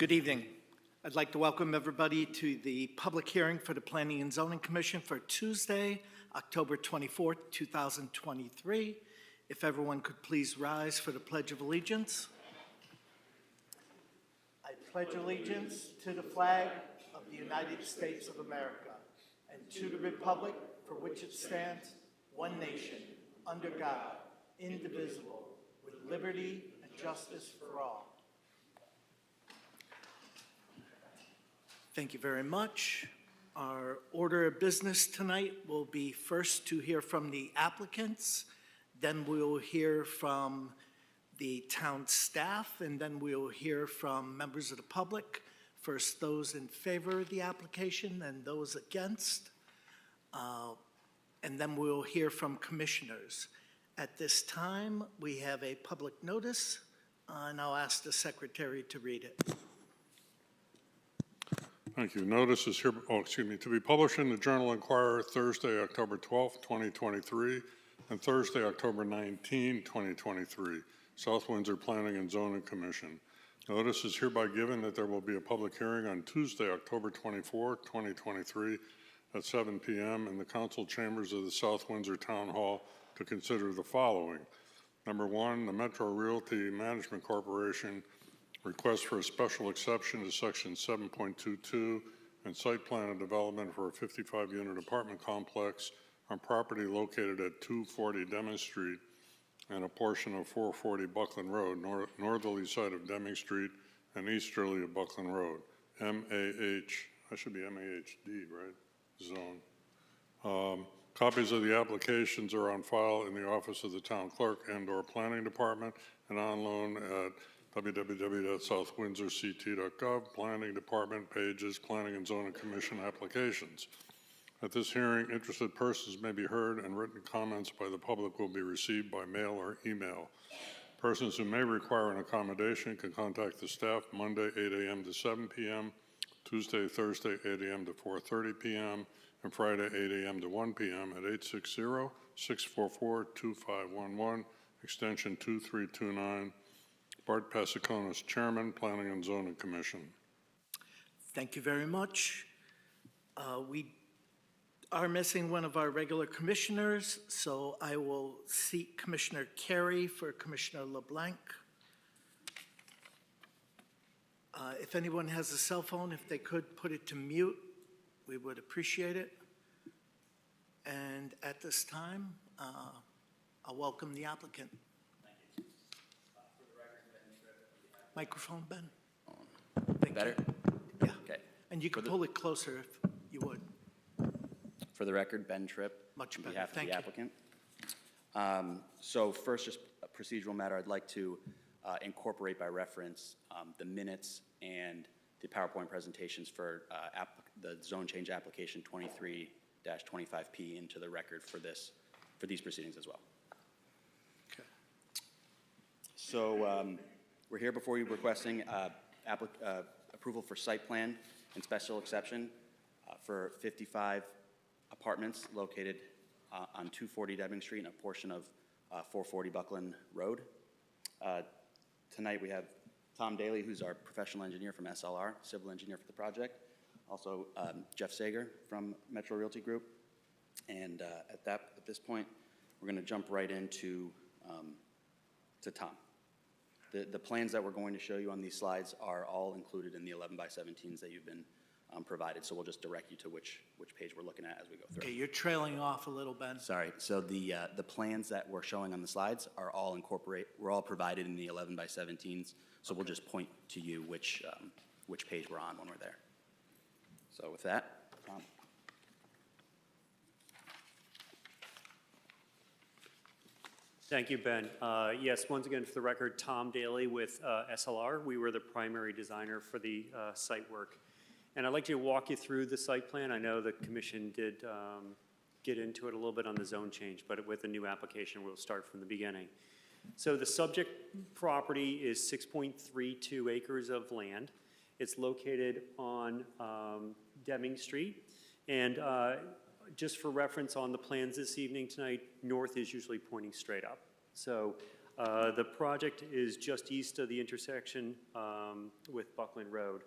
Good evening. I'd like to welcome everybody to the public hearing for the Planning and Zoning Commission for Tuesday, October 24th, 2023. If everyone could please rise for the Pledge of Allegiance. I pledge allegiance to the flag of the United States of America and to the republic for which it stands, one nation, under God, indivisible, with liberty and justice for all. Thank you very much. Our order of business tonight will be first to hear from the applicants, then we'll hear from the town staff, and then we'll hear from members of the public. First, those in favor of the application and those against, and then we'll hear from commissioners. At this time, we have a public notice, and I'll ask the secretary to read it. Thank you. Notice is here, to be published in the Journal Enquirer Thursday, October 12th, 2023, and Thursday, October 19, 2023. South Windsor Planning and Zoning Commission. Notice is hereby given that there will be a public hearing on Tuesday, October 24, 2023, at 7 p.m. in the council chambers of the South Windsor Town Hall to consider the following. Number one, the Metro Realty Management Corporation request for a special exception to section 7.22 and site plan and development for a 55-unit apartment complex on property located at 240 Deming Street and a portion of 440 Buckland Road, northerly side of Deming Street and easterly of Buckland Road. MAH, that should be MAHD, right? Zone. Copies of the applications are on file in the office of the town clerk and/or planning department and on loan at www.southwindsorct.gov, Planning Department pages, Planning and Zoning Commission applications. At this hearing, interested persons may be heard and written comments by the public will be received by mail or email. Persons who may require an accommodation can contact the staff Monday 8 a.m. to 7 p.m., Tuesday, Thursday 8 a.m. to 4:30 p.m., and Friday 8 a.m. to 1 p.m. at 860-644-2511, extension 2329. Bart Pasiconis, Chairman, Planning and Zoning Commission. Thank you very much. We are missing one of our regular commissioners, so I will seek Commissioner Carey for Commissioner LeBlanc. If anyone has a cell phone, if they could put it to mute, we would appreciate it. And at this time, I'll welcome the applicant. Microphone, Ben. Better? Yeah. Okay. And you can pull it closer if you would. For the record, Ben Tripp. Much better. On behalf of Thank the you. applicant. So first, just a procedural matter, I'd like to incorporate by reference the minutes and the PowerPoint presentations for the zone change application 23-25P into the record for these proceedings as well. Okay. So we're here before you requesting approval for site plan and special exception for 55 apartments located on 240 Deming Street and a portion of 440 Buckland Road. Tonight we have Tom Daly, who's our professional engineer from SLR, civil engineer for the project. Also Jeff Sager from Metro Realty Group. And at this point, we're going to jump right into to Tom. The plans that we're going to show you on these slides are all included in the 11x17s that you've been provided, so we'll just direct you to which page we're looking at as we go through. Okay, you're trailing off a little, Ben. Sorry. So the plans that we're showing on the slides are all we're all provided in the 11x17s, so we'll just point to you which page we're on when we're there. So with that, Tom. Thank you, Ben. Yes, once again, for the record, Tom Daly with SLR. We were the primary designer for the site work. And I'd like to walk you through the site plan. I know the commission did get into it a little bit on the zone change, but with the new application, we'll start from the beginning. So the subject property is 6.32 acres of land. It's located on Deming Street. And just for reference on the plans this evening tonight, north is usually pointing straight up. So The project is just east of the intersection with Buckland Road.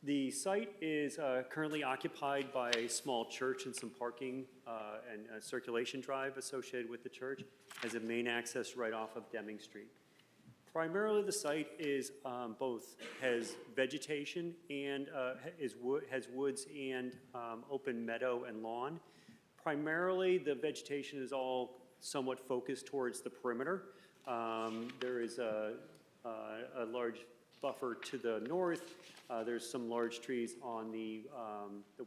The site is currently occupied by a small church and some parking and a circulation drive associated with the church as a main access right off of Deming Street. Primarily, the site is has vegetation and has woods and open meadow and lawn. Primarily, the vegetation is all somewhat focused towards the perimeter. There is a large buffer to the north. There's some large trees on the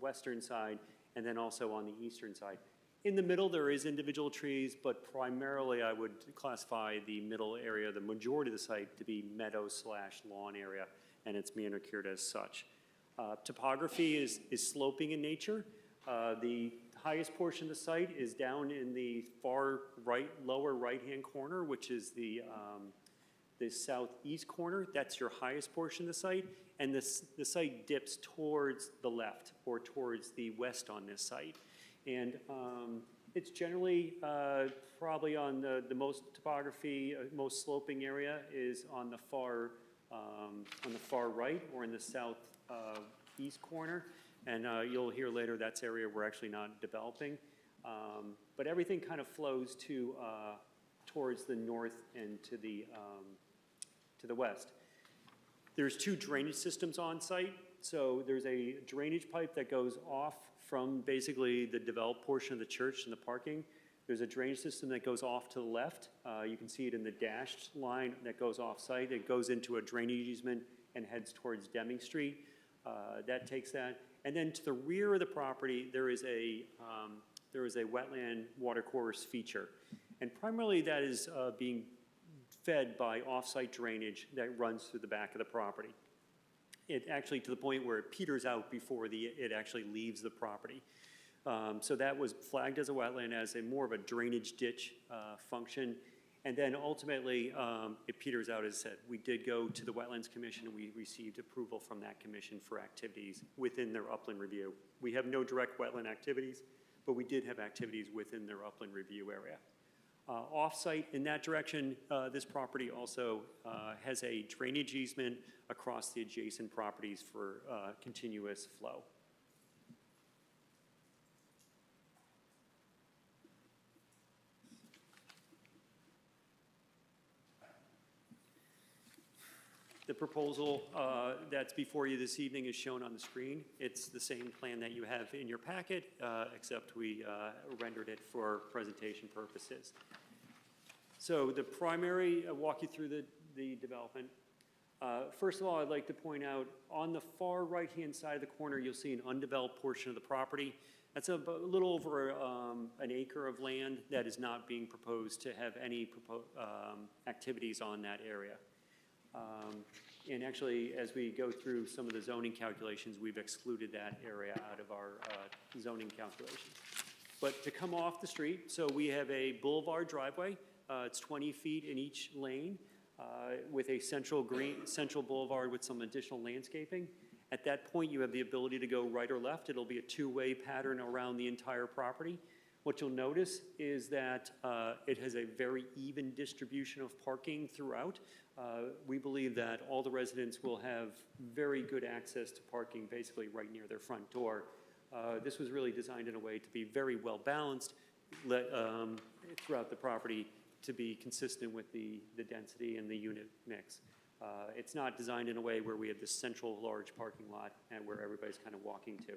western side and then also on the eastern side. In the middle, there is individual trees, but primarily I would classify the middle area, the majority of the site, to be meadow/lawn area, and it's manicured as such. Topography is sloping in nature. The highest portion of the site is down in the far right, lower right-hand corner, which is the southeast corner. That's your highest portion of the site, and the site dips towards the left or towards the west on this site. And it's generally probably on the most topography, most sloping area is on the far right or in the southeast corner. And you'll hear later that's area we're actually not developing. But everything kind of flows towards the north and to the west. There's two drainage systems on site. So there's a drainage pipe that goes off from basically the developed portion of the church and the parking. There's a drainage system that goes off to the left. You can see it in the dashed line that goes off site. It goes into a drainage easement and heads towards Deming Street. That takes that. And then to the rear of the property, there is a wetland watercourse feature. And primarily that is being fed by off-site drainage that runs through the back of the property. It actually to the point where it peters out before it actually leaves the property. So that was flagged as a wetland as more of a drainage ditch function. And then ultimately, it peters out, as I said. We did go to the Wetlands Commission, and we received approval from that commission for activities within their upland review. We have no direct wetland activities, but we did have activities within their upland review area. Off-site in that direction, this property also has a drainage easement across the adjacent properties for continuous flow. The proposal that's before you this evening is shown on the screen. It's the same plan that you have in your packet, except we rendered it for presentation purposes. So the primary, I'll walk you through the development. First of all, I'd like to point out on the far right-hand side of the corner, you'll see an undeveloped portion of the property. That's a little over an acre of land that is not being proposed to have any activities on that area. And actually, as we go through some of the zoning calculations, we've excluded that area out of our zoning calculations. But to come off the street, so we have a boulevard driveway. It's 20 feet in each lane with a central boulevard with some additional landscaping. At that point, you have the ability to go right or left. It'll be a two-way pattern around the entire property. What you'll notice is that it has a very even distribution of parking throughout. We believe that all the residents will have very good access to parking basically right near their front door. This was really designed in a way to be very well balanced throughout the property to be consistent with the density and the unit mix. It's not designed in a way where we have this central large parking lot and where everybody's kind of walking to.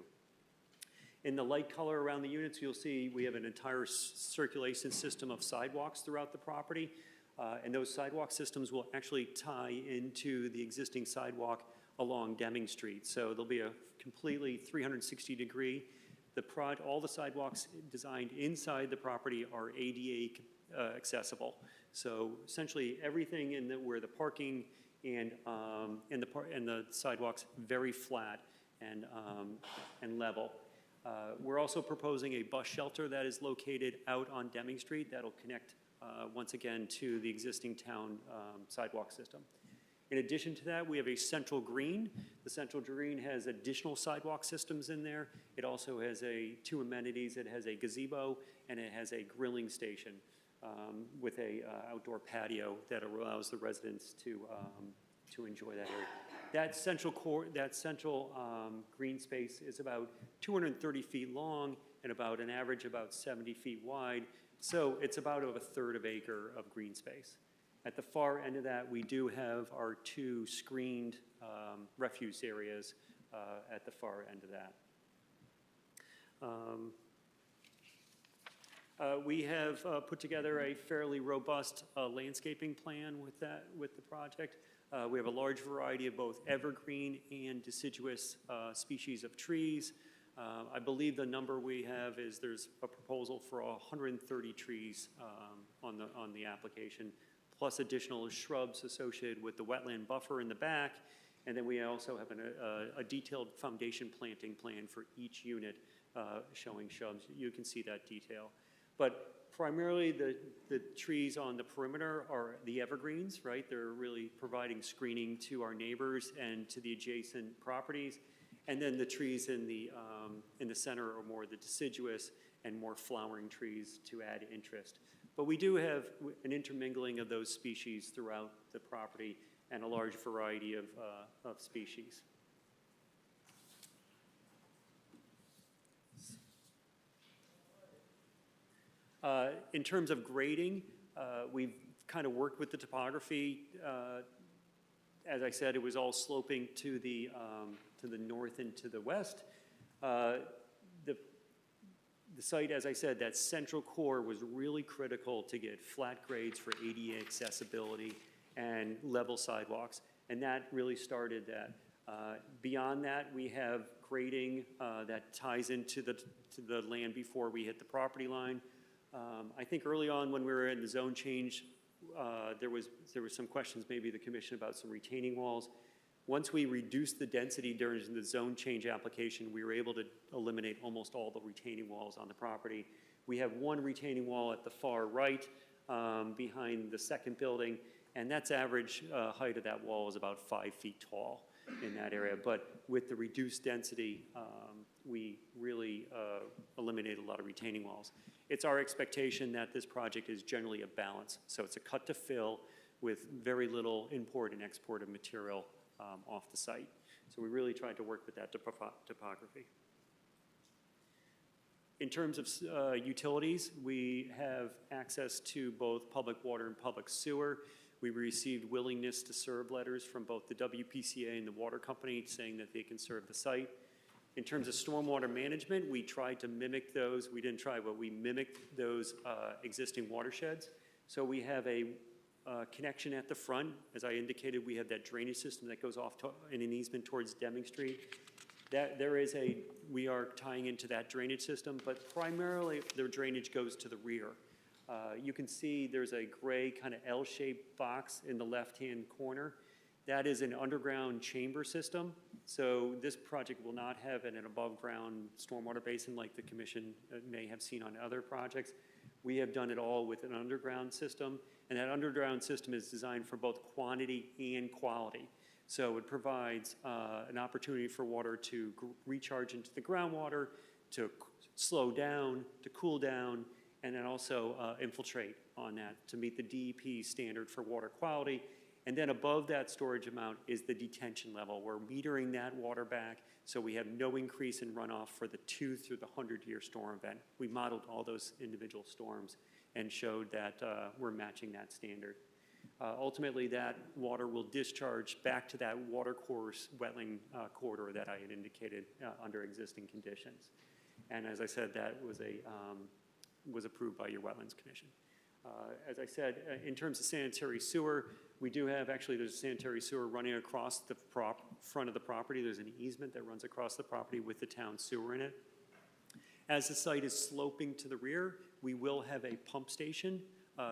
In the light color around the units, you'll see we have an entire circulation system of sidewalks throughout the property. And those sidewalk systems will actually tie into the existing sidewalk along Deming Street. So there'll be a completely 360-degree. All the sidewalks designed inside the property are ADA accessible. So essentially everything where the parking and the sidewalks very flat and level. We're also proposing a bus shelter that is located out on Deming Street that'll connect once again to the existing town sidewalk system. In addition to that, we have a central green. The central green has additional sidewalk systems in there. It also has two amenities. It has a gazebo and it has a grilling station. with a outdoor patio that allows the residents to enjoy that area. That central green space is about 230 feet long and about an average about 70 feet wide. So it's about a third of acre of green space. At the far end of that, we do have our 2 screened refuse areas at the far end of that. We have put together a fairly robust landscaping plan with the project. We have a large variety of both evergreen and deciduous species of trees. I believe the number we have is there's a proposal for 130 trees on the application, plus additional shrubs associated with the wetland buffer in the back. And then we also have a detailed foundation planting plan for each unit showing shrubs. You can see that detail. But primarily the trees on the perimeter are the evergreens, right? They're really providing screening to our neighbors and to the adjacent properties. And then the trees in the center are more the deciduous and more flowering trees to add interest. But we do have an intermingling of those species throughout the property and a large variety of species. In terms of grading, we've kind of worked with the topography. As I said, it was all sloping to the north and to the west. The site, as I said, that central core was really critical to get flat grades for ADA accessibility and level sidewalks, and that really started that. Beyond that, we have grading that ties into the land before we hit the property line. I think early on when we were in the zone change, there was some questions, maybe the commission, about some retaining walls. Once we reduced the density during the zone change application, we were able to eliminate almost all the retaining walls on the property. We have one retaining wall at the far right behind the second building, and that's average height of that wall is about 5 feet tall in that area. But with the reduced density, we really eliminated a lot of retaining walls. It's our expectation that this project is generally a balance. So it's a cut to fill with very little import and export of material off the site. So we really tried to work with that topography. In terms of utilities, we have access to both public water and public sewer. We received willingness to serve letters from both the WPCA and the water company saying that they can serve the site. In terms of stormwater management, we tried to mimic those. We didn't try, but we mimicked those existing watersheds. So we have a connection at the front. As I indicated, we have that drainage system that goes off in an easement towards Deming Street. We are tying into that drainage system, but primarily their drainage goes to the rear. You can see there's a gray kind of L-shaped box in the left-hand corner. That is an underground chamber system. So this project will not have an above-ground stormwater basin like the commission may have seen on other projects. We have done it all with an underground system, and that underground system is designed for both quantity and quality. So it provides an opportunity for water to recharge into the groundwater, to slow down, to cool down, and then also infiltrate on that to meet the DEP standard for water quality. And then above that storage amount is the detention level. We're metering that water back so we have no increase in runoff for the 2 through the 100-year storm event. We modeled all those individual storms and showed that we're matching that standard. Ultimately, that water will discharge back to that water course wetland corridor that I had indicated under existing conditions. And as I said, that was approved by your Wetlands Commission. As I said, in terms of sanitary sewer, we do have, actually there's a sanitary sewer running across the front of the property. There's an easement that runs across the property with the town sewer in it. As the site is sloping to the rear, we will have a pump station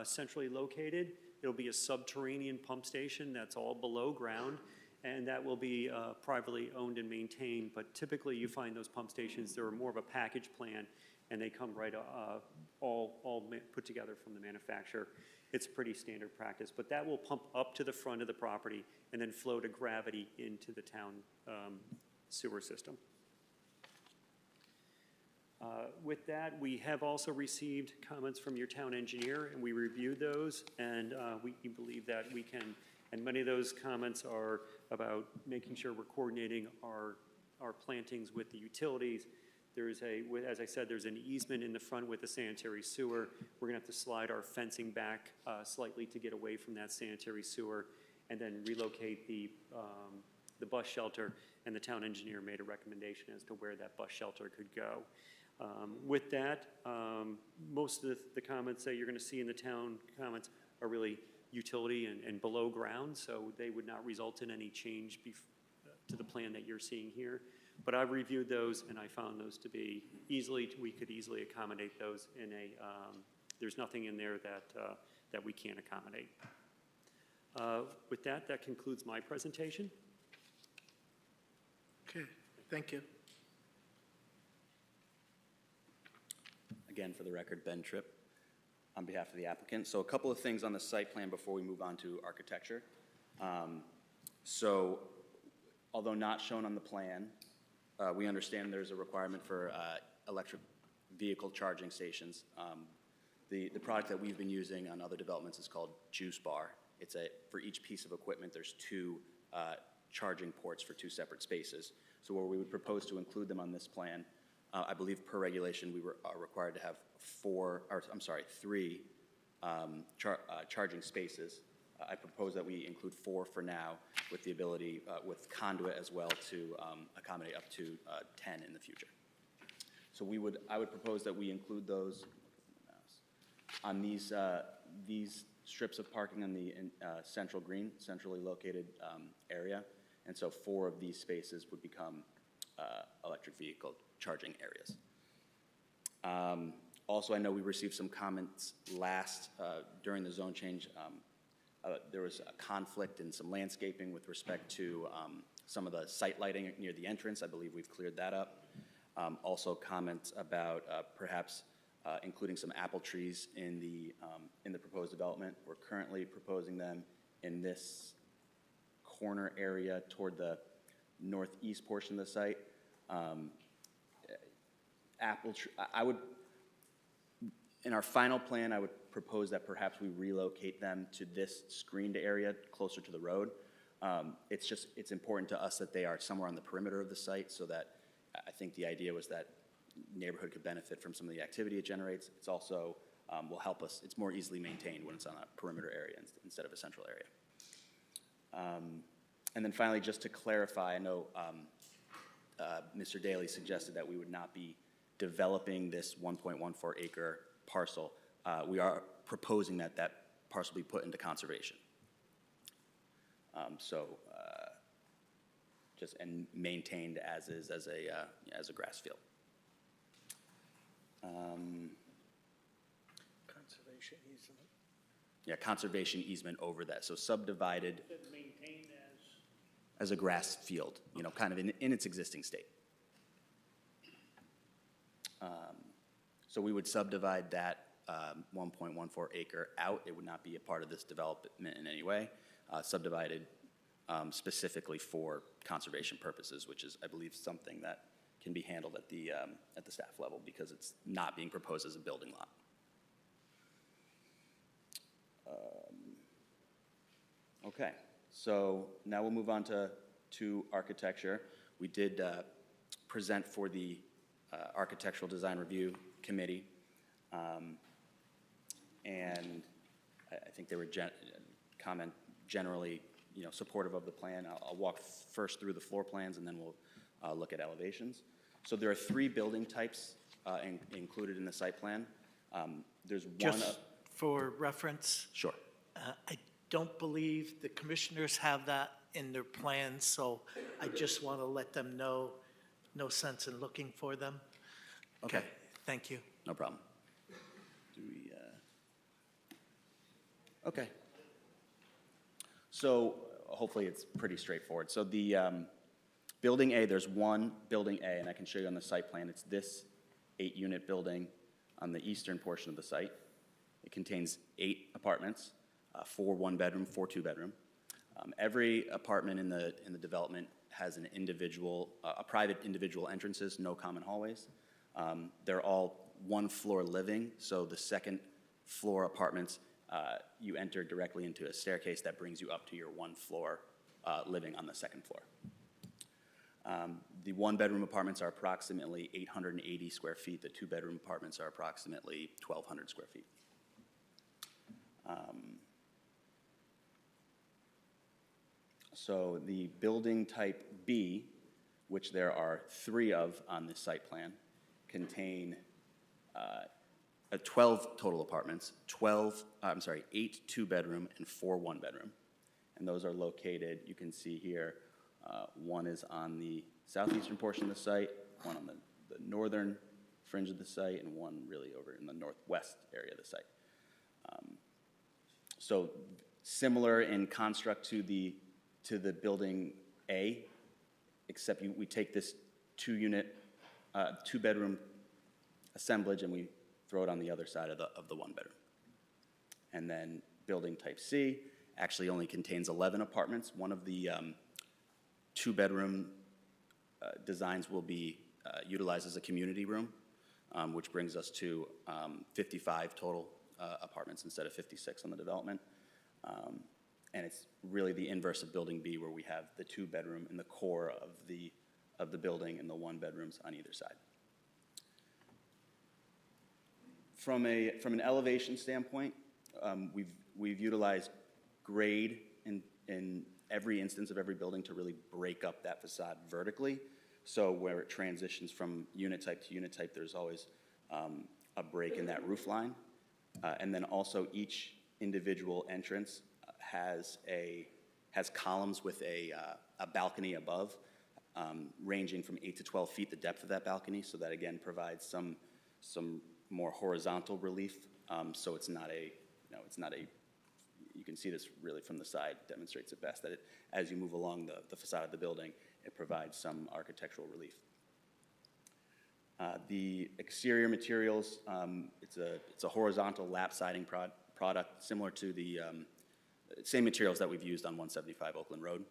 centrally located. It'll be a subterranean pump station that's all below ground, and that will be privately owned and maintained. But typically you find those pump stations, they're more of a package plan, and they come right all put together from the manufacturer. It's pretty standard practice, but that will pump up to the front of the property and then flow to gravity into the town sewer system. With that, we have also received comments from your town engineer, and we reviewed those, and we believe that we can, and many of those comments are about making sure we're coordinating our plantings with the utilities. There's as I said, there's an easement in the front with the sanitary sewer. We're gonna have to slide our fencing back slightly to get away from that sanitary sewer, and then relocate the bus shelter, and the town engineer made a recommendation as to where that bus shelter could go. With that, most of the comments that you're going to see in the town comments are really utility and below ground, so they would not result in any change to the plan that you're seeing here. But I reviewed those, and I found those to be we could easily accommodate those in there's nothing in there that we can't accommodate. With that concludes my presentation. Okay, thank you. Again, for the record, Ben Tripp on behalf of the applicant. So a couple of things on the site plan before we move on to architecture. So although not shown on the plan, we understand there's a requirement for electric vehicle charging stations. The product that we've been using on other developments is called Juice Bar. For each piece of equipment, there's two charging ports for two separate spaces. So where we would propose to include them on this plan, I believe per regulation, we are required to have three charging spaces. I propose that we include 4 for now, with the ability, with conduit as well, to accommodate up to 10 in the future. So I would propose that we include those on these strips of parking on the central green, centrally located area. And so 4 of these spaces would become electric vehicle charging areas. Also, I know we received some comments during the zone change. There was a conflict in some landscaping with respect to some of the site lighting near the entrance. I believe we've cleared that up. Also comments about perhaps including some apple trees in the proposed development. We're currently proposing them in this corner area toward the northeast portion of the site. In our final plan, I would propose that perhaps we relocate them to this screened area closer to the road. It's important to us that they are somewhere on the perimeter of the site, so that I think the idea was that neighborhood could benefit from some of the activity it generates. It's also will help us. It's more easily maintained when it's on a perimeter area instead of a central area. And then finally, just to clarify, I know Mr. Daly suggested that we would not be developing this 1.14 acre parcel. We are proposing that parcel be put into conservation. And maintained as is as a grass field. Conservation easement. Yeah, conservation easement over that. So subdivided Maintained as a grass field, kind of in its existing state. So we would subdivide that 1.14 acre out. It would not be a part of this development in any way. Subdivided specifically for conservation purposes, which is, I believe, something that can be handled at the staff level because it's not being proposed as a building lot. Okay, so now we'll move on to architecture. We did present for the Architectural Design Review Committee, and I think they were generally supportive of the plan. I'll walk first through the floor plans, and then we'll look at elevations. So there are 3 building types included in the site plan. There's one. Just for reference, Sure. I don't believe the commissioners have that in their plans, so I just want to let them know, no sense in looking for them. Okay. Thank you. No problem. Okay. So hopefully it's pretty straightforward. So the building A, there's one building A, and I can show you on the site plan. It's this 8-unit building on the eastern portion of the site. It contains 8 apartments, 4 one-bedroom, 4 two-bedroom. Every apartment in the development has a private individual entrances, no common hallways. They're all one-floor living, so the second floor apartments, you enter directly into a staircase that brings you up to your one-floor living on the second floor. The one-bedroom apartments are approximately 880 square feet. The two-bedroom apartments are approximately 1,200 square feet. So the building type B, which there are 3 of on this site plan, contain 12 total apartments, 8 two-bedroom and 4 one-bedroom. And those are located, you can see here, one is on the southeastern portion of the site, one on the northern fringe of the site, and one really over in the northwest area of the site. So similar in construct to the building A, except we take this two-bedroom assemblage and we throw it on the other side of the one-bedroom. And then building type C actually only contains 11 apartments. One of the two-bedroom designs will be utilized as a community room, which brings us to 55 total apartments instead of 56 on the development. And it's really the inverse of building B, where we have the two-bedroom in the core of the building and the one-bedrooms on either side. From an elevation standpoint, we've utilized grade in every instance of every building to really break up that facade vertically. So where it transitions from unit type to unit type, there's always a break in that roof line. And then also each individual entrance has columns with a balcony above, ranging from 8 to 12 feet, the depth of that balcony. So that again provides some more horizontal relief. So it's not a, you can see this really from the side, demonstrates it best, that as you move along the facade of the building, it provides some architectural relief. The exterior materials, it's a horizontal lap siding product, similar to the same materials that we've used on 175 Oakland Road.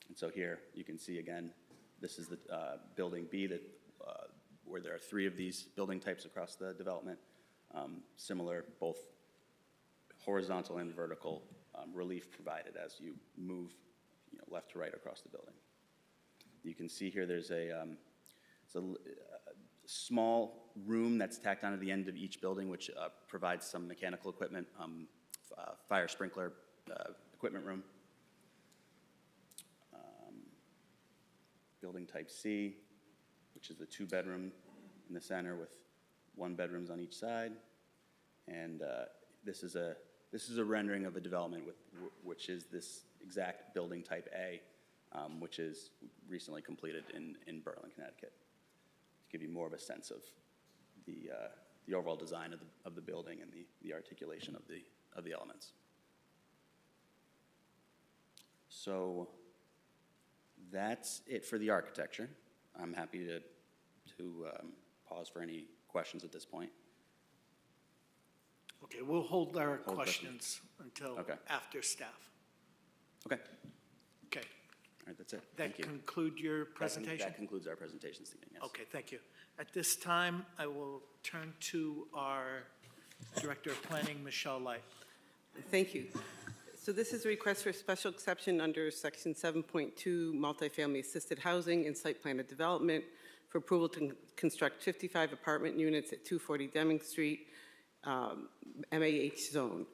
And so here you can see again, this is the building B where there are 3 of these building types across the development. Similar, both horizontal and vertical relief provided as you move left to right across the building. You can see here there's a small room that's tacked onto the end of each building, which provides some mechanical equipment, fire sprinkler equipment room. Building type C, which is the 2-bedroom in the center with 1 bedrooms on each side. And this is a rendering of a development which is this exact building type A, which is recently completed in Berlin, Connecticut, to give you more of a sense of the overall design of the building and the articulation of the elements. So that's it for the architecture. I'm happy to pause for any questions at this point. Okay, we'll hold our Hold questions until Okay. after staff. Okay, Okay, all right, that's it. that Thank you. conclude your presentation? That concludes our presentation this evening, yes. Okay, thank you. At this time, I will turn to our Director of Planning, Michelle Light. Thank you. So this is a request for special exception under Section 7.2, multifamily assisted housing and site plan of development for approval to construct 55 apartment units at 240 Deming Street, MAH zone.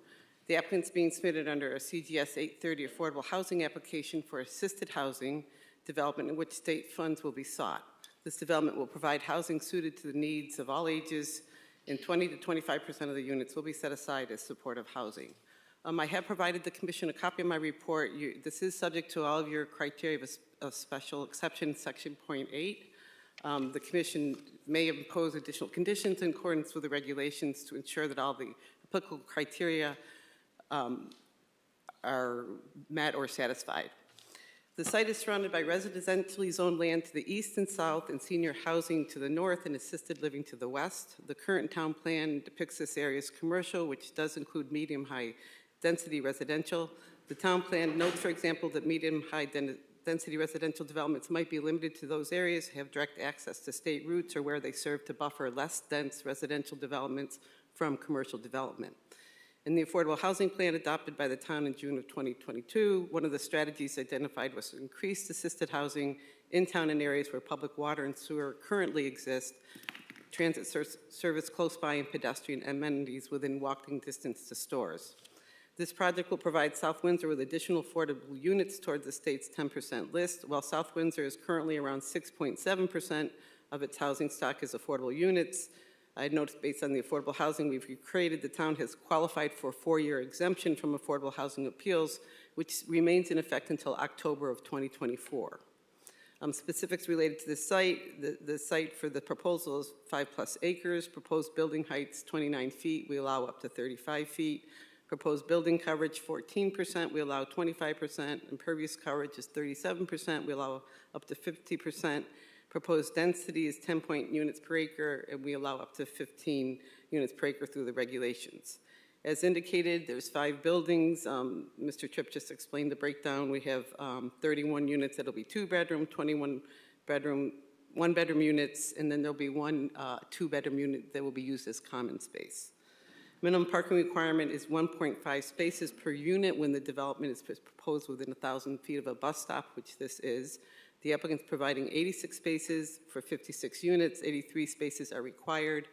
The applicant's being submitted under a CGS 830 affordable housing application for assisted housing development in which state funds will be sought. This development will provide housing suited to the needs of all ages, and 20 to 25% of the units will be set aside as supportive housing. I have provided the Commission a copy of my report. This is subject to all of your criteria of special exception, Section .8. The Commission may impose additional conditions in accordance with the regulations to ensure that all the applicable criteria are met or satisfied. The site is surrounded by residentially zoned land to the east and south and senior housing to the north and assisted living to the west. The current town plan depicts this area as commercial, which does include medium-high density residential. The town plan notes, for example, that medium-high density residential developments might be limited to those areas that have direct access to state routes or where they serve to buffer less dense residential developments from commercial development. In the Affordable Housing Plan adopted by the town in June of 2022, one of the strategies identified was to increase assisted housing in town in areas where public water and sewer currently exist, transit service close by, and pedestrian amenities within walking distance to stores. This project will provide South Windsor with additional affordable units toward the state's 10% list. While South Windsor is currently around 6.7% of its housing stock as affordable units, I'd noticed based on the affordable housing we've created, the town has qualified for a 4-year exemption from affordable housing appeals, which remains in effect until October of 2024. Specifics related to the site, the site for the proposal is 5+ acres, proposed building heights 29 feet, we allow up to 35 feet. Proposed building coverage 14%, we allow 25%. Impervious coverage is 37%, we allow up to 50%. Proposed density is 10 units per acre, and we allow up to 15 units per acre through the regulations. As indicated, there's 5 buildings. Mr. Tripp just explained the breakdown. We have 31 units that'll be 2-bedroom, 21 bedroom, 1-bedroom units, and then there'll be 1 2-bedroom unit that will be used as common space. Minimum parking requirement is 1.5 spaces per unit when the development is proposed within 1,000 feet of a bus stop, which this is. The applicant's providing 86 spaces for 56 units. 83 spaces are required.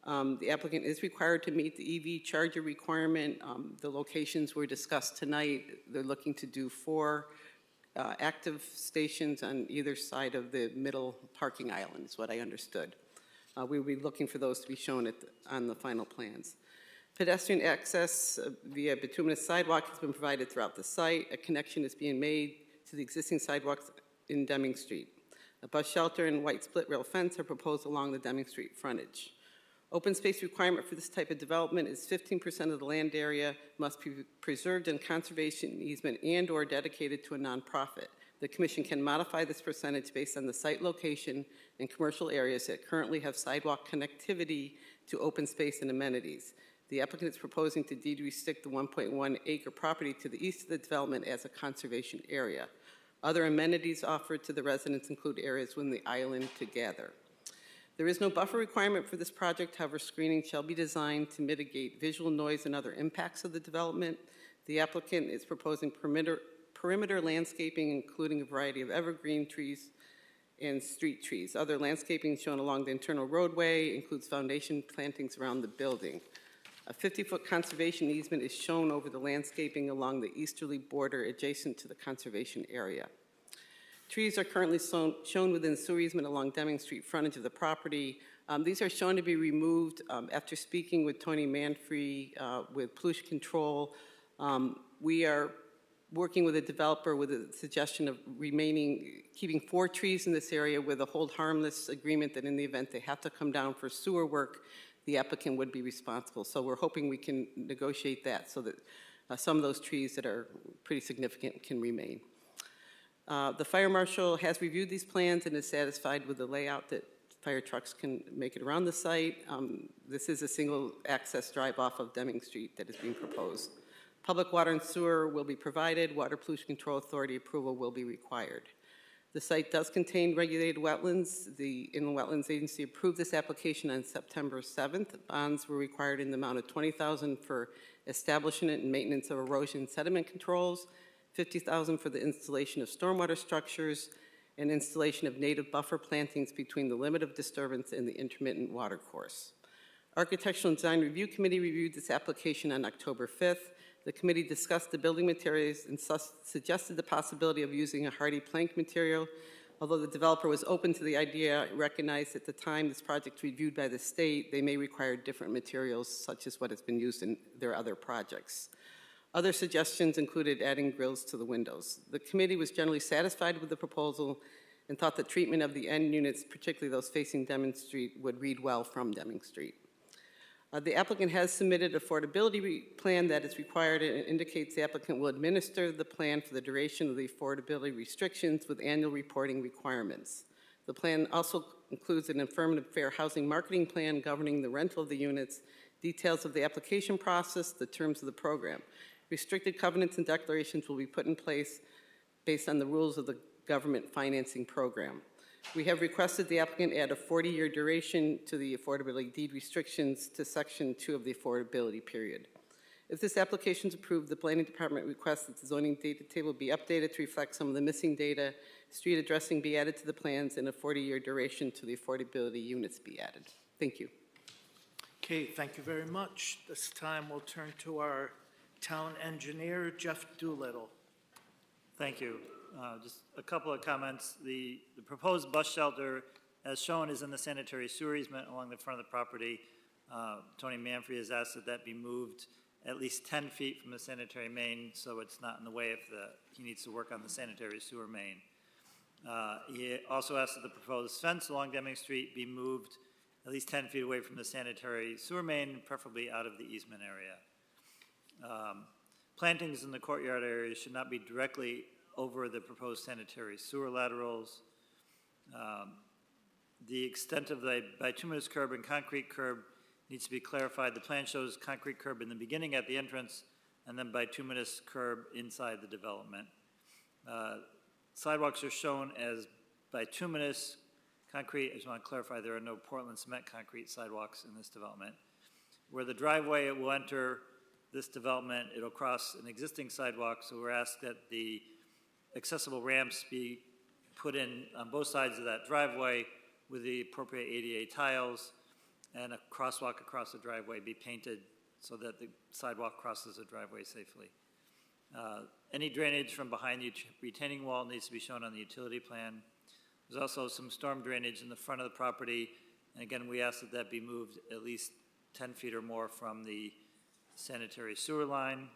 The applicant is required to meet the EV charger requirement. The locations were discussed tonight. They're looking to do 4 active stations on either side of the middle parking island, is what I understood. We will be looking for those to be shown on the final plans. Pedestrian access via bituminous sidewalk has been provided throughout the site. A connection is being made to the existing sidewalks in Deming Street. A bus shelter and white split rail fence are proposed along the Deming Street frontage. Open space requirement for this type of development is 15% of the land area must be preserved in conservation easement and or dedicated to a nonprofit. The commission can modify this percentage based on the site location and commercial areas that currently have sidewalk connectivity to open space and amenities. The applicant is proposing to deed restrict the 1.1 acre property to the east of the development as a conservation area. Other amenities offered to the residents include areas within the island to gather. There is no buffer requirement for this project. However, screening shall be designed to mitigate visual noise and other impacts of the development. The applicant is proposing perimeter landscaping, including a variety of evergreen trees and street trees. Other landscaping shown along the internal roadway includes foundation plantings around the building. A 50-foot conservation easement is shown over the landscaping along the easterly border adjacent to the conservation area. Trees are currently shown within the sewer easement along Deming Street frontage of the property. These are shown to be removed after speaking with Tony Manfrey with pollution control. We are working with a developer with a suggestion of keeping 4 trees in this area with a hold harmless agreement that in the event they have to come down for sewer work, the applicant would be responsible. So we're hoping we can negotiate that so that some of those trees that are pretty significant can remain. The fire marshal has reviewed these plans and is satisfied with the layout that fire trucks can make it around the site. This is a single access drive off of Deming Street that is being proposed. Public water and sewer will be provided. Water Pollution Control Authority approval will be required. The site does contain regulated wetlands. The Inland Wetlands Agency approved this application on September 7th. Bonds were required in the amount of $20,000 for establishment and maintenance of erosion and sediment controls, $50,000 for the installation of stormwater structures, and installation of native buffer plantings between the limit of disturbance and the intermittent water course. Architectural and Design Review Committee reviewed this application on October 5th. The committee discussed the building materials and suggested the possibility of using a hardy plank material. Although the developer was open to the idea, recognized at the time this project was reviewed by the state, they may require different materials such as what has been used in their other projects. Other suggestions included adding grills to the windows. The committee was generally satisfied with the proposal and thought the treatment of the end units, particularly those facing Deming Street, would read well from Deming Street. The applicant has submitted an affordability plan that is required and indicates the applicant will administer the plan for the duration of the affordability restrictions with annual reporting requirements. The plan also includes an affirmative fair housing marketing plan governing the rental of the units, details of the application process, the terms of the program. Restricted covenants and declarations will be put in place based on the rules of the government financing program. We have requested the applicant add a 40-year duration to the affordability deed restrictions to Section 2 of the affordability period. If this application is approved, the Planning Department requests that the zoning data table be updated to reflect some of the missing data, street addressing be added to the plans, and a 40-year duration to the affordability units be added. Thank you. Okay, thank you very much. This time we'll turn to our town engineer, Jeff Doolittle. Thank you. Just a couple of comments. The proposed bus shelter, as shown, is in the sanitary sewer easement along the front of the property. Tony Manfrey has asked that that be moved at least 10 feet from the sanitary main, so it's not in the way if he needs to work on the sanitary sewer main. He also asked that the proposed fence along Deming Street be moved at least 10 feet away from the sanitary sewer main, preferably out of the easement area. Plantings in the courtyard area should not be directly over the proposed sanitary sewer laterals. The extent of the bituminous curb and concrete curb needs to be clarified. The plan shows concrete curb in the beginning at the entrance and then bituminous curb inside the development. Sidewalks are shown as bituminous concrete. I just want to clarify there are no Portland cement concrete sidewalks in this development. Where the driveway will enter this development, it'll cross an existing sidewalk, so we're asked that the accessible ramps be put in on both sides of that driveway with the appropriate ADA tiles, and a crosswalk across the driveway be painted so that the sidewalk crosses the driveway safely. Any drainage from behind the retaining wall needs to be shown on the utility plan. There's also some storm drainage in the front of the property, and again, we ask that that be moved at least 10 feet or more from the sanitary sewer line.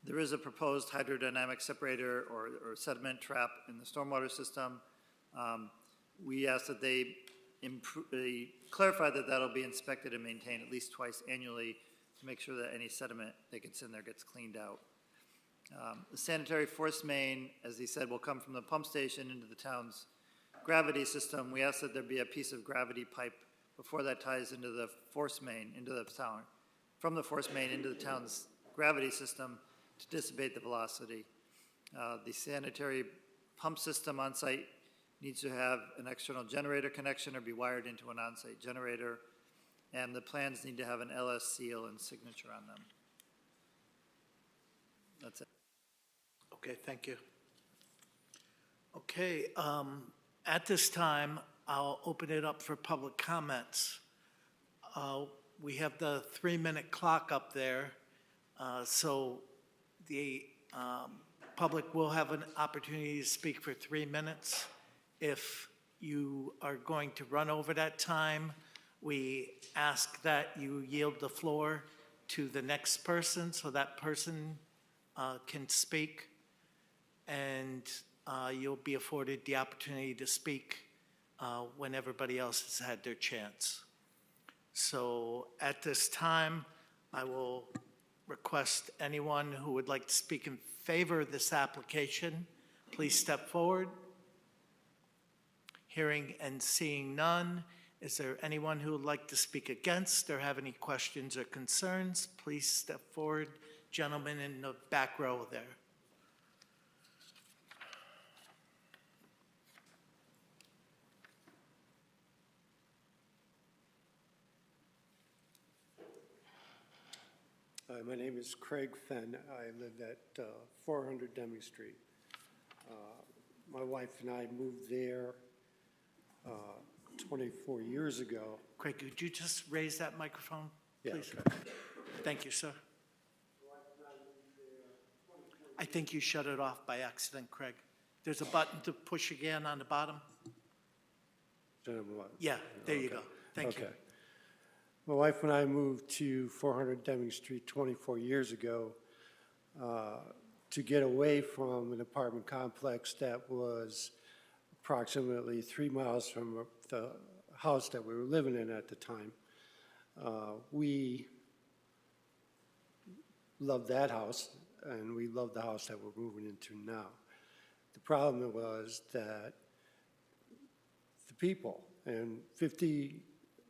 There is a proposed hydrodynamic separator or sediment trap in the stormwater system. We ask that they clarify that that'll be inspected and maintained at least twice annually to make sure that any sediment that gets in there gets cleaned out. The sanitary force main, as he said, will come from the pump station into the town's gravity system. We ask that there be a piece of gravity pipe before that ties into the force main, into the town, from the force main into the town's gravity system to dissipate the velocity. The sanitary pump system on site needs to have an external generator connection or be wired into an on-site generator, and the plans need to have an LS seal and signature on them. That's it. Okay, thank you. Okay, at this time, I'll open it up for public comments. We have the 3-minute clock up there, so the public will have an opportunity to speak for 3 minutes. If you are going to run over that time, we ask that you yield the floor to the next person so that person can speak, and you'll be afforded the opportunity to speak when everybody else has had their chance. So at this time, I will request anyone who would like to speak in favor of this application, please step forward. Hearing and seeing none, is there anyone who would like to speak against or have any questions or concerns? Please step forward. Gentleman in the back row there. Hi, my name is Craig Fenn. I live at 400 Deming Street. My wife and I moved there 24 years ago. Craig, could you just raise that microphone, Yeah, please? okay. Thank you, sir. I think you shut it off by accident, Craig. There's a button to push again on the bottom. Yeah, there you go. Thank you. Okay. My wife and I moved to 400 Deming Street 24 years ago to get away from an apartment complex that was approximately 3 miles from the house that we were living in at the time. We loved that house, and we love the house that we're moving into now. The problem was that the people, and 50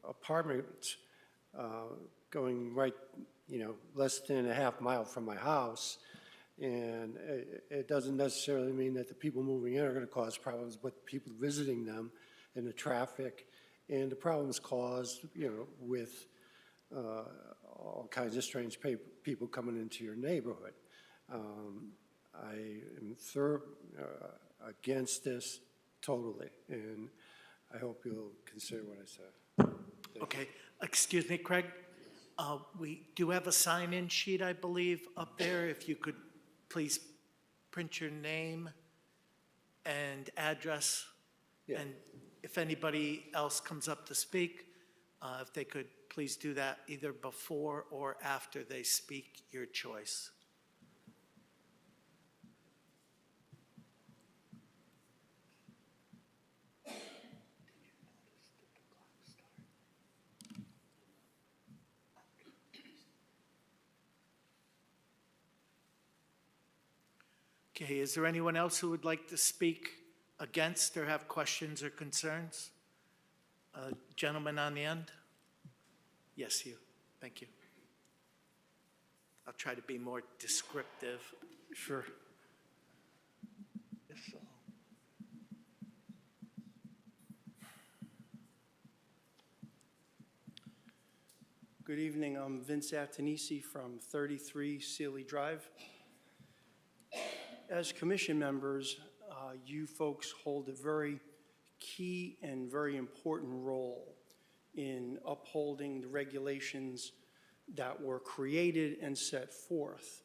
apartments going right, less than a half mile from my house, And it doesn't necessarily mean that the people moving in are going to cause problems, but the people visiting them and the traffic and the problems caused, with all kinds of strange people coming into your neighborhood. I am against this totally, and I hope you'll consider what I said. Okay, excuse me, Craig. We do have a sign-in sheet, I believe, up there. If you could please print your name and address. Yeah. And if anybody else comes up to speak, if they could please do that either before or after they speak, your choice. Okay, is there anyone else who would like to speak against or have questions or concerns? Gentleman on the end? Yes, you. Thank you. I'll try to be more descriptive. Sure. Yes, so. Good evening, I'm Vince Atanisi from 33 Sealy Drive. As commission members, you folks hold a very key and very important role in upholding the regulations that were created and set forth,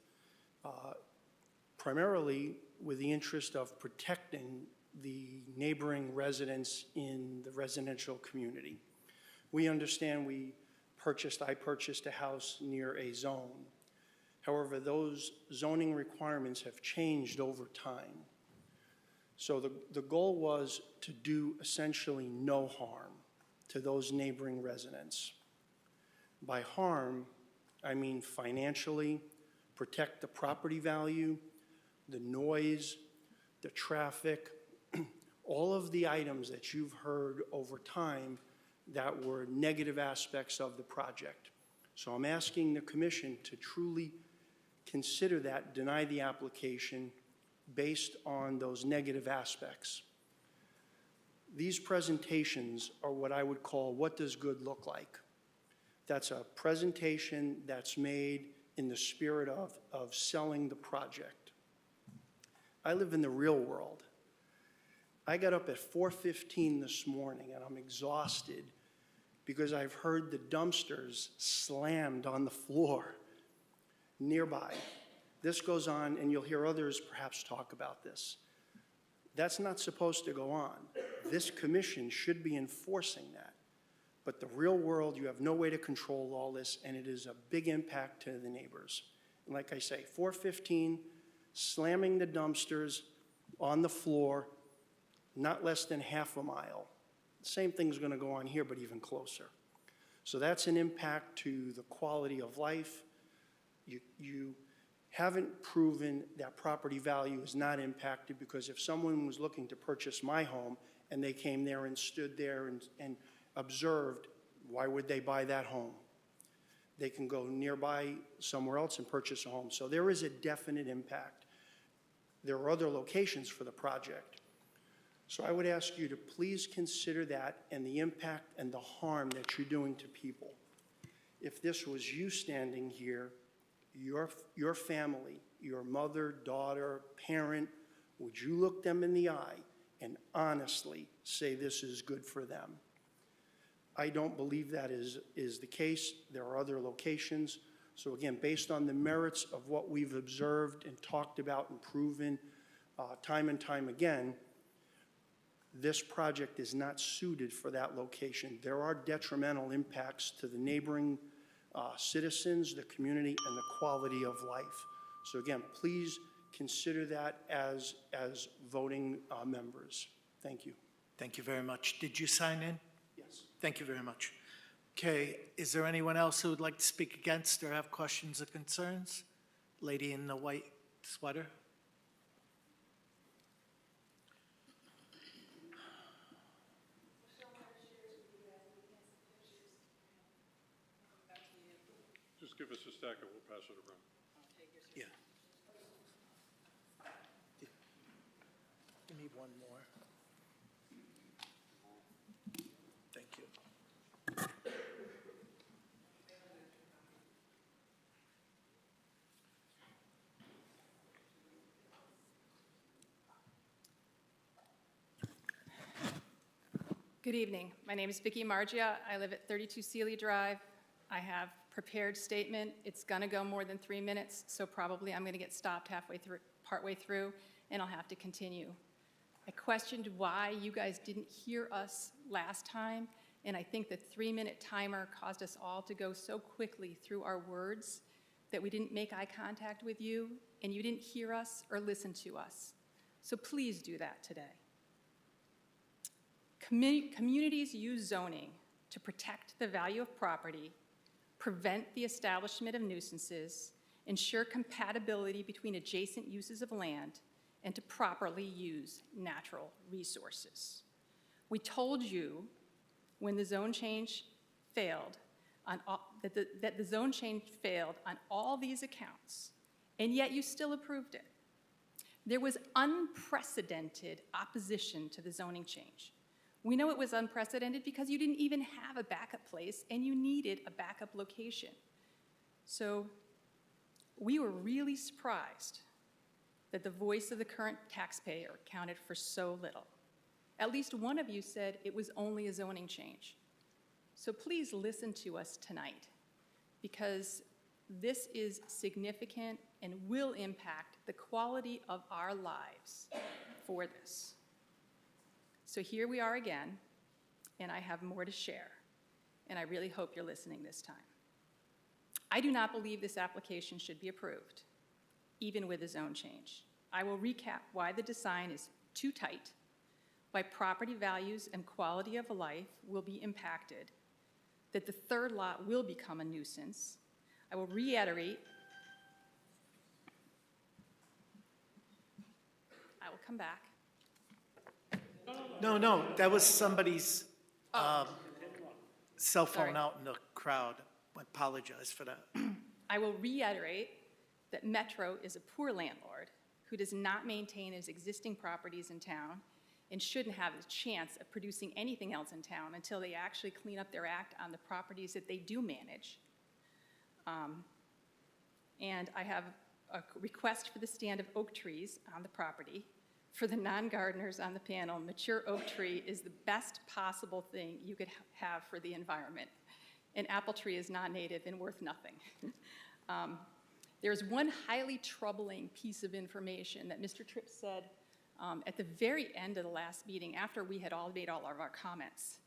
primarily with the interest of protecting the neighboring residents in the residential community. We understand I purchased a house near a zone. However, those zoning requirements have changed over time. So the goal was to do essentially no harm to those neighboring residents. By harm, I mean financially, protect the property value, the noise, the traffic, all of the items that you've heard over time that were negative aspects of the project. So I'm asking the commission to truly consider that, deny the application based on those negative aspects. These presentations are what I would call, what does good look like? That's a presentation that's made in the spirit of selling the project. I live in the real world. I got up at 4:15 this morning and I'm exhausted because I've heard the dumpsters slammed on the floor nearby. This goes on, and you'll hear others perhaps talk about this. That's not supposed to go on. This commission should be enforcing that. But the real world, you have no way to control all this, and it is a big impact to the neighbors. And like I say, 4:15, slamming the dumpsters on the floor, not less than half a mile. The same thing's going to go on here, but even closer. So that's an impact to the quality of life. You haven't proven that property value is not impacted, because if someone was looking to purchase my home and they came there and stood there and observed, why would they buy that home? They can go nearby somewhere else and purchase a home. So there is a definite impact. There are other locations for the project. So I would ask you to please consider that and the impact and the harm that you're doing to people. If this was you standing here, your family, your mother, daughter, parent, would you look them in the eye and honestly say this is good for them? I don't believe that is the case. There are other locations. So again, based on the merits of what we've observed and talked about and proven time and time again, this project is not suited for that location. There are detrimental impacts to the neighboring citizens, the community, and the quality of life. So again, please consider that as voting members. Thank you. Thank you very much. Did you sign in? Yes. Thank you very much. Okay, is there anyone else who would like to speak against or have questions or concerns? Lady in the white sweater. Just give us a stack and we'll pass it around. Yeah. Give me one more. Thank you. Good evening. My name is Vicki Margia. I live at 32 Sealy Drive. I have prepared statement. It's going to go more than 3 minutes, so probably I'm going to get stopped partway through, and I'll have to continue. I questioned why you guys didn't hear us last time, and I think the 3-minute timer caused us all to go so quickly through our words that we didn't make eye contact with you, and you didn't hear us or listen to us. So please do that today. Communities use zoning to protect the value of property, prevent the establishment of nuisances, ensure compatibility between adjacent uses of land, and to properly use natural resources. We told you when the zone change failed on that the zone change failed on all these accounts, and yet you still approved it. There was unprecedented opposition to the zoning change. We know it was unprecedented because you didn't even have a backup place and you needed a backup location. So we were really surprised that the voice of the current taxpayer counted for so little. At least one of you said it was only a zoning change. So please listen to us tonight, because this is significant and will impact the quality of our lives for this. So here we are again, and I have more to share, and I really hope you're listening this time. I do not believe this application should be approved, even with a zone change. I will recap why the design is too tight, why property values and quality of life will be impacted, that the third lot will become a nuisance. I will reiterate. I will come back. No, that was somebody's cell phone Sorry. out in the crowd. I apologize for that. I will reiterate that Metro is a poor landlord who does not maintain his existing properties in town and shouldn't have a chance of producing anything else in town until they actually clean up their act on the properties that they do manage. And I have a request for the stand of oak trees on the property. For the non-gardeners on the panel, mature oak tree is the best possible thing you could have for the environment. An apple tree is non-native and worth nothing. There's one highly troubling piece of information that Mr. Tripp said at the very end of the last meeting, after we had all made all of our comments.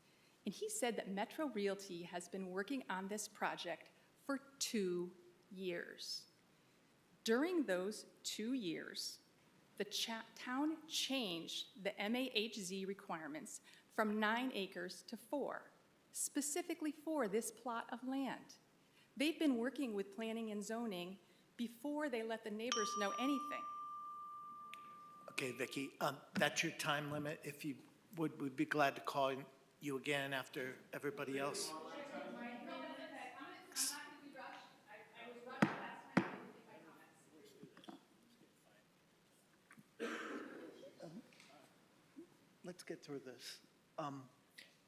And he said that Metro Realty has been working on this project for 2 years. During those 2 years, the town changed the MAHZ requirements from 9 acres to 4, specifically for this plot of land. They've been working with planning and zoning before they let the neighbors know anything. Okay, Vicki, that's your time limit. If you would, we'd be glad to call you again after everybody else. Let's get through this.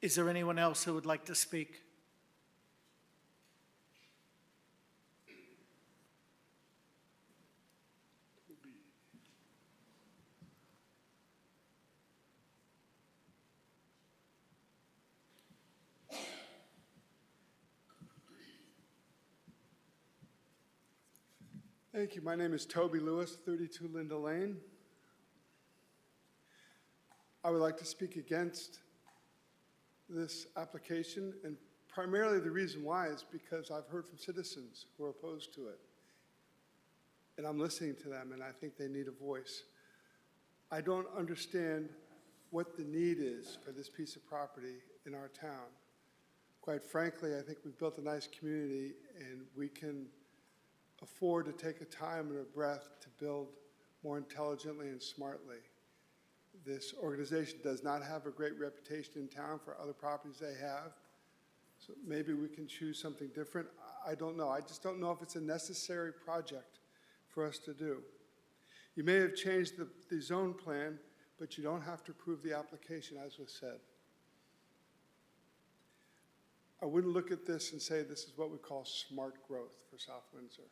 Is there anyone else who would like to speak? Thank you. My name is Toby Lewis, 32 Linda Lane. I would like to speak against this application, and primarily the reason why is because I've heard from citizens who are opposed to it. And I'm listening to them, and I think they need a voice. I don't understand what the need is for this piece of property in our town. Quite frankly, I think we've built a nice community, and we can afford to take a time and a breath to build more intelligently and smartly. This organization does not have a great reputation in town for other properties they have, so maybe we can choose something different. I don't know. I just don't know if it's a necessary project for us to do. You may have changed the zone plan, but you don't have to approve the application, as was said. I wouldn't look at this and say this is what we call smart growth for South Windsor,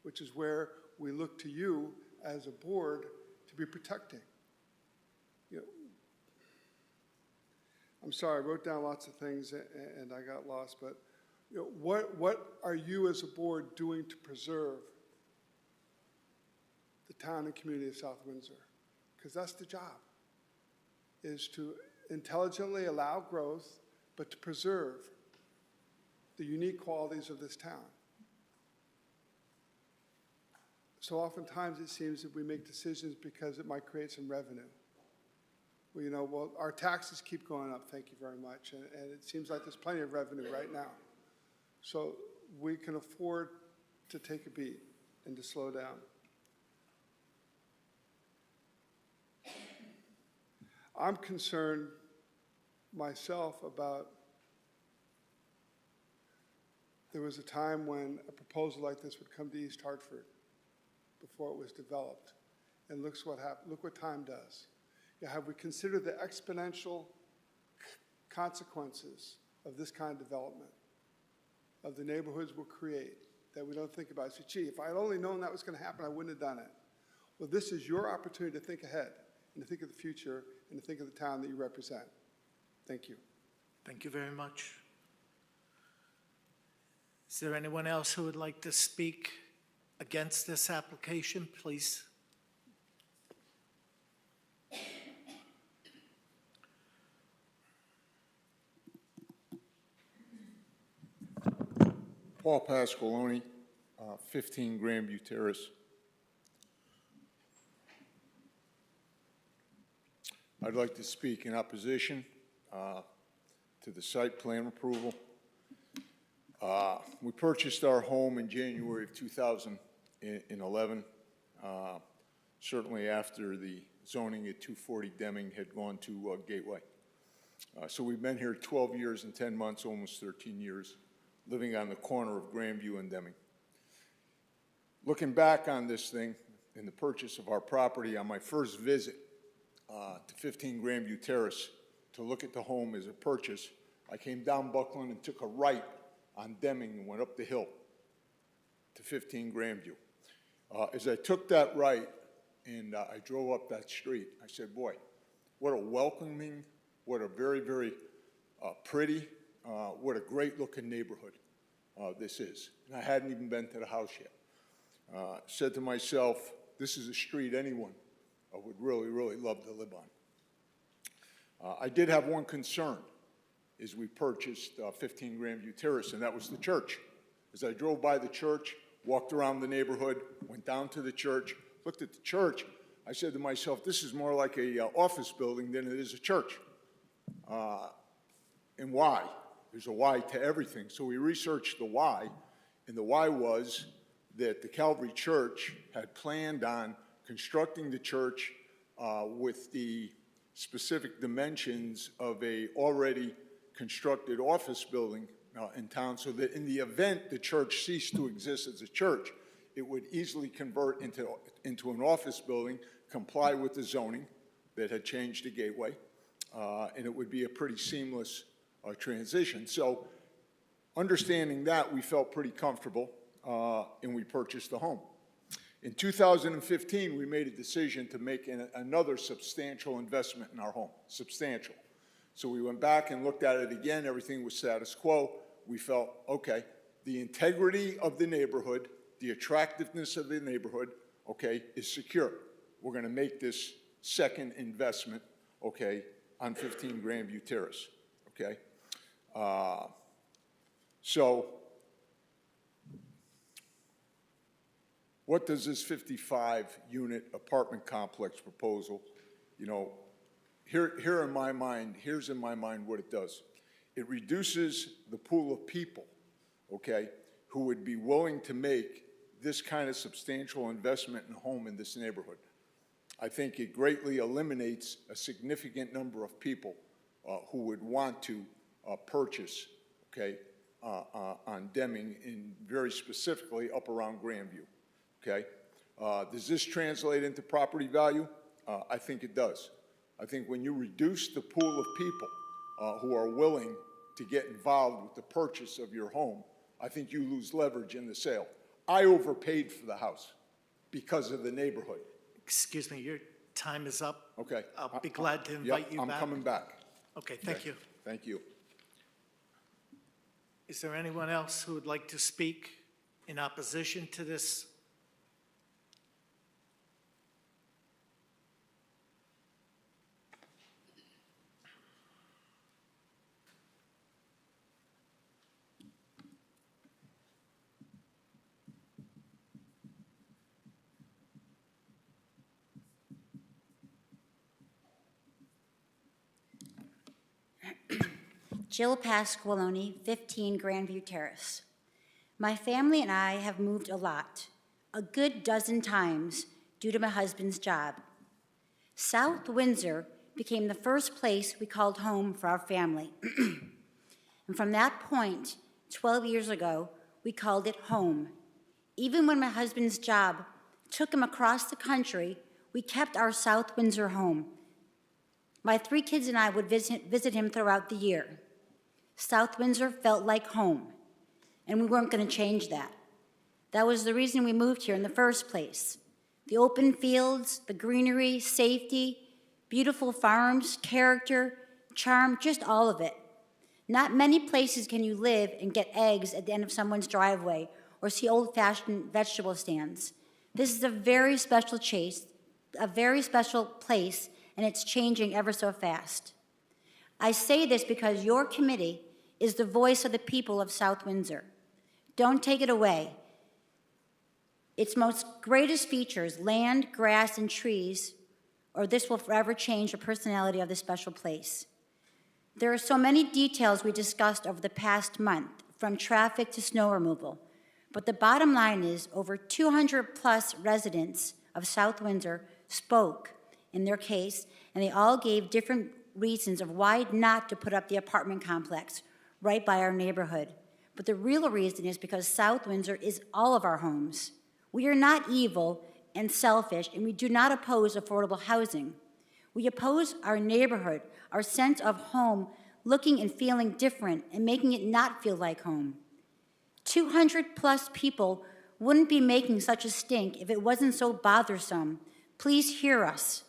which is where we look to you as a board to be protecting. You know, I'm sorry, I wrote down lots of things and I got lost, but you know, what are you as a board doing to preserve the town and community of South Windsor? Because that's the job, is to intelligently allow growth, but to preserve the unique qualities of this town. So oftentimes it seems that we make decisions because it might create some revenue. Well, you know, well, our taxes keep going up, thank you very much, and it seems like there's plenty of revenue right now. So we can afford to take a beat and to slow down. I'm concerned myself about, there was a time when a proposal like this would come to East Hartford before it was developed. And look what happened. Look what time does. Yeah, have we considered the exponential consequences of this kind of development, of the neighborhoods we'll create that we don't think about? So, gee, if I had only known that was going to happen, I wouldn't have done it. Well, this is your opportunity to think ahead and to think of the future and to think of the town that you represent. Thank you. Thank you very much. Is there anyone else who would like to speak against this application, please? Paul Pasqualoni, 15 Grandview Terrace. I'd like to speak in opposition to the site plan approval. We purchased our home in January of 2011, certainly after the zoning at 240 Deming had gone to Gateway. So we've been here 12 years and 10 months, almost 13 years, living on the corner of Grandview and Deming. Looking back on this thing, in the purchase of our property, on my first visit to 15 Grandview Terrace to look at the home as a purchase, I came down Buckland and took a right on Deming and went up the hill to 15 Grandview. As I took that right and I drove up that street, I said, boy, what a welcoming, what a very, very pretty, what a great looking neighborhood this is. And I hadn't even been to the house yet. Said to myself, this is a street anyone would really, really love to live on. I did have one concern as we purchased 15 Grandview Terrace, and that was the church. As I drove by the church, walked around the neighborhood, went down to the church, looked at the church, I said to myself, this is more like a office building than it is a church. And why? There's a why to everything. So we researched the why, and the why was that the Calvary Church had planned on constructing the church with the specific dimensions of a already constructed office building in town, so that in the event the church ceased to exist as a church, it would easily convert into an office building, comply with the zoning that had changed to Gateway, and it would be a pretty seamless transition. So understanding that, we felt pretty comfortable, and we purchased the home. In 2015, we made a decision to make another substantial investment in our home, substantial. So we went back and looked at it again. Everything was status quo. We felt, okay, the integrity of the neighborhood, the attractiveness of the neighborhood, okay, is secure. We're going to make this second investment, okay, on 15 Grandview Terrace, okay? So what does this 55-unit apartment complex proposal, you know, here's in my mind what it does. It reduces the pool of people, okay, who would be willing to make this kind of substantial investment in a home in this neighborhood. I think it greatly eliminates a significant number of people who would want to purchase, okay, on Deming, and very specifically up around Grandview, okay? Does this translate into property value? I think it does. I think when you reduce the pool of people who are willing to get involved with the purchase of your home, I think you lose leverage in the sale. I overpaid for the house because of the neighborhood. Excuse me, your time is up. Okay. I'll be glad to invite you back. I'm coming back. Okay, thank you. Thank you. Is there anyone else who would like to speak in opposition to this? Jill Pasqualoni, 15 Grandview Terrace. My family and I have moved a lot, a good dozen times due to my husband's job. South Windsor became the first place we called home for our family. And from that point, 12 years ago, we called it home. Even when my husband's job took him across the country, we kept our South Windsor home. My 3 kids and I would visit him throughout the year. South Windsor felt like home, and we weren't going to change that. That was the reason we moved here in the first place. The open fields, the greenery, safety, beautiful farms, character, charm, just all of it. Not many places can you live and get eggs at the end of someone's driveway or see old-fashioned vegetable stands. This is a very special place, and it's changing ever so fast. I say this because your committee is the voice of the people of South Windsor. Don't take it away. Its most greatest features, land, grass, and trees, or this will forever change the personality of this special place. There are so many details we discussed over the past month, from traffic to snow removal, but the bottom line is over 200+ residents of South Windsor spoke in their case, and they all gave different reasons of why not to put up the apartment complex right by our neighborhood. But the real reason is because South Windsor is all of our homes. We are not evil and selfish, and we do not oppose affordable housing. We oppose our neighborhood, our sense of home, looking and feeling different and making it not feel like home. 200+ people wouldn't be making such a stink if it wasn't so bothersome. Please hear us.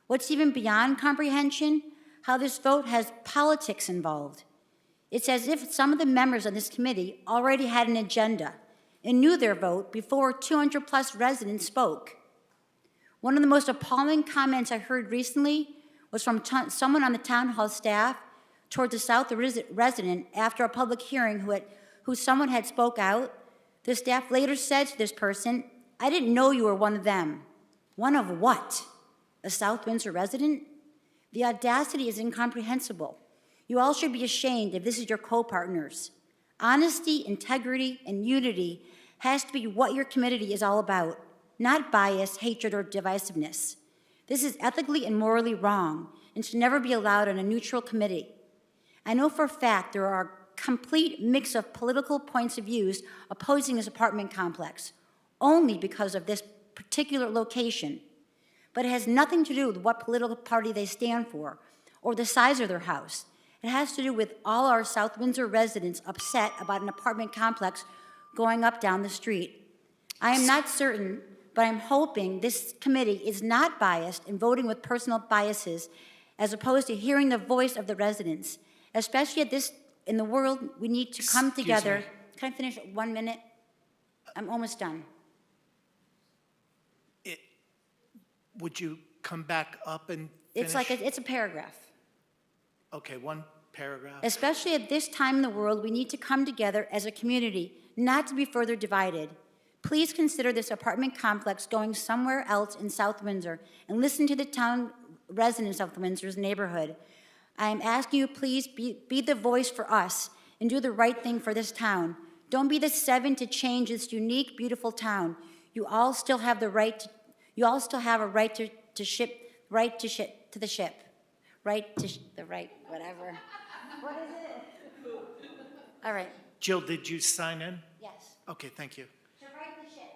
What's even beyond comprehension? How this vote has politics involved. It's as if some of the members of this committee already had an agenda and knew their vote before 200+ residents spoke. One of the most appalling comments I heard recently was from someone on the town hall staff towards a South resident after a public hearing who someone had spoke out. The staff later said to this person, "I didn't know you were one of them." One of what? A South Windsor resident? The audacity is incomprehensible. You all should be ashamed if this is your co-partners. Honesty, integrity, and unity has to be what your committee is all about, not bias, hatred, or divisiveness. This is ethically and morally wrong and should never be allowed on a neutral committee. I know for a fact there are a complete mix of political points of views opposing this apartment complex, only because of this particular location. But it has nothing to do with what political party they stand for or the size of their house. It has to do with all our South Windsor residents upset about an apartment complex going up down the street. I am not certain, but I'm hoping this committee is not biased in voting with personal biases as opposed to hearing the voice of the residents, especially at this, in the world, we need to come together. me. Can I finish 1 minute? I'm almost done. Would you come back up and finish? It's like, it's a paragraph. Okay, one paragraph. Especially at this time in the world, we need to come together as a community, not to be further divided. Please consider this apartment complex going somewhere else in South Windsor and listen to the town residents of Windsor's neighborhood. I am asking you, please be the voice for us and do the right thing for this town. Don't be the 7 to change this unique, beautiful town. You all still have the right to, you all still have a right to ship, right to ship, to the ship. Right to the right, whatever. What is it? All right. Jill, did you sign in? Yes. Okay, thank you. To right the ship.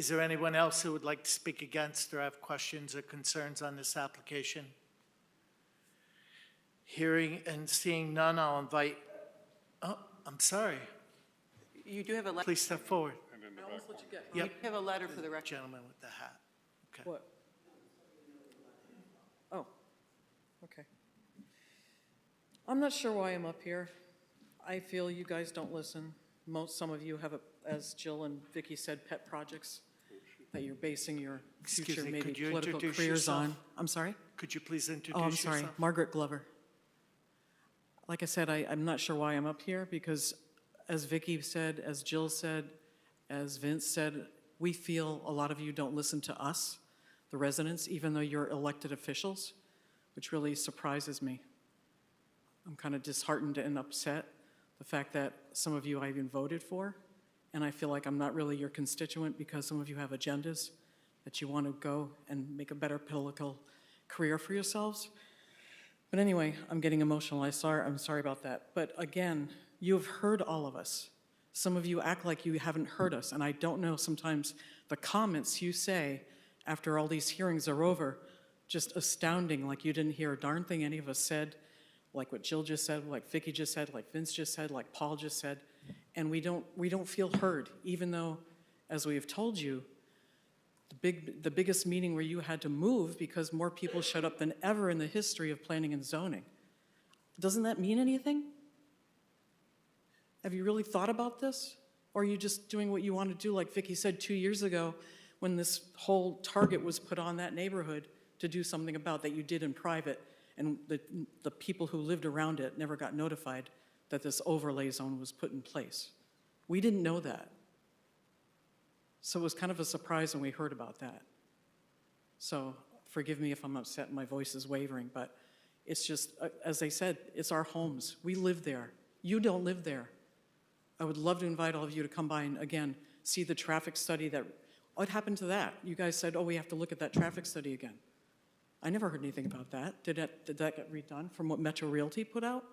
Is there anyone else who would like to speak against or have questions or concerns on this application? Hearing and seeing none, I'll invite, oh, I'm sorry. You do have a letter. Please step forward. I almost let you go. Yep. You have a letter for the record. Gentleman with the hat. Okay. What? Oh, okay. I'm not sure why I'm up here. I feel you guys don't listen. Some of you have, as Jill and Vicky said, pet projects that you're basing your Excuse future, me, maybe could you political introduce careers yourself? on. I'm sorry? Could you please introduce Oh, I'm yourself? sorry, Margaret Glover. Like I said, I'm not sure why I'm up here, because as Vicky said, as Jill said, as Vince said, we feel a lot of you don't listen to us, the residents, even though you're elected officials, which really surprises me. I'm kind of disheartened and upset, the fact that some of you I even voted for, and I feel like I'm not really your constituent because some of you have agendas that you want to go and make a better political career for yourselves. But anyway, I'm getting emotional. I'm sorry about that. But again, you have heard all of us. Some of you act like you haven't heard us, and I don't know, sometimes the comments you say after all these hearings are over, just astounding, like you didn't hear a darn thing any of us said, like what Jill just said, like Vicky just said, like Vince just said, like Paul just said, and we don't feel heard, even though, as we have told you, the biggest meeting where you had to move because more people showed up than ever in the history of planning and zoning. Doesn't that mean anything? Have you really thought about this? Or are you just doing what you want to do, like Vicky said 2 years ago, when this whole target was put on that neighborhood to do something about that you did in private, and the people who lived around it never got notified that this overlay zone was put in place? We didn't know that. So it was kind of a surprise when we heard about that. So forgive me if I'm upset and my voice is wavering, but it's just, as they said, it's our homes. We live there. You don't live there. I would love to invite all of you to come by and, again, see the traffic study that, what happened to that? You guys said, oh, we have to look at that traffic study again. I never heard anything about that. Did that get redone from what Metro Realty put out?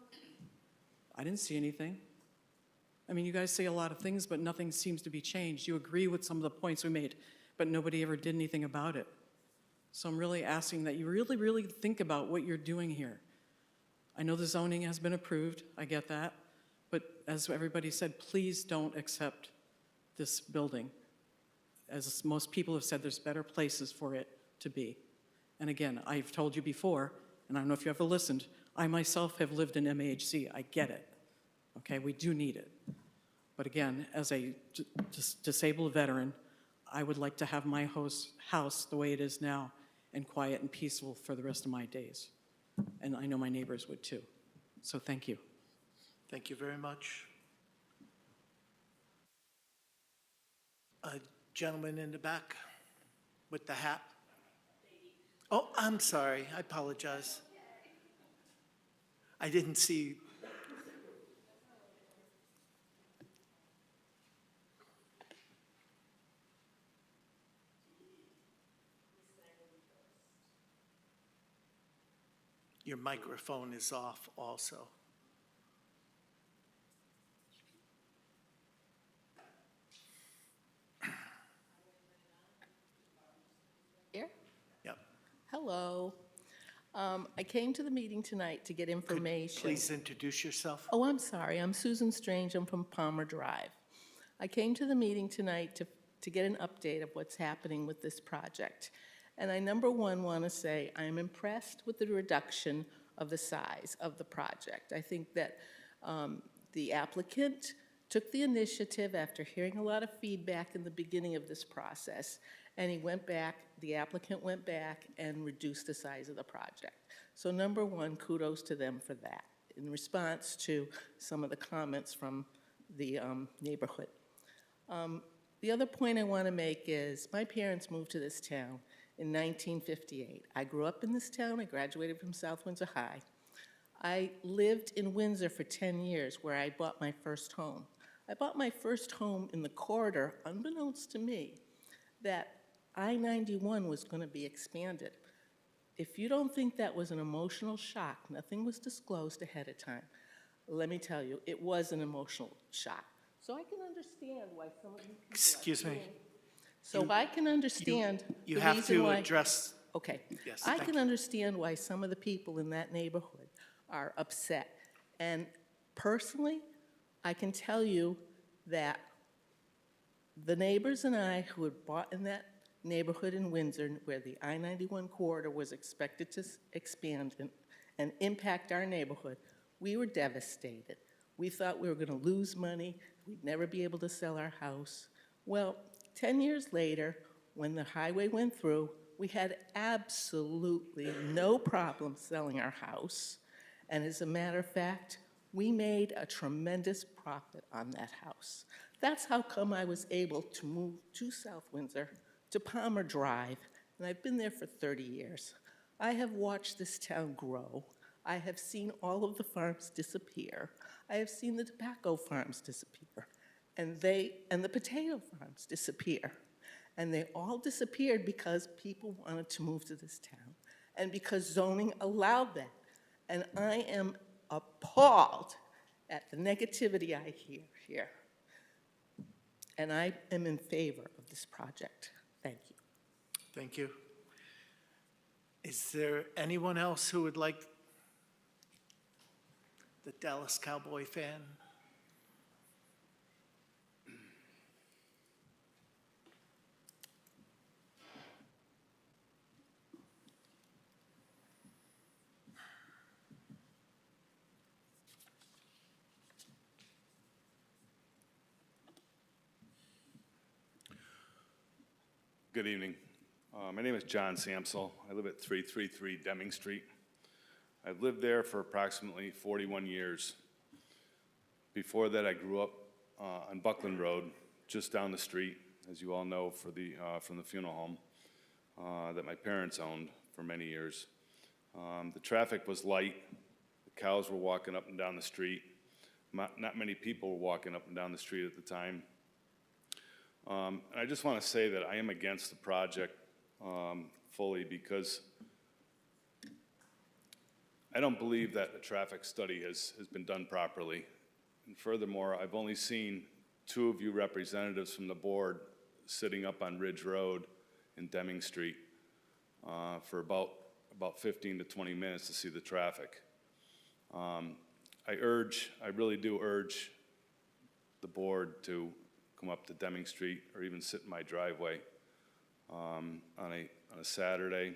I didn't see anything. I mean, you guys say a lot of things, but nothing seems to be changed. You agree with some of the points we made, but nobody ever did anything about it. So I'm really asking that you really, really think about what you're doing here. I know the zoning has been approved, I get that, but as everybody said, please don't accept this building. As most people have said, there's better places for it to be. And again, I've told you before, and I don't know if you ever listened, I myself have lived in MAHC, I get it. Okay, we do need it. But again, as a disabled veteran, I would like to have my house the way it is now and quiet and peaceful for the rest of my days. And I know my neighbors would too. So thank you. Thank you very much. A gentleman in the back with the hat. Oh, I'm sorry, I apologize. I didn't see. Your microphone is off also. Here? Yep. Hello. I came to the meeting tonight to get information. Please introduce yourself. Oh, I'm sorry. I'm Susan Strange. I'm from Palmer Drive. I came to the meeting tonight to get an update of what's happening with this project. And I, number one, want to say I'm impressed with the reduction of the size of the project. I think that the applicant took the initiative after hearing a lot of feedback in the beginning of this process, and he went back, the applicant went back and reduced the size of the project. So number one, kudos to them for that, in response to some of the comments from the neighborhood. The other point I want to make is my parents moved to this town in 1958. I grew up in this town. I graduated from South Windsor High. I lived in Windsor for 10 years, where I bought my first home. I bought my first home in the corridor, unbeknownst to me, that I-91 was going to be expanded. If you don't think that was an emotional shock, nothing was disclosed ahead of time. Let me tell you, it was an emotional shock. So I can understand why some of you people Excuse me. So I can understand You the have reason to why. address, Okay. Yes, I thank can you. understand why some of the people in that neighborhood are upset. And personally, I can tell you that the neighbors and I who had bought in that neighborhood in Windsor where the I-91 corridor was expected to expand and impact our neighborhood, we were devastated. We thought we were going to lose money. We'd never be able to sell our house. Well, 10 years later, when the highway went through, we had absolutely no problem selling our house. And as a matter of fact, we made a tremendous profit on that house. That's how come I was able to move to South Windsor, to Palmer Drive, and I've been there for 30 years. I have watched this town grow. I have seen all of the farms disappear. I have seen the tobacco farms disappear, and the potato farms disappear. And they all disappeared because people wanted to move to this town and because zoning allowed that. And I am appalled at the negativity I hear here. And I am in favor of this project. Thank you. thank you. Is there anyone else who would like, the Dallas Cowboy fan? Good evening. My name is John Samsel. I live at 333 Deming Street. I've lived there for approximately 41 years. Before that, I grew up on Buckland Road, just down the street, as you all know, from the funeral home that my parents owned for many years. The traffic was light. The cows were walking up and down the street. Not many people were walking up and down the street at the time. And I just want to say that I am against the project fully because I don't believe that a traffic study has been done properly. And furthermore, I've only seen 2 of you representatives from the board sitting up on Ridge Road in Deming Street for about 15 to 20 minutes to see the traffic. I really do urge the board to come up to Deming Street or even sit in my driveway on a Saturday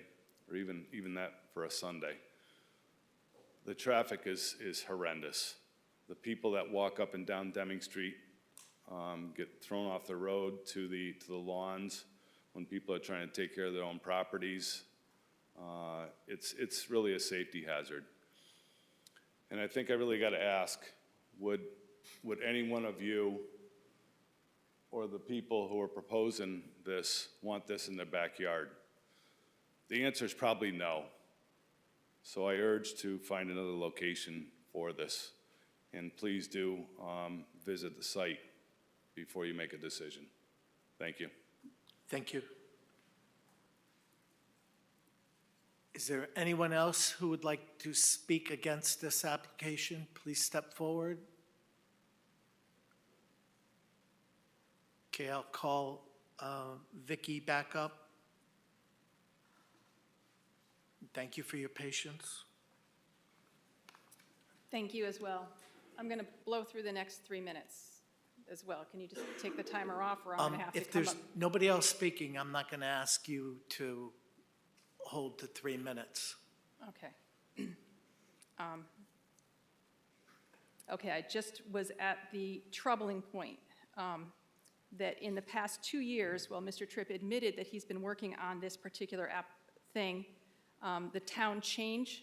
or even that for a Sunday. The traffic is horrendous. The people that walk up and down Deming Street get thrown off the road to the lawns when people are trying to take care of their own properties. It's really a safety hazard. And I think I really got to ask, would any one of you or the people who are proposing this want this in their backyard? The answer is probably no. So I urge to find another location for this. And please do visit the site before you make a decision. Thank you. Thank you. Is there anyone else who would like to speak against this application? Please step forward. Okay, I'll call Vicky back up. Thank you for your patience. Thank you as well. I'm going to blow through the next 3 minutes as well. Can you just take the timer off, or I'm going to have to If come there's up? nobody else speaking, I'm not going to ask you to hold the 3 minutes. Okay. Okay, I just was at the troubling point that in the past 2 years, while Mr. Tripp admitted that he's been working on this particular thing, the town changed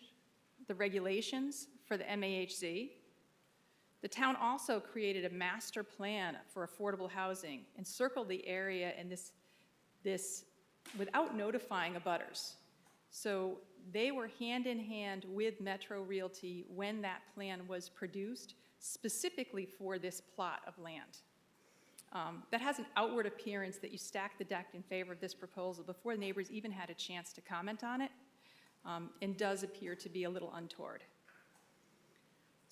the regulations for the MAHZ. The town also created a master plan for affordable housing, encircled the area and this without notifying abutters. So they were hand in hand with Metro Realty when that plan was produced, specifically for this plot of land. That has an outward appearance that you stack the deck in favor of this proposal before the neighbors even had a chance to comment on it, and does appear to be a little untoward.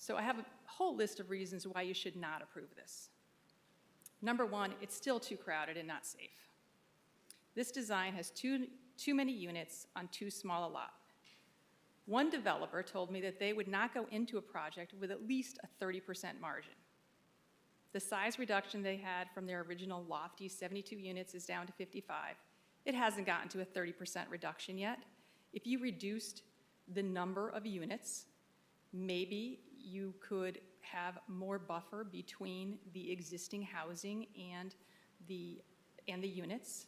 So I have a whole list of reasons why you should not approve this. Number one, it's still too crowded and not safe. This design has too many units on too small a lot. One developer told me that they would not go into a project with at least a 30% margin. The size reduction they had from their original lofty 72 units is down to 55. It hasn't gotten to a 30% reduction yet. If you reduced the number of units, maybe you could have more buffer between the existing housing and the units.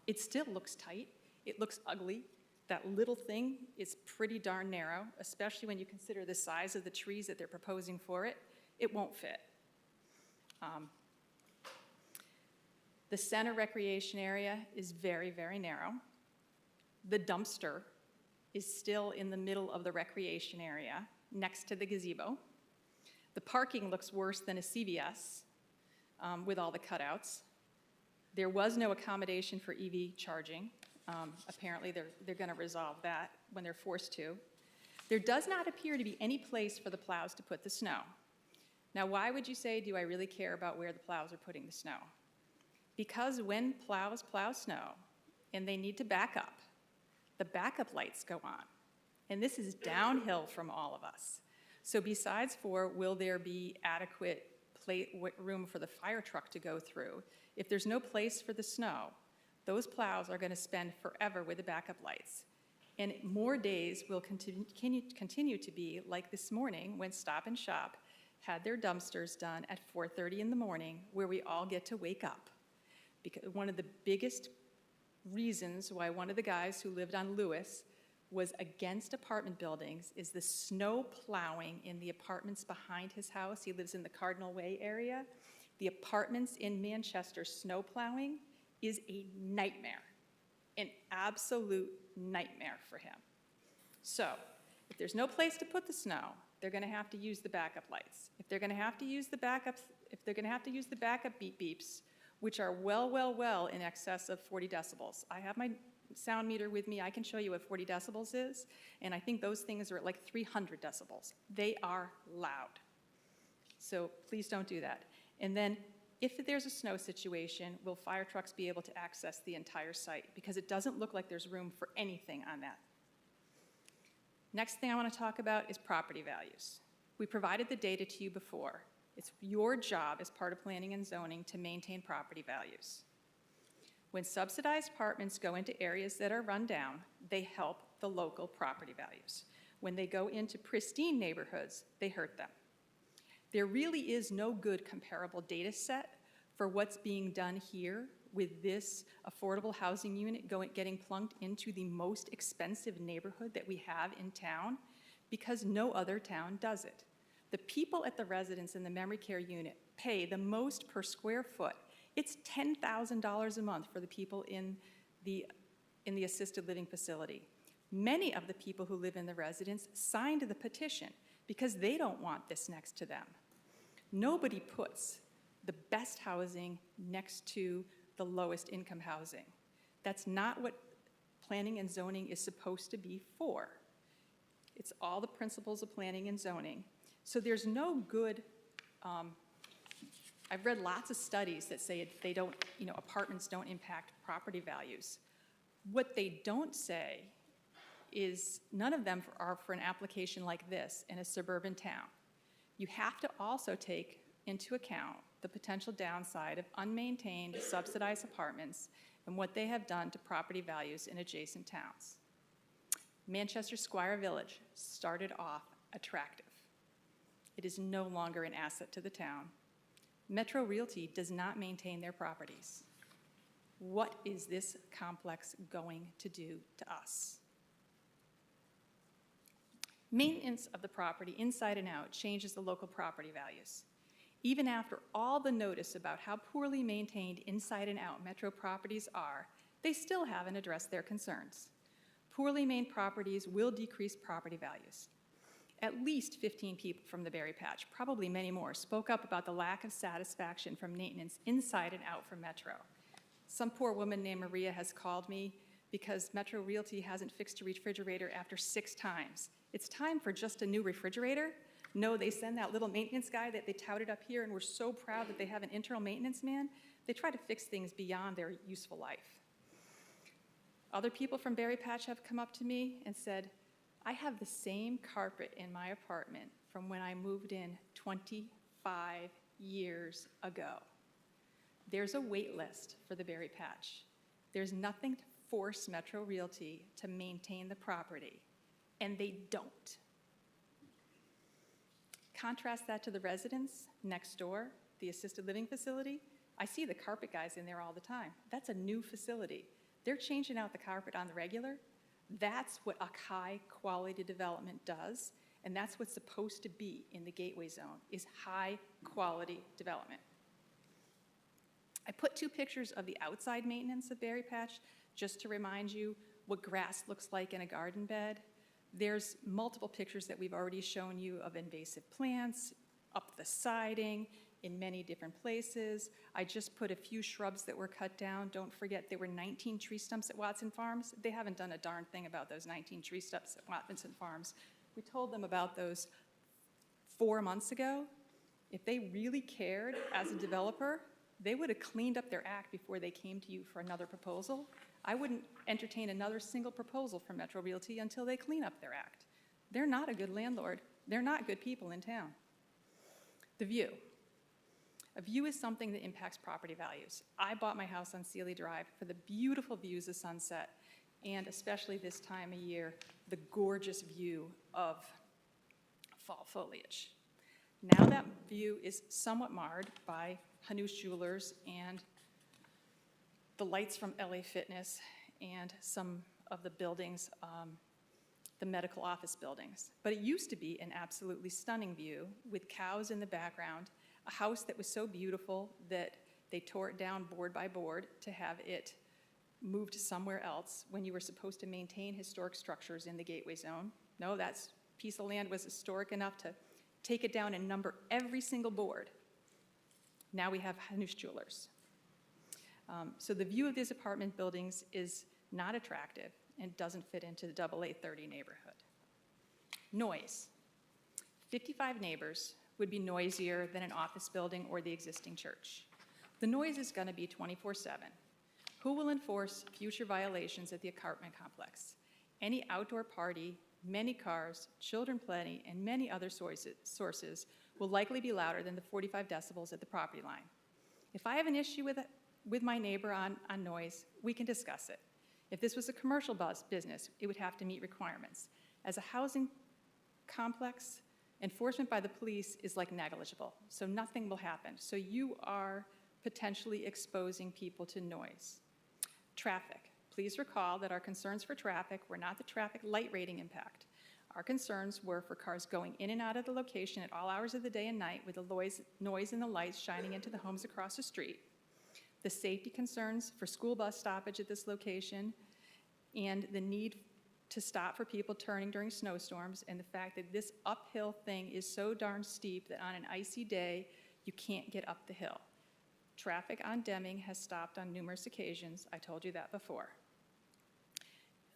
It still looks tight. It looks ugly. That little thing is pretty darn narrow, especially when you consider the size of the trees that they're proposing for it. It won't fit. The center recreation area is very, very narrow. The dumpster is still in the middle of the recreation area next to the gazebo. The parking looks worse than a CVS with all the cutouts. There was no accommodation for EV charging. Apparently, they're going to resolve that when they're forced to. There does not appear to be any place for the plows to put the snow. Now, why would you say, do I really care about where the plows are putting the snow? Because when plows plow snow and they need to back up, the backup lights go on. And this is downhill from all of us. So besides for, will there be adequate room for the fire truck to go through, if there's no place for the snow, those plows are going to spend forever with the backup lights. And more days will continue to be like this morning when Stop and Shop had their dumpsters done at 4:30 in the morning, where we all get to wake up. Because one of the biggest reasons why one of the guys who lived on Lewis was against apartment buildings is the snow plowing in the apartments behind his house. He lives in the Cardinal Way area. The apartments in Manchester snow plowing is a nightmare, an absolute nightmare for him. So if there's no place to put the snow, they're going to have to use the backup lights. If they're going to have to use the backup beep beeps, which are well in excess of 40 decibels. I have my sound meter with me. I can show you what 40 decibels is, and I think those things are at like 300 decibels. They are loud. So please don't do that. And then if there's a snow situation, will fire trucks be able to access the entire site? Because it doesn't look like there's room for anything on that. Next thing I want to talk about is property values. We provided the data to you before. It's your job as part of planning and zoning to maintain property values. When subsidized apartments go into areas that are run down, they help the local property values. When they go into pristine neighborhoods, they hurt them. There really is no good comparable data set for what's being done here with this affordable housing unit getting plunked into the most expensive neighborhood that we have in town, because no other town does it. The people at the residence in the memory care unit pay the most per square foot. It's $10,000 a month for the people in the assisted living facility. Many of the people who live in the residence signed the petition because they don't want this next to them. Nobody puts the best housing next to the lowest income housing. That's not what planning and zoning is supposed to be for. It's all the principles of planning and zoning. So there's no good, I've read lots of studies that say they don't, apartments don't impact property values. What they don't say is none of them are for an application like this in a suburban town. You have to also take into account the potential downside of unmaintained, subsidized apartments and what they have done to property values in adjacent towns. Manchester Squire Village started off attractive. It is no longer an asset to the town. Metro Realty does not maintain their properties. What is this complex going to do to us? Maintenance of the property inside and out changes the local property values. Even after all the notice about how poorly maintained inside and out Metro properties are, they still haven't addressed their concerns. Poorly maintained properties will decrease property values. At least 15 people from the Berry Patch, probably many more, spoke up about the lack of satisfaction from maintenance inside and out from Metro. Some poor woman named Maria has called me because Metro Realty hasn't fixed a refrigerator after 6 times. It's time for just a new refrigerator? No, they send that little maintenance guy that they touted up here, and we're so proud that they have an internal maintenance man. They try to fix things beyond their useful life. Other people from Berry Patch have come up to me and said, I have the same carpet in my apartment from when I moved in 25 years ago. There's a wait list for the Berry Patch. There's nothing to force Metro Realty to maintain the property, and they don't. Contrast that to the residents next door, the assisted living facility. I see the carpet guys in there all the time. That's a new facility. They're changing out the carpet on the regular. That's what a high-quality development does, and that's what's supposed to be in the Gateway Zone, is high-quality development. I put 2 pictures of the outside maintenance of Berry Patch just to remind you what grass looks like in a garden bed. There's multiple pictures that we've already shown you of invasive plants, up the siding, in many different places. I just put a few shrubs that were cut down. Don't forget there were 19 tree stumps at Watson Farms. They haven't done a darn thing about those 19 tree stumps at Watson Farms. We told them about those 4 months ago. If they really cared as a developer, they would have cleaned up their act before they came to you for another proposal. I wouldn't entertain another single proposal from Metro Realty until they clean up their act. They're not a good landlord. They're not good people in town. The view. A view is something that impacts property values. I bought my house on Sealy Drive for the beautiful views of sunset, and especially this time of year, the gorgeous view of fall foliage. Now that view is somewhat marred by Hanush Jewelers and the lights from LA Fitness and some of the buildings, the medical office buildings. But it used to be an absolutely stunning view with cows in the background, a house that was so beautiful that they tore it down board by board to have it moved somewhere else when you were supposed to maintain historic structures in the Gateway Zone. No, that piece of land was historic enough to take it down and number every single board. Now we have Hanush Jewelers. So the view of these apartment buildings is not attractive and doesn't fit into the AA30 neighborhood. Noise. 55 neighbors would be noisier than an office building or the existing church. The noise is going to be 24/7. Who will enforce future violations at the apartment complex? Any outdoor party, many cars, children plenty, and many other sources will likely be louder than the 45 decibels at the property line. If I have an issue with my neighbor on noise, we can discuss it. If this was a commercial business, it would have to meet requirements. As a housing complex, enforcement by the police is like negligible, so nothing will happen. So you are potentially exposing people to noise. Traffic. Please recall that our concerns for traffic were not the traffic light rating impact. Our concerns were for cars going in and out of the location at all hours of the day and night with the noise and the lights shining into the homes across the street. The safety concerns for school bus stoppage at this location and the need to stop for people turning during snowstorms, and the fact that this uphill thing is so darn steep that on an icy day, you can't get up the hill. Traffic on Deming has stopped on numerous occasions. I told you that before.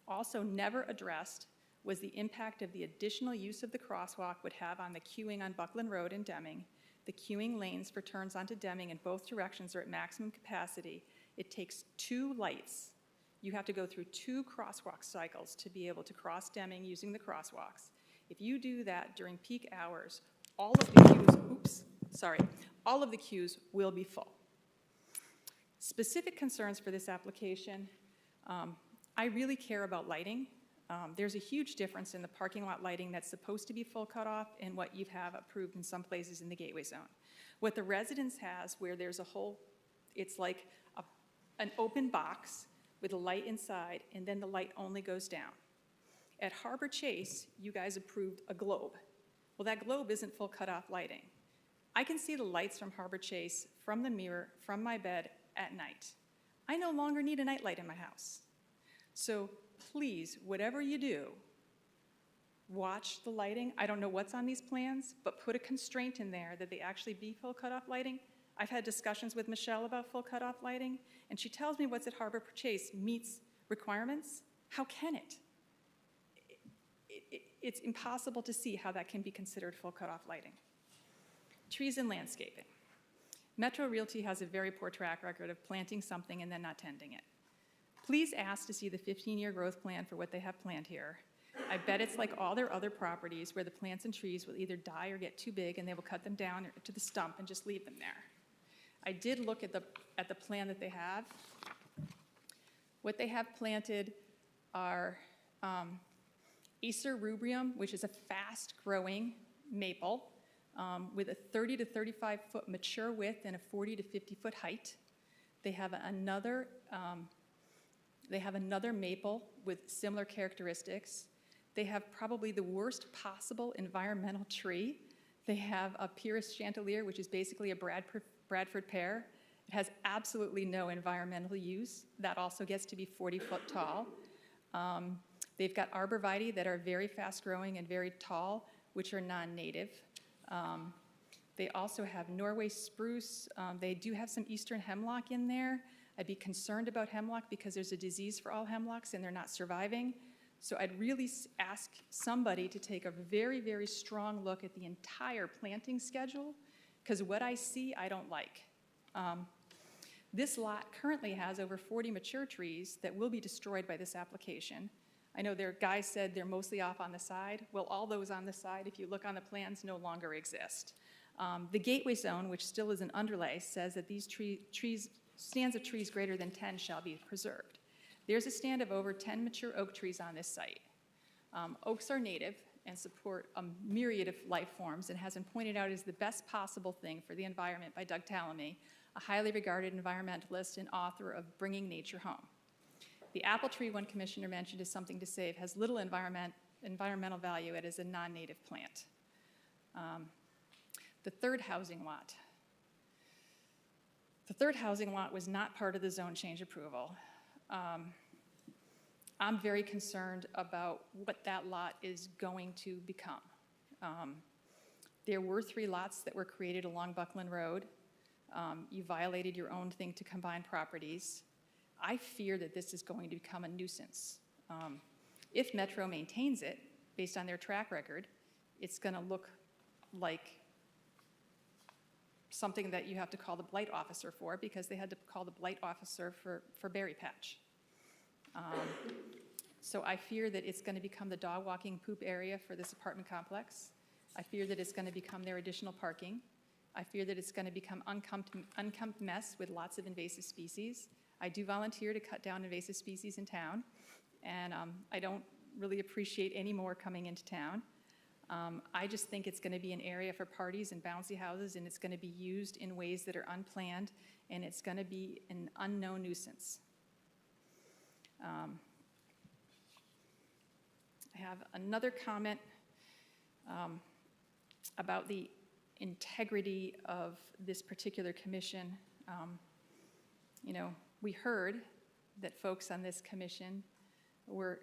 Also never addressed was the impact of the additional use of the crosswalk would have on the queuing on Buckland Road in Deming. The queuing lanes for turns onto Deming in both directions are at maximum capacity. It takes 2 lights. You have to go through 2 crosswalk cycles to be able to cross Deming using the crosswalks. If you do that during peak hours, all of the queues will be full. Specific concerns for this application, I really care about lighting. There's a huge difference in the parking lot lighting that's supposed to be full cutoff and what you have approved in some places in the Gateway Zone. What the residence has, where there's a whole, it's like an open box with a light inside, and then the light only goes down. At Harbor Chase, you guys approved a globe. Well, that globe isn't full cutoff lighting. I can see the lights from Harbor Chase from the mirror, from my bed at night. I no longer need a nightlight in my house. So please, whatever you do, watch the lighting. I don't know what's on these plans, but put a constraint in there that they actually be full cutoff lighting. I've had discussions with Michelle about full cutoff lighting, and she tells me what's at Harbor Chase meets requirements. How can it? It's impossible to see how that can be considered full cutoff lighting. Trees and landscaping. Metro Realty has a very poor track record of planting something and then not tending it. Please ask to see the 15-year growth plan for what they have planned here. I bet it's like all their other properties where the plants and trees will either die or get too big and they will cut them down to the stump and just leave them there. I did look at the plan that they have. What they have planted are Acer rubrum, which is a fast-growing maple with a 30 to 35-foot mature width and a 40 to 50-foot height. They have another maple with similar characteristics. They have probably the worst possible environmental tree. They have a Pyrrhus chanticleer, which is basically a Bradford pear. It has absolutely no environmental use. That also gets to be 40 foot tall. They've got arborvitae that are very fast growing and very tall, which are non-native. They also have Norway spruce. They do have some eastern hemlock in there. I'd be concerned about hemlock because there's a disease for all hemlocks and they're not surviving. So I'd really ask somebody to take a very, very strong look at the entire planting schedule, because what I see, I don't like. This lot currently has over 40 mature trees that will be destroyed by this application. I know their guy said they're mostly off on the side. Well, all those on the side, if you look on the plans, no longer exist. The gateway zone, which still is an underlay, says that these stands of trees greater than 10 shall be preserved. There's a stand of over 10 mature oak trees on this site. Oaks are native and support a myriad of life forms and has been pointed out as the best possible thing for the environment by Doug Tallamy, a highly regarded environmentalist and author of Bringing Nature Home. The apple tree, one commissioner mentioned, is something to save, has little environmental value. It is a non-native plant. The third housing lot. The third housing lot was not part of the zone change approval. I'm very concerned about what that lot is going to become. There were 3 lots that were created along Buckland Road. You violated your own thing to combine properties. I fear that this is going to become a nuisance. If Metro maintains it, based on their track record, it's going to look like something that you have to call the blight officer for, because they had to call the blight officer for Berry Patch. So I fear that it's going to become the dog walking poop area for this apartment complex. I fear that it's going to become their additional parking. I fear that it's going to become unkempt mess with lots of invasive species. I do volunteer to cut down invasive species in town, and I don't really appreciate any more coming into town. I just think it's going to be an area for parties and bouncy houses, and it's going to be used in ways that are unplanned, and it's going to be an unknown nuisance. I have another comment about the integrity of this particular commission. You know, we heard that folks on this commission were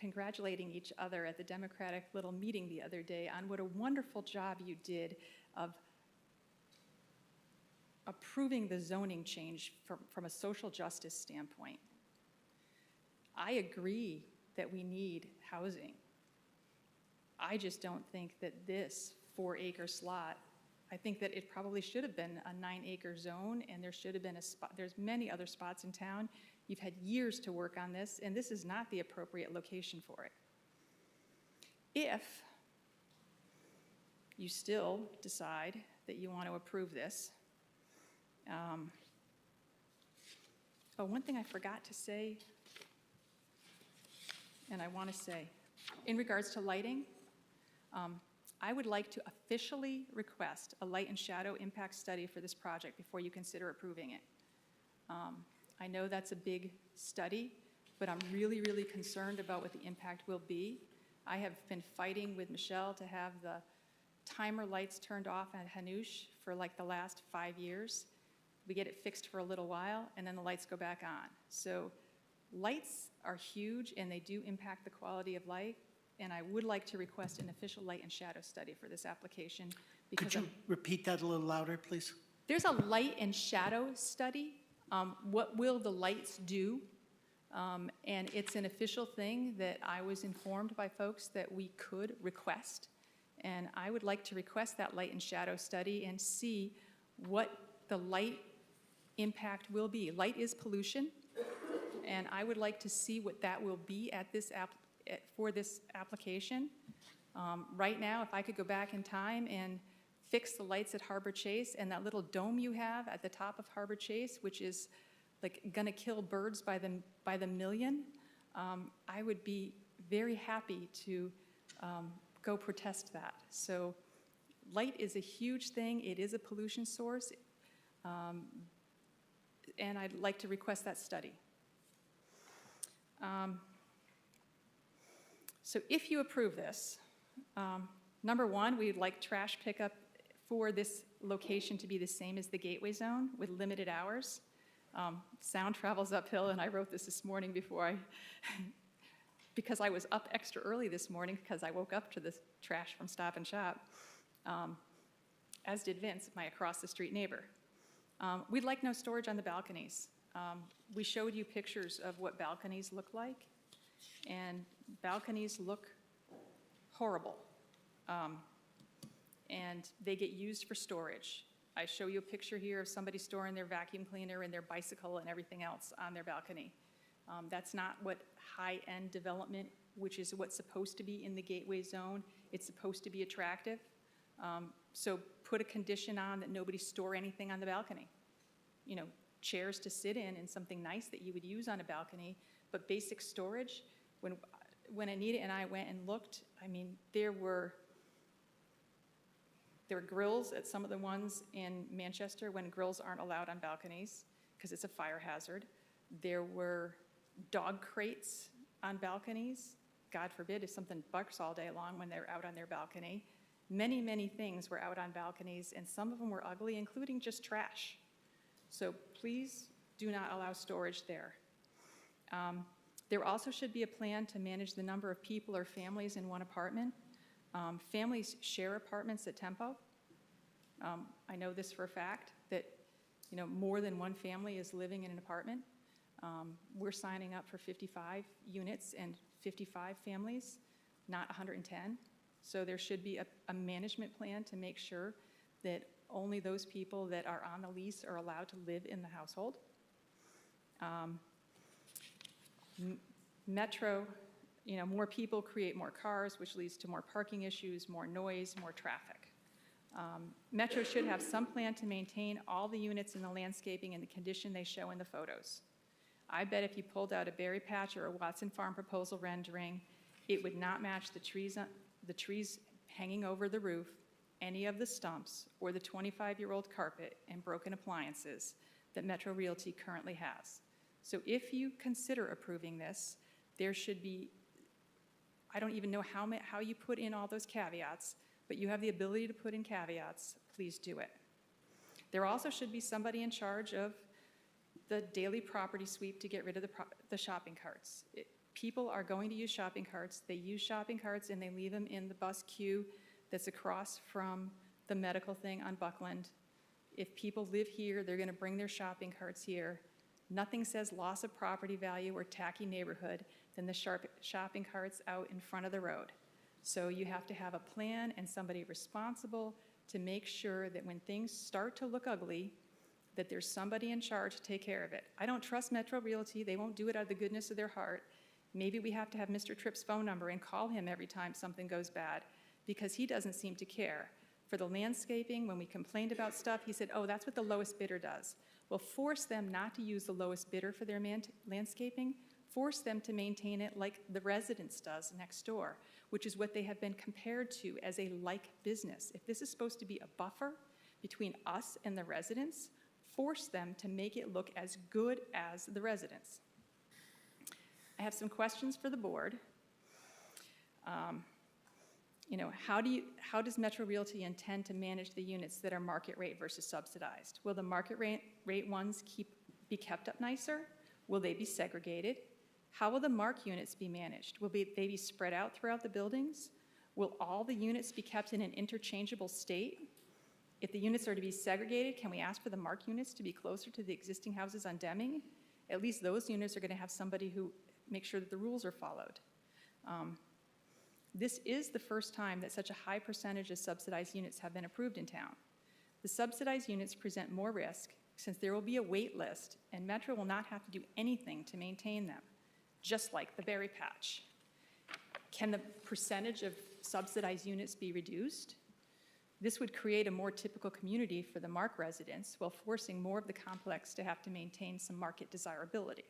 congratulating each other at the Democratic little meeting the other day on what a wonderful job you did of approving the zoning change from a social justice standpoint. I agree that we need housing. I just don't think that this 4-acre slot, I think that it probably should have been a 9-acre zone, and there should have been a spot. There's many other spots in town. You've had years to work on this, and this is not the appropriate location for it. If you still decide that you want to approve this, one thing I forgot to say, and I want to say, in regards to lighting, I would like to officially request a light and shadow impact study for this project before you consider approving it. I know that's a big study, but I'm really, really concerned about what the impact will be. I have been fighting with Michelle to have the timer lights turned off at Hanoush for like the last 5 years. We get it fixed for a little while, and then the lights go back on. So lights are huge, and they do impact the quality of life, and I would like to request an official light and shadow study for this application. Could you repeat that a little louder, please? There's a light and shadow study. What will the lights do? And it's an official thing that I was informed by folks that we could request. And I would like to request that light and shadow study and see what the light impact will be. Light is pollution, and I would like to see what that will be at this for this application. Right now, if I could go back in time and fix the lights at Harbor Chase and that little dome you have at the top of Harbor Chase, which is like gonna kill birds by the million, I would be very happy to go protest that. So light is a huge thing. It is a pollution source. And I'd like to request that study. So if you approve this, number one, we'd like trash pickup for this location to be the same as the Gateway Zone with limited hours. Sound travels uphill, and I wrote this morning because I was up extra early this morning because I woke up to the trash from Stop and Shop, as did Vince, my across-the-street neighbor. We'd like no storage on the balconies. We showed you pictures of what balconies look like, and balconies look horrible. And they get used for storage. I show you a picture here of somebody storing their vacuum cleaner and their bicycle and everything else on their balcony. That's not what high-end development, which is what's supposed to be in the Gateway Zone. It's supposed to be attractive. So put a condition on that nobody store anything on the balcony. You know, chairs to sit in and something nice that you would use on a balcony, but basic storage. When Anita and I went and looked, I mean, there were grills at some of the ones in Manchester when grills aren't allowed on balconies because it's a fire hazard. There were dog crates on balconies. God forbid if something barks all day long when they're out on their balcony. Many, many things were out on balconies, and some of them were ugly, including just trash. So please do not allow storage there. There also should be a plan to manage the number of people or families in one apartment. Families share apartments at Tempo. I know this for a fact, that more than one family is living in an apartment. We're signing up for 55 units and 55 families, not 110. So there should be a management plan to make sure that only those people that are on the lease are allowed to live in the household. Metro, more people create more cars, which leads to more parking issues, more noise, more traffic. Metro should have some plan to maintain all the units in the landscaping in the condition they show in the photos. I bet if you pulled out a berry patch or a Watson Farm proposal rendering, it would not match the trees hanging over the roof, any of the stumps, or the 25-year-old carpet and broken appliances that Metro Realty currently has. So if you consider approving this, there should be, I don't even know how you put in all those caveats, but you have the ability to put in caveats, please do it. There also should be somebody in charge of the daily property sweep to get rid of the shopping carts. People are going to use shopping carts. They use shopping carts and they leave them in the bus queue that's across from the medical thing on Buckland. If people live here, they're going to bring their shopping carts here. Nothing says loss of property value or tacky neighborhood than the shopping carts out in front of the road. So you have to have a plan and somebody responsible to make sure that when things start to look ugly, that there's somebody in charge to take care of it. I don't trust Metro Realty. They won't do it out of the goodness of their heart. Maybe we have to have Mr. Tripp's phone number and call him every time something goes bad because he doesn't seem to care. For the landscaping, when we complained about stuff, he said, oh, that's what the lowest bidder does. Well, force them not to use the lowest bidder for their landscaping. Force them to maintain it like the residence does next door, which is what they have been compared to as a like business. If this is supposed to be a buffer between us and the residents, force them to make it look as good as the residents. I have some questions for the board. How does Metro Realty intend to manage the units that are market rate versus subsidized? Will the market rate ones be kept up nicer? Will they be segregated? How will the MARC units be managed? Will they be spread out throughout the buildings? Will all the units be kept in an interchangeable state? If the units are to be segregated, can we ask for the MARC units to be closer to the existing houses on Deming? At least those units are going to have somebody who makes sure that the rules are followed. This is the first time that such a high percentage of subsidized units have been approved in town. The subsidized units present more risk since there will be a wait list and Metro will not have to do anything to maintain them, just like the berry patch. Can the percentage of subsidized units be reduced? This would create a more typical community for the Mark residents while forcing more of the complex to have to maintain some market desirability.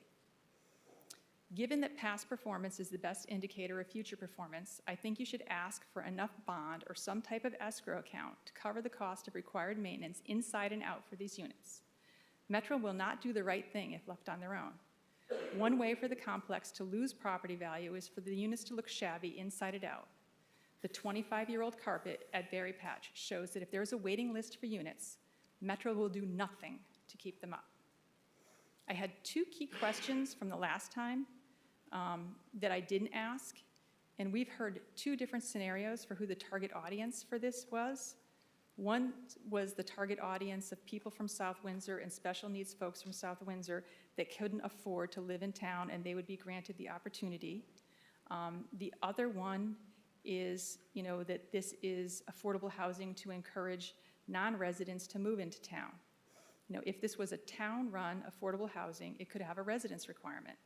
Given that past performance is the best indicator of future performance, I think you should ask for enough bond or some type of escrow account to cover the cost of required maintenance inside and out for these units. Metro will not do the right thing if left on their own. One way for the complex to lose property value is for the units to look shabby inside and out. The 25-year-old carpet at Berry Patch shows that if there's a waiting list for units, Metro will do nothing to keep them up. I had 2 key questions from the last time that I didn't ask, and we've heard 2 different scenarios for who the target audience for this was. One was the target audience of people from South Windsor and special needs folks from South Windsor that couldn't afford to live in town, and they would be granted the opportunity. The other one is, that this is affordable housing to encourage non-residents to move into town. If this was a town-run affordable housing, it could have a residence requirement.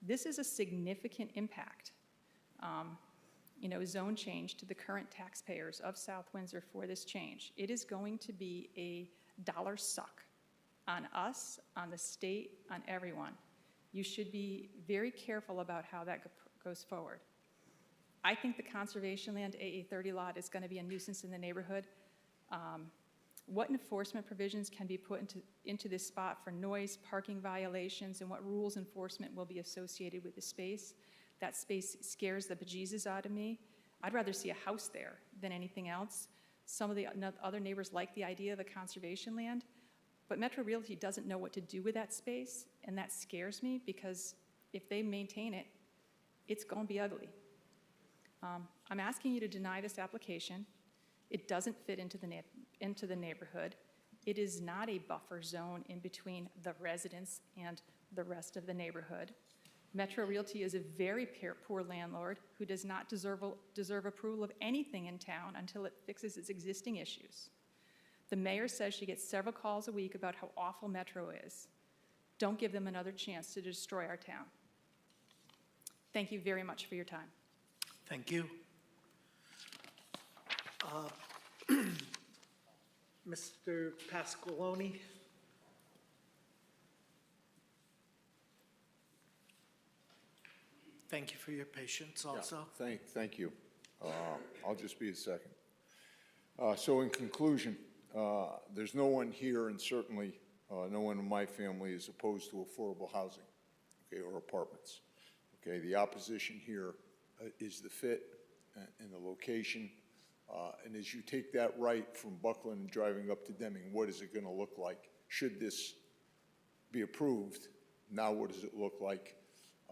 This is a significant impact, zone change to the current taxpayers of South Windsor for this change. It is going to be a dollar suck on us, on the state, on everyone. You should be very careful about how that goes forward. I think the conservation land AA 30 lot is going to be a nuisance in the neighborhood. What enforcement provisions can be put into this spot for noise, parking violations, and what rules enforcement will be associated with the space? That space scares the bejesus out of me. I'd rather see a house there than anything else. Some of the other neighbors like the idea of a conservation land, but Metro Realty doesn't know what to do with that space, and that scares me because if they maintain it, it's going to be ugly. I'm asking you to deny this application. It doesn't fit into the neighborhood. It is not a buffer zone in between the residents and the rest of the neighborhood. Metro Realty is a very poor landlord who does not deserve approval of anything in town until it fixes its existing issues. The mayor says she gets several calls a week about how awful Metro is. Don't give them another chance to destroy our town. Thank you very much for your time. Thank you. Mr. Pasqualoni? Thank you for your patience also. Yeah, thank you. I'll just be a second. So in conclusion, there's no one here, and certainly no one in my family is opposed to affordable housing, okay, or apartments. Okay, the opposition here is the fit and the location. And as you take that right from Buckland and driving up to Deming, what is it going to look like? Should this be approved, now what does it look like?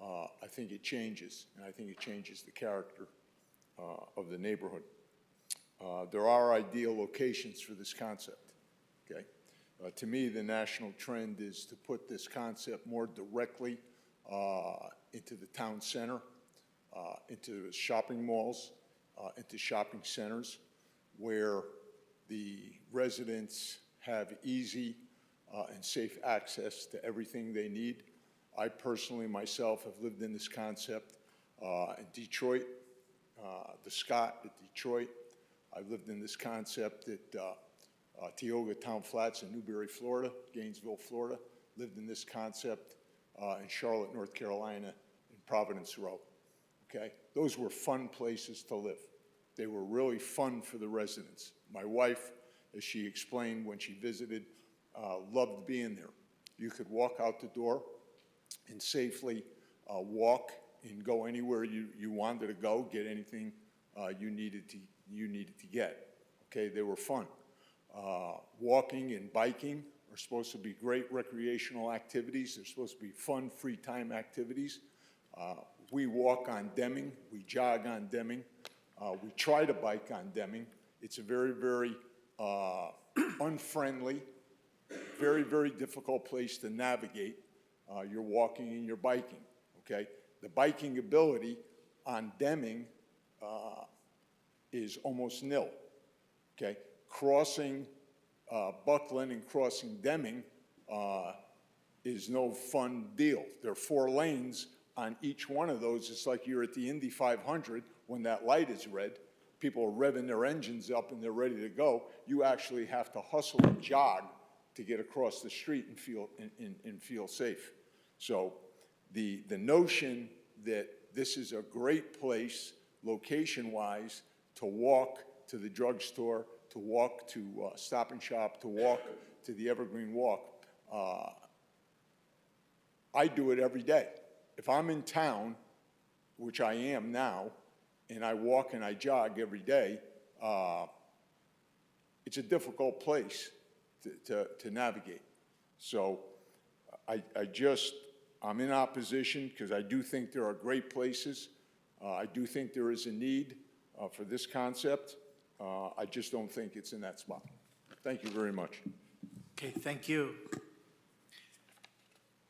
I think it changes, and I think it changes the character of the neighborhood. There are ideal locations for this concept, okay? To me, the national trend is to put this concept more directly into the town center, into shopping malls, into shopping centers, where the residents have easy and safe access to everything they need. I personally, myself, have lived in this concept in Detroit, the Scott at Detroit. I've lived in this concept at Tioga Town Flats in Newberry, Florida, Gainesville, Florida. Lived in this concept in Charlotte, North Carolina, in Providence Row. Okay? Those were fun places to live. They were really fun for the residents. My wife, as she explained when she visited, loved being there. You could walk out the door and safely walk and go anywhere you wanted to go, get anything you needed to get. Okay, they were fun. Walking and biking are supposed to be great recreational activities. They're supposed to be fun, free time activities. We walk on Deming. We jog on Deming. We try to bike on Deming. It's a very, very unfriendly, very, very difficult place to navigate. You're walking and you're biking, okay? The biking ability on Deming is almost nil, okay? Crossing Buckland and crossing Deming is no fun deal. There are 4 lanes on each one of those. It's like you're at the Indy 500 when that light is red. People are revving their engines up and they're ready to go. You actually have to hustle and jog to get across the street and feel safe. So the notion that this is a great place, location-wise, to walk to the drugstore, to walk to Stop and Shop, to walk to the Evergreen Walk, I do it every day. If I'm in town, which I am now, and I walk and I jog every day, it's a difficult place to navigate. So I'm in opposition because I do think there are great places. I do think there is a need for this concept. I just don't think it's in that spot. Thank you very much. Okay, thank you.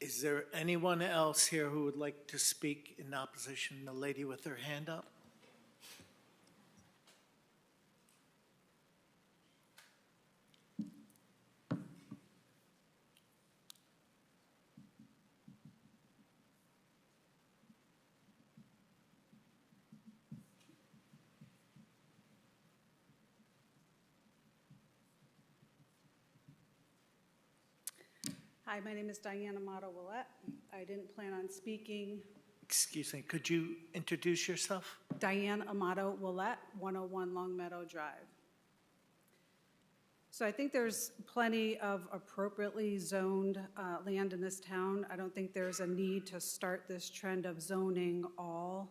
Is there anyone else here who would like to speak in opposition? The lady with her hand up. Hi, my name is Diane Amato Willette. I didn't plan on speaking. Excuse me, could you introduce yourself? Diane Amato Willette, 101 Long Meadow Drive. So I think there's plenty of appropriately zoned land in this town. I don't think there's a need to start this trend of zoning all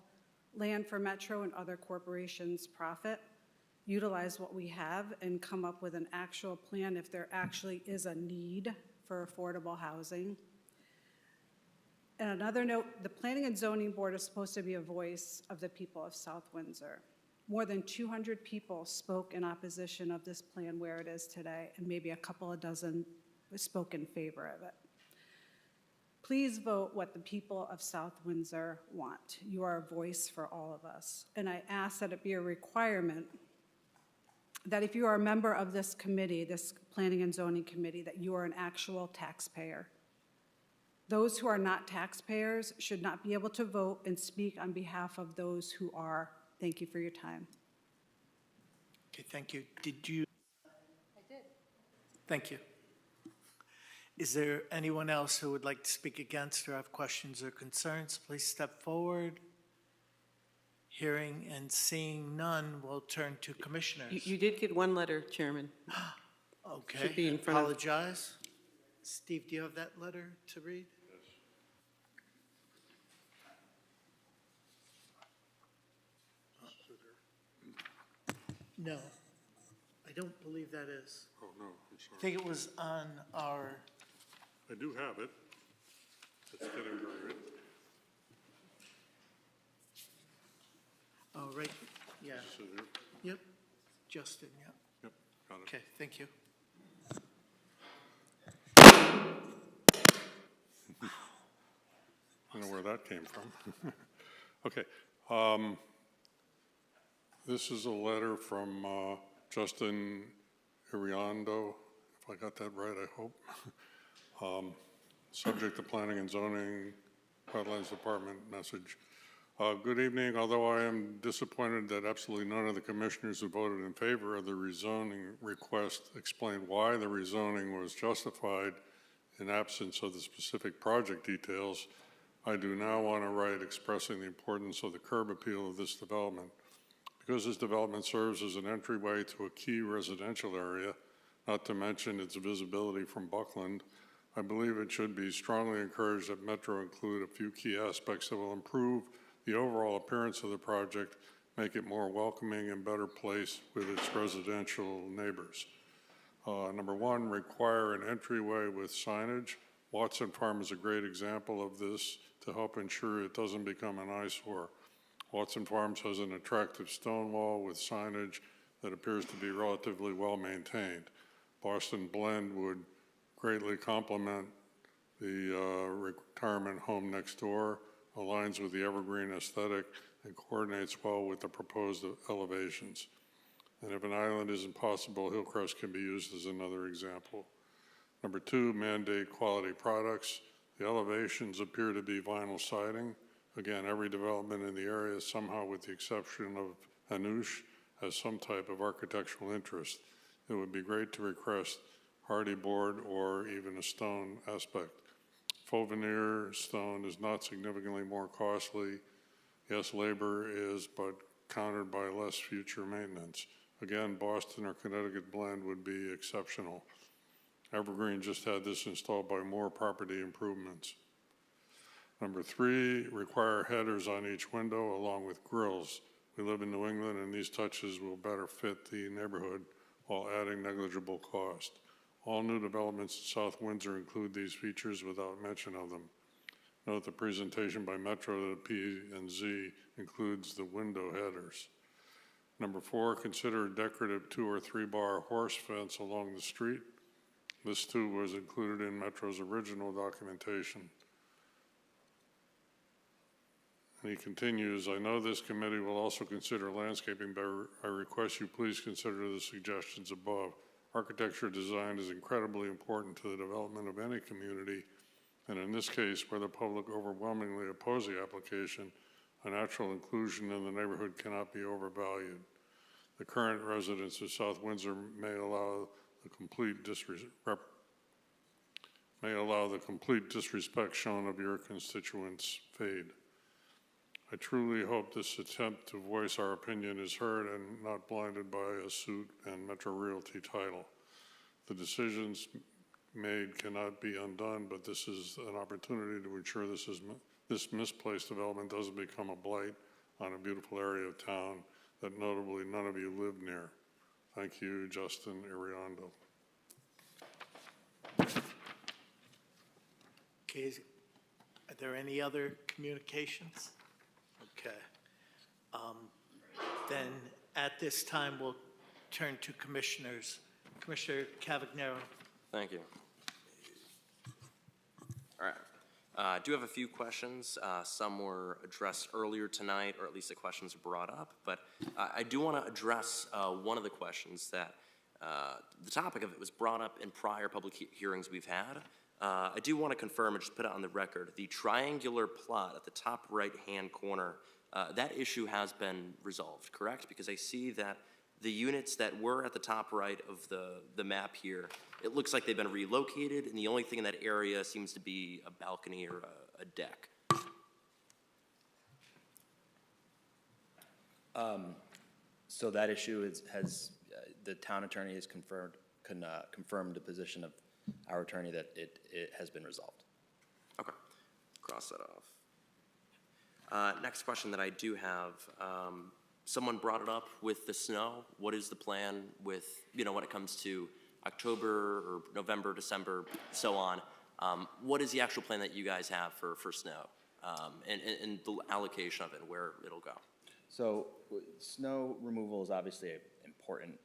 land for Metro and other corporations' profit. Utilize what we have and come up with an actual plan if there actually is a need for affordable housing. And another note, the Planning and Zoning Board is supposed to be a voice of the people of South Windsor. More than 200 people spoke in opposition of this plan where it is today, and maybe a couple of dozen spoke in favor of it. Please vote what the people of South Windsor want. You are a voice for all of us. And I ask that it be a requirement that if you are a member of this committee, this Planning and Zoning Committee, that you are an actual taxpayer. Those who are not taxpayers should not be able to vote and speak on behalf of those who are. Thank you for your time. Okay, thank you. Did you? I did. Thank you. Is there anyone else who would like to speak against or have questions or concerns? Please step forward. Hearing and seeing none, we'll turn to commissioners. You did get one letter, Chairman. Okay, Should be in front of- apologize. Steve, do you have that letter to read? No, I don't believe that is. Oh, no, I'm I sorry. think it was on our, I do have it. It's getting buried. oh, right, yeah, So here. yep, Justin, yep. Yep, got it. Okay, thank you. I don't know where that came from. Okay. This is a letter from Justin Iriondo, if I got that right, I hope. Subject to Planning and Zoning, Wetlands Department message. Good evening. Although I am disappointed that absolutely none of the commissioners who voted in favor of the rezoning request explained why the rezoning was justified in absence of the specific project details, I do now want to write expressing the importance of the curb appeal of this development. Because this development serves as an entryway to a key residential area, not to mention its visibility from Buckland, I believe it should be strongly encouraged that Metro include a few key aspects that will improve the overall appearance of the project, make it more welcoming and better place with its residential neighbors. Number one, require an entryway with signage. Watson Farm is a great example of this to help ensure it doesn't become an eyesore. Watson Farms has an attractive stone wall with signage that appears to be relatively well maintained. Boston Blend would greatly complement the retirement home next door, aligns with the evergreen aesthetic, and coordinates well with the proposed elevations. And if an island isn't possible, Hillcrest can be used as another example. Number 2, mandate quality products. The elevations appear to be vinyl siding. Again, every development in the area, somehow with the exception of Anoush, has some type of architectural interest. It would be great to request hardy board or even a stone aspect. Faux veneer stone is not significantly more costly. Yes, labor is, but countered by less future maintenance. Again, Boston or Connecticut blend would be exceptional. Evergreen just had this installed by more property improvements. Number 3, require headers on each window along with grills. We live in New England and these touches will better fit the neighborhood while adding negligible cost. All new developments in South Windsor include these features without mention of them. Note the presentation by Metro that P&Z includes the window headers. Number 4, consider a decorative 2 or 3 bar horse fence along the street. This too was included in Metro's original documentation. And he continues, I know this committee will also consider landscaping, but I request you please consider the suggestions above. Architecture design is incredibly important to the development of any community, and in this case, where the public overwhelmingly oppose the application, a natural inclusion in the neighborhood cannot be overvalued. The current residents of South Windsor may allow the complete disrespect shown of your constituents fade. I truly hope this attempt to voice our opinion is heard and not blinded by a suit and Metro Realty title. The decisions made cannot be undone, but this is an opportunity to ensure this misplaced development doesn't become a blight on a beautiful area of town that notably none of you live near. Thank you, Justin Iriondo. Okay, are there any other communications? Okay. Then at this time, we'll turn to commissioners. Commissioner Cavagnaro. Thank you. All right. I do have a few questions. Some were addressed earlier tonight, or at least the questions were brought up. But I do want to address one of the questions that the topic of it was brought up in prior public hearings we've had. I do want to confirm and just put it on the record. The triangular plot at the top right-hand corner, that issue has been resolved, correct? Because I see that the units that were at the top right of the map here, it looks like they've been relocated, and the only thing in that area seems to be a balcony or a deck. So that issue has the town attorney has confirmed the position of our attorney that it has been resolved. Okay, cross that off. Next question that I do have, someone brought it up with the snow. What is the plan with, when it comes to October or November, December, so on? What is the actual plan that you guys have for snow and the allocation of it, where it'll go? So snow removal is obviously an important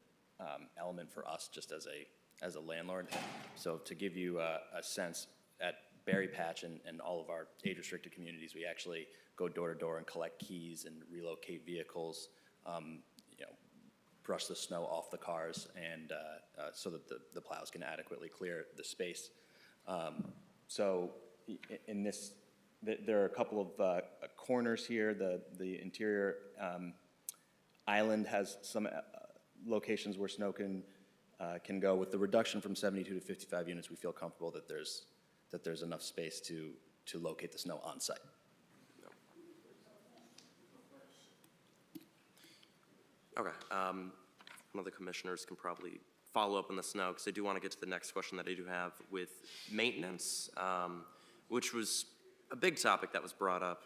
element for us just as a landlord. So to give you a sense, at Berry Patch and all of our age-restricted communities, we actually go door to door and collect keys and relocate vehicles, brush the snow off the cars, and so that the plows can adequately clear the space. So in this, there are a couple of corners here. The interior island has some locations where snow can go. With the reduction from 72 to 55 units, we feel comfortable that there's enough space to locate the snow on site. Okay. One of the commissioners can probably follow up on the snow, because I do want to get to the next question that I do have with maintenance, which was a big topic that was brought up.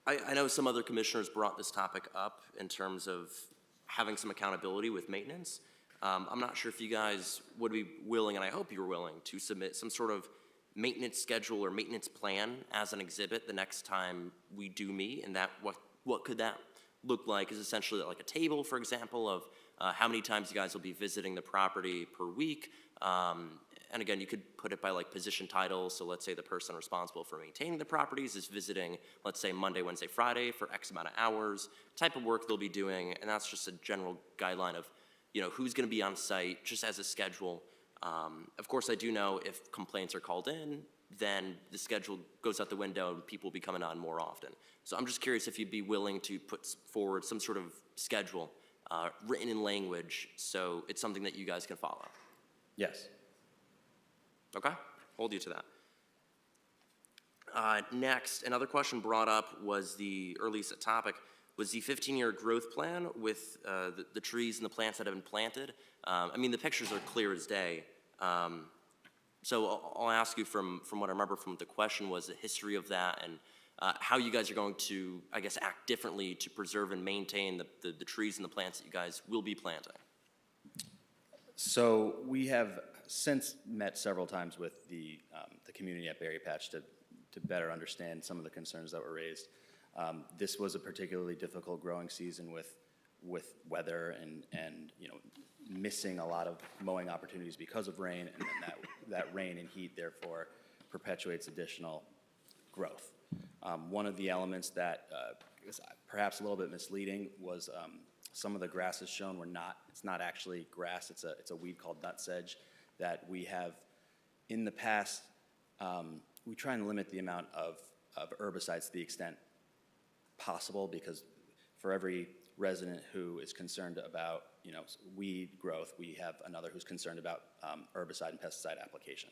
I know some other commissioners brought this topic up in terms of having some accountability with maintenance. I'm not sure if you guys would be willing, and I hope you're willing, to submit some sort of maintenance schedule or maintenance plan as an exhibit the next time we do meet, and that what could that look like is essentially like a table, for example, of how many times you guys will be visiting the property per week. And again, you could put it by like position titles. So let's say the person responsible for maintaining the properties is visiting, let's say Monday, Wednesday, Friday for X amount of hours, type of work they'll be doing. And that's just a general guideline of, who's going to be on site just as a schedule. Of course, I do know if complaints are called in, then the schedule goes out the window and people will be coming on more often. So I'm just curious if you'd be willing to put forward some sort of schedule written in language so it's something that you guys can follow. Yes. Okay, hold you to that. Next, another question brought up was or at least a topic, was the 15-year growth plan with the trees and the plants that have been planted. I mean, the pictures are clear as day. So I'll ask you from what I remember from the question was the history of that and how you guys are going to, I guess, act differently to preserve and maintain the trees and the plants that you guys will be planting. So we have since met several times with the community at Berry Patch to better understand some of the concerns that were raised. This was a particularly difficult growing season with weather and missing a lot of mowing opportunities because of rain, and then that rain and heat therefore perpetuates additional growth. One of the elements that is perhaps a little bit misleading was some of the grasses shown were it's not actually grass, it's a weed called nutsedge that we have in the past. We try and limit the amount of herbicides to the extent possible, because for every resident who is concerned about weed growth, we have another who's concerned about herbicide and pesticide application.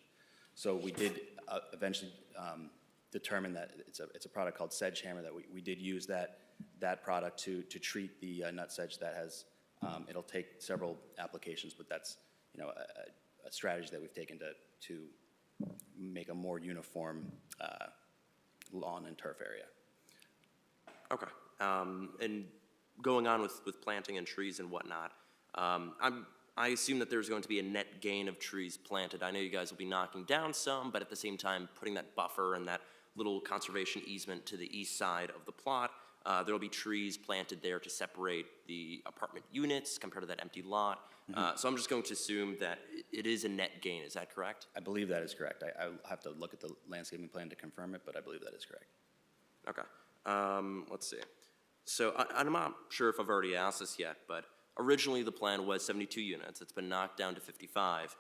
So we did eventually determine that it's a product called Sedgehammer that we did use that product to treat the nutsedge that has it'll take several applications, but that's a strategy that we've taken to make a more uniform lawn and turf area. Okay. And going on with planting and trees and whatnot, I assume that there's going to be a net gain of trees planted. I know you guys will be knocking down some, but at the same time putting that buffer and that little conservation easement to the east side of the plot. There will be trees planted there to separate the apartment units compared to that empty lot. So I'm just going to assume that it is a net gain. Is that correct? I believe that is correct. I'll have to look at the landscaping plan to confirm it, but I believe that is correct. Okay. Let's see. So I'm not sure if I've already asked this yet, but originally the plan was 72 units. It's been knocked down to 55.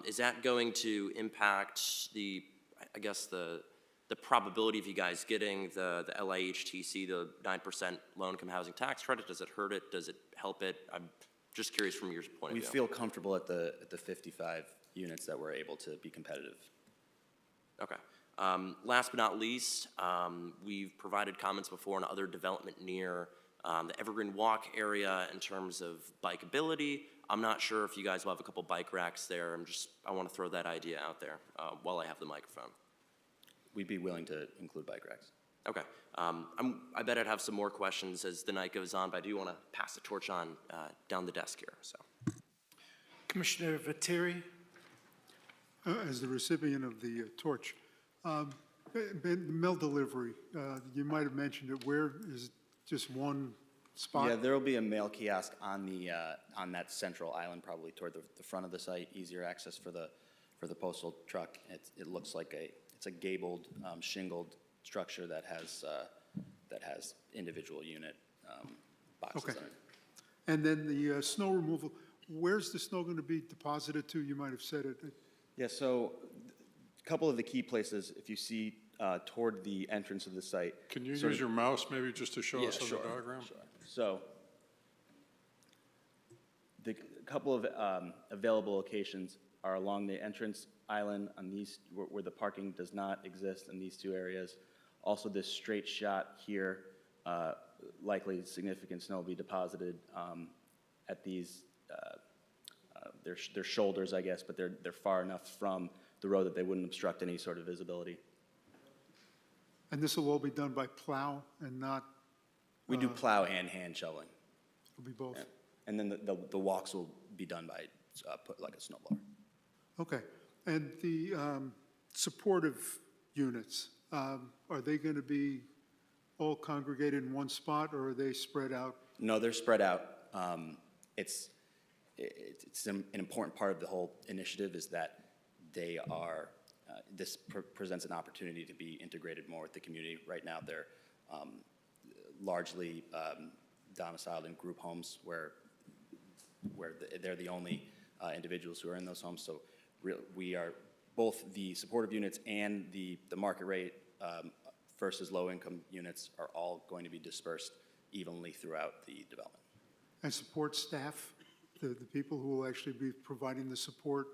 Is that going to impact the probability of you guys getting the LIHTC, the 9% low-income housing tax credit? Does it hurt it? Does it help it? I'm just curious from your point of view. We feel comfortable at the 55 units that we're able to be competitive. Okay. Last but not least, we've provided comments before on other development near the Evergreen Walk area in terms of bikeability. I'm not sure if you guys will have a couple bike racks there. I want to throw that idea out there while I have the microphone. We'd be willing to include bike racks. Okay. I bet I'd have some more questions as the night goes on, but I do want to pass the torch on down the desk here. So, Commissioner Viteri. As the recipient of the torch, mail delivery, you might have mentioned it. Where is it just one spot? Yeah, there will be a mail kiosk on on that central island, probably toward the front of the site. Easier access for the postal truck. It looks like it's a gabled, shingled structure that has individual unit boxes Okay. in it. And then the snow removal. Where's the snow going to be deposited to? You might have said it. Yeah, so a couple of the key places, if you see toward the entrance of the site. Can you use your mouse maybe just to show us on sure, the diagram? Sure. So the couple of available locations are along the entrance island on these where the parking does not exist in these two areas. Also, this straight shot here, likely significant snow will be deposited at these. They're shoulders, I guess, but they're far enough from the road that they wouldn't obstruct any sort of visibility. And this will all be done by plow and not? We do plow and hand shoveling. It'll be both? Yeah. And then the walks will be done by put like a snowblower. Okay. And the supportive units, are they going to be all congregated in one spot, or are they spread out? No, they're spread out. It's an important part of the whole initiative is that they are, this presents an opportunity to be integrated more with the community. Right now, they're largely domiciled in group homes where they're the only individuals who are in those homes. So we are, both the supportive units and the market rate versus low-income units are all going to be dispersed evenly throughout the development. And support staff, the people who will actually be providing the support?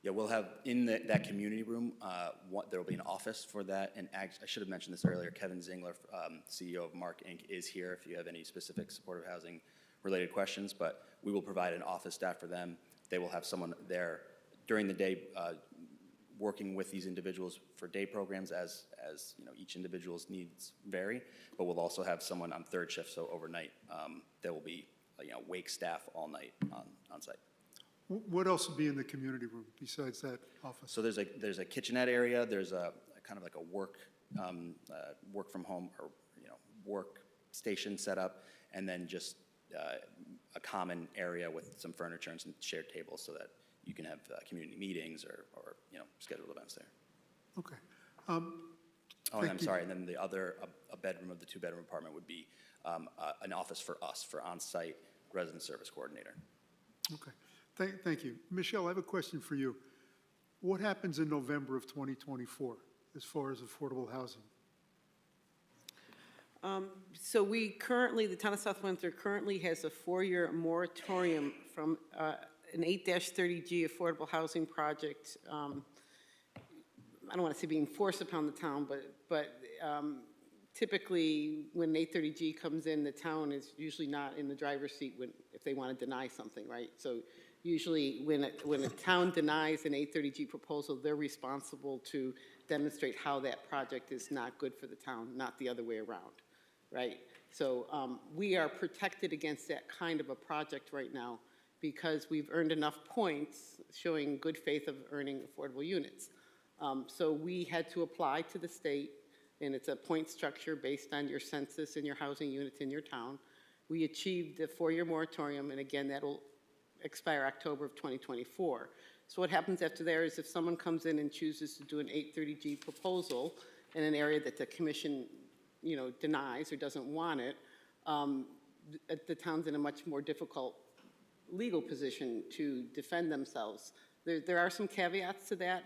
Yeah, we'll have, in that community room, there will be an office for that, and I should have mentioned this earlier, Kevin Zingler, CEO of Mark Inc., is here if you have any specific supportive housing related questions, but we will provide an office staff for them. They will have someone there during the day working with these individuals for day programs as you know, each individual's needs vary, but we'll also have someone on third shift, so overnight. There will be wake staff all night on site. What else will be in the community room besides that office? So there's a kitchenette area, there's a kind of like a work from home or work station set up, and then just a common area with some furniture and some shared tables so that you can have community meetings or scheduled events there. Okay. And I'm sorry, and then the other, a bedroom of the two-bedroom apartment would be an office for us, for on-site resident service coordinator. Okay. Thank you. Michelle, I have a question for you. What happens in November of 2024 as far as affordable housing? So we currently, the town of South Windsor currently has a 4-year moratorium from an 8-30G affordable housing project. I don't want to say being forced upon the town, but typically when 830G comes in, the town is usually not in the driver's seat if they want to deny something, right? So usually when a town denies an 830G proposal, they're responsible to demonstrate how that project is not good for the town, not the other way around, right? So we are protected against that kind of a project right now because we've earned enough points showing good faith of earning affordable units. So we had to apply to the state, and it's a point structure based on your census and your housing units in your town. We achieved the 4-year moratorium, and again, that'll expire October of 2024. So what happens after there is if someone comes in and chooses to do an 830G proposal in an area that the commission, denies or doesn't want it, the town's in a much more difficult legal position to defend themselves. There are some caveats to that.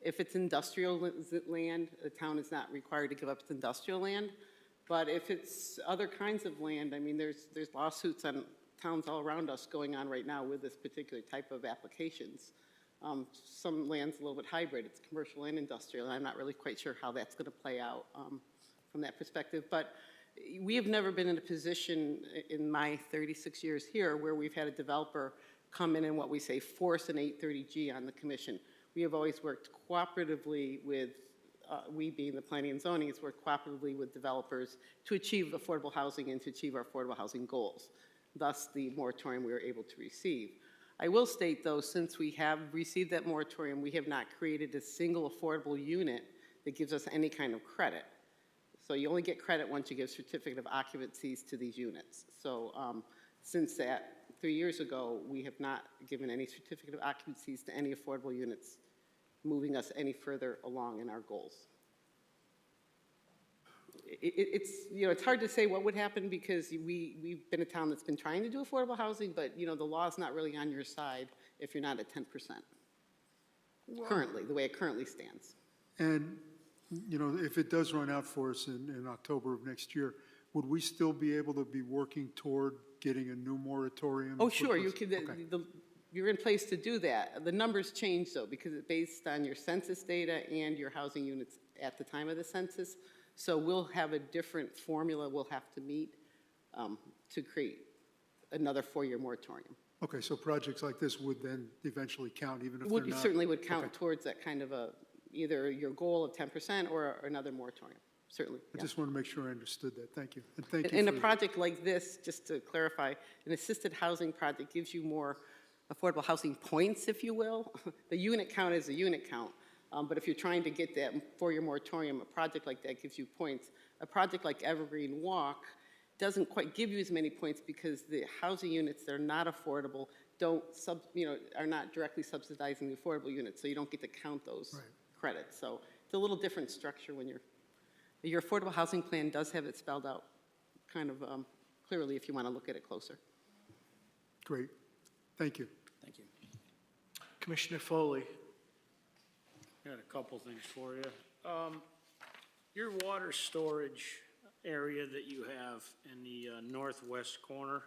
If it's industrial land, the town is not required to give up its industrial land. But if it's other kinds of land, I mean, there's lawsuits on towns all around us going on right now with this particular type of applications. Some land's a little bit hybrid. It's commercial and industrial. And I'm not really quite sure how that's going to play out from that perspective. But we have never been in a position in my 36 years here where we've had a developer come in and what we say force an 830G on the commission. We have always worked cooperatively with, we being the planning and zoning, has worked cooperatively with developers to achieve affordable housing and to achieve our affordable housing goals. Thus, the moratorium we were able to receive. I will state, though, since we have received that moratorium, we have not created a single affordable unit that gives us any kind of credit. So you only get credit once you give certificate of occupancies to these units. So since that 3 years ago, we have not given any certificate of occupancies to any affordable units, moving us any further along in our goals. It's hard to say what would happen because we've been a town that's been trying to do affordable housing, but the law is not really on your side if you're not at 10%. Currently, the way it currently stands. And, if it does run out for us in October of next year, would we still be able to be working toward getting a new moratorium? Oh, sure. You're in place to do that. The numbers change, though, because it's based on your census data and your housing units at the time of the census. So we'll have a different formula we'll have to meet to create another 4-year moratorium. Okay, so projects like this would then eventually count, even if they're not? Certainly would count towards that kind of either your goal of 10% or another moratorium, certainly. I just want to make sure I understood that. Thank you. And thank you. In a project like this, just to clarify, an assisted housing project gives you more affordable housing points, if you will. The unit count is a unit count. But if you're trying to get that 4-year moratorium, a project like that gives you points. A project like Evergreen Walk doesn't quite give you as many points because the housing units that are not affordable are not directly subsidizing the affordable units, so you don't get to count those credits. So it's a little different structure when your affordable housing plan does have it spelled out kind of clearly if you want to look at it closer. Great. Thank you. Thank you. Commissioner Foley. Got a couple things for you. Your water storage area that you have in the northwest corner,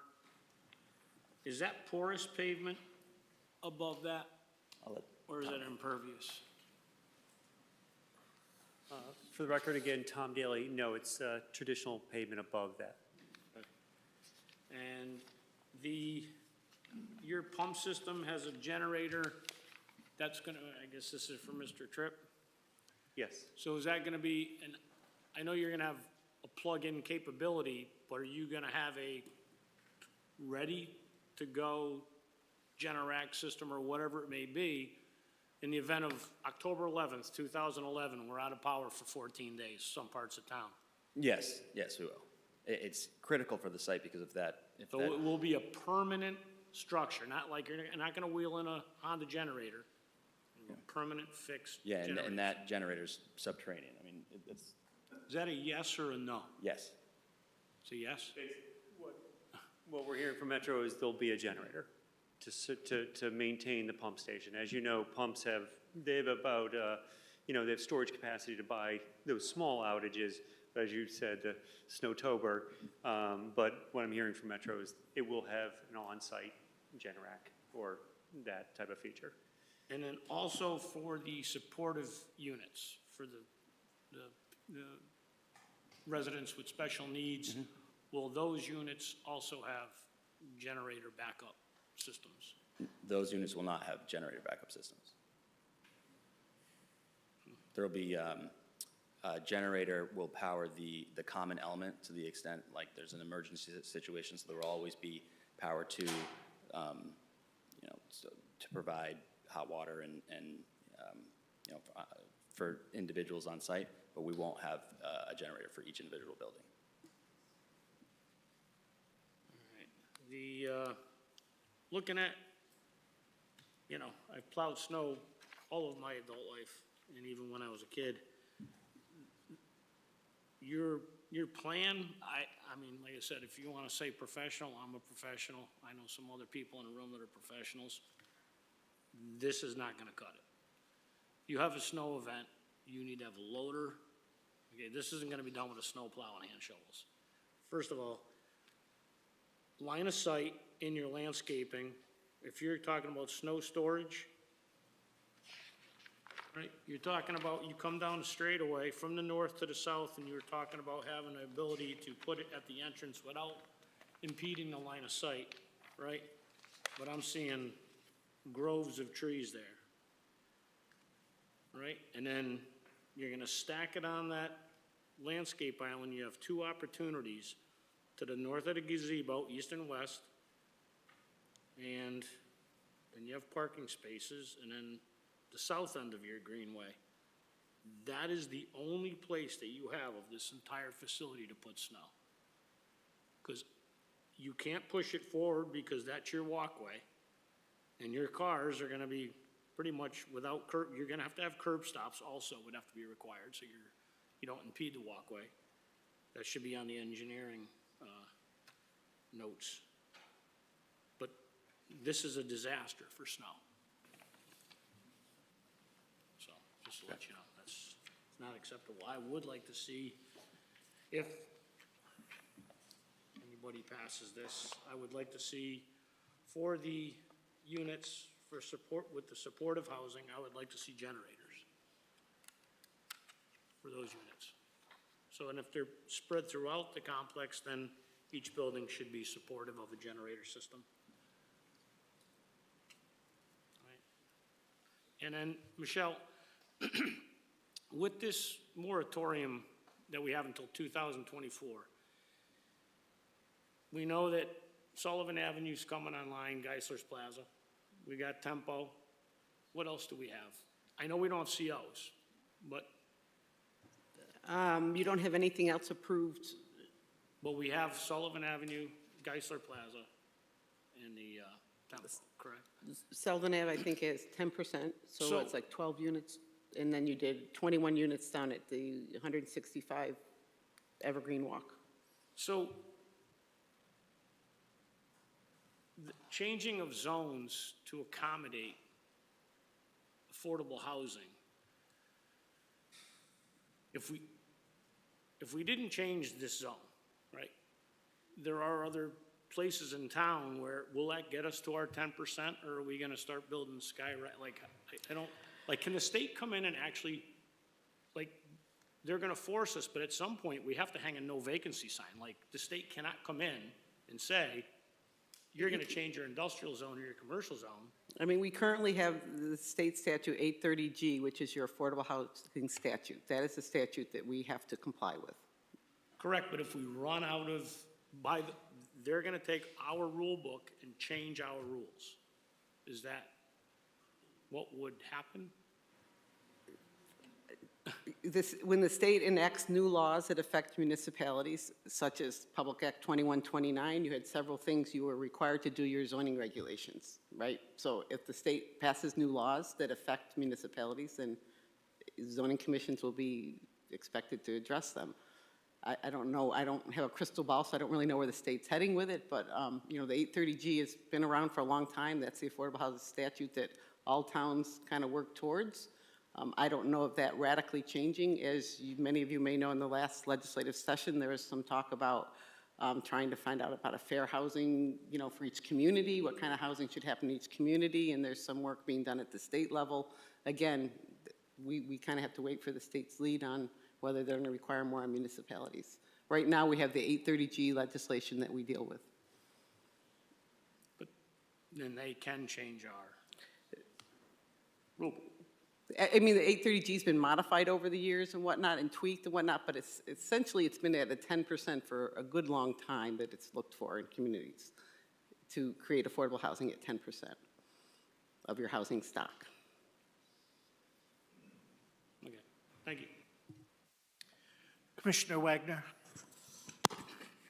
is that porous pavement above that? Or is it impervious? For the record, again, Tom Daly, no, it's traditional pavement above that. And your pump system has a generator that's gonna, I guess this is for Mr. Tripp? Yes. So is that gonna be, and I know you're gonna have a plug-in capability, but are you gonna have a ready-to-go Generac system or whatever it may be in the event of October 11th, 2011, we're out of power for 14 days, some parts of town? Yes, yes, we will. It's critical for the site because of that. So it will be a permanent structure, not like you're not gonna wheel in a Honda generator. Permanent fixed Yeah, generator. and that generator's subterranean. I mean, it's, Is that a yes or a no? yes. It's a yes? What we're hearing from Metro is there'll be a generator to maintain the pump station. As you know, pumps they have about, they have storage capacity to buy those small outages, but as you said, the Snowtober. But what I'm hearing from Metro is it will have an on-site Generac or that type of feature. And then also for the supportive units, for the residents with special needs, will those units also have generator backup systems? Those units will not have generator backup systems. There'll be, a generator will power the common element to the extent like there's an emergency situation, so there will always be power to, to provide hot water and for individuals on site, but we won't have a generator for each individual building. Looking at, I've plowed snow all of my adult life, and even when I was a kid. Your plan, I mean, like I said, if you want to say professional, I'm a professional. I know some other people in the room that are professionals. This is not going to cut it. You have a snow event, you need to have a loader. Okay, this isn't going to be done with a snow plow and hand shovels. First of all, line of sight in your landscaping, if you're talking about snow storage, right, you're talking about, you come down the straightaway from the north to the south, and you're talking about having the ability to put it at the entrance without impeding the line of sight, right? But I'm seeing groves of trees there, right? And then you're gonna stack it on that landscape island. You have two opportunities to the north of the gazebo, east and west, and then you have parking spaces, and then the south end of your greenway. That is the only place that you have of this entire facility to put snow. Because you can't push it forward because that's your walkway. And your cars are gonna be pretty much without curb, you're gonna have to have curb stops also would have to be required, so you don't impede the walkway. That should be on the engineering notes. But this is a disaster for snow. So, just to let you know, it's not acceptable. I would like to see, if anybody passes this, I would like to see for the units for support, with the supportive housing, I would like to see generators for those units. So, and if they're spread throughout the complex, then each building should be supportive of a generator system. Right. And then, Michelle, with this moratorium that we have until 2024, we know that Sullivan Avenue's coming online, Geisler's Plaza. We got Tempo. What else do we have? I know we don't have COs, but. You don't have anything else approved? Well, we have Sullivan Avenue, Geisler Plaza, and the Tempo, correct? Selden Ave, I think, is 10%, so it's like 12 units. And then you did 21 units down at the 165 Evergreen Walk. So the changing of zones to accommodate affordable housing. If we didn't change this zone, right, there are other places in town where, will that get us to our 10%, or are we gonna start building like, I don't, like, can the state come in and actually, like, they're gonna force us, but at some point, we have to hang a no vacancy sign. Like, the state cannot come in and say, you're gonna change your industrial zone or your commercial zone. I mean, we currently have the state statute 830G, which is your affordable housing statute. That is the statute that we have to comply with. Correct, but if we run out of, they're gonna take our rule book and change our rules. Is that what would happen? When the state enacts new laws that affect municipalities, such as Public Act 2129, you had several things you were required to do your zoning regulations, right? So if the state passes new laws that affect municipalities, then zoning commissions will be expected to address them. I don't know, I don't have a crystal ball, so I don't really know where the state's heading with it, but, you know, the 830G has been around for a long time. That's the affordable housing statute that all towns kind of work towards. I don't know if that radically changing. As many of you may know, in the last legislative session, there was some talk about trying to find out about a fair housing, you know, for each community, what kind of housing should happen in each community, and there's some work being done at the state level. Again, we kind of have to wait for the state's lead on whether they're going to require more on municipalities. Right now, we have the 830G legislation that we deal with. But then they can change our rule book. I mean, the 830G's been modified over the years and whatnot, and tweaked and whatnot, but essentially it's been at a 10% for a good long time that it's looked for in communities to create affordable housing at 10% of your housing stock. Okay, thank you. Commissioner Wagner.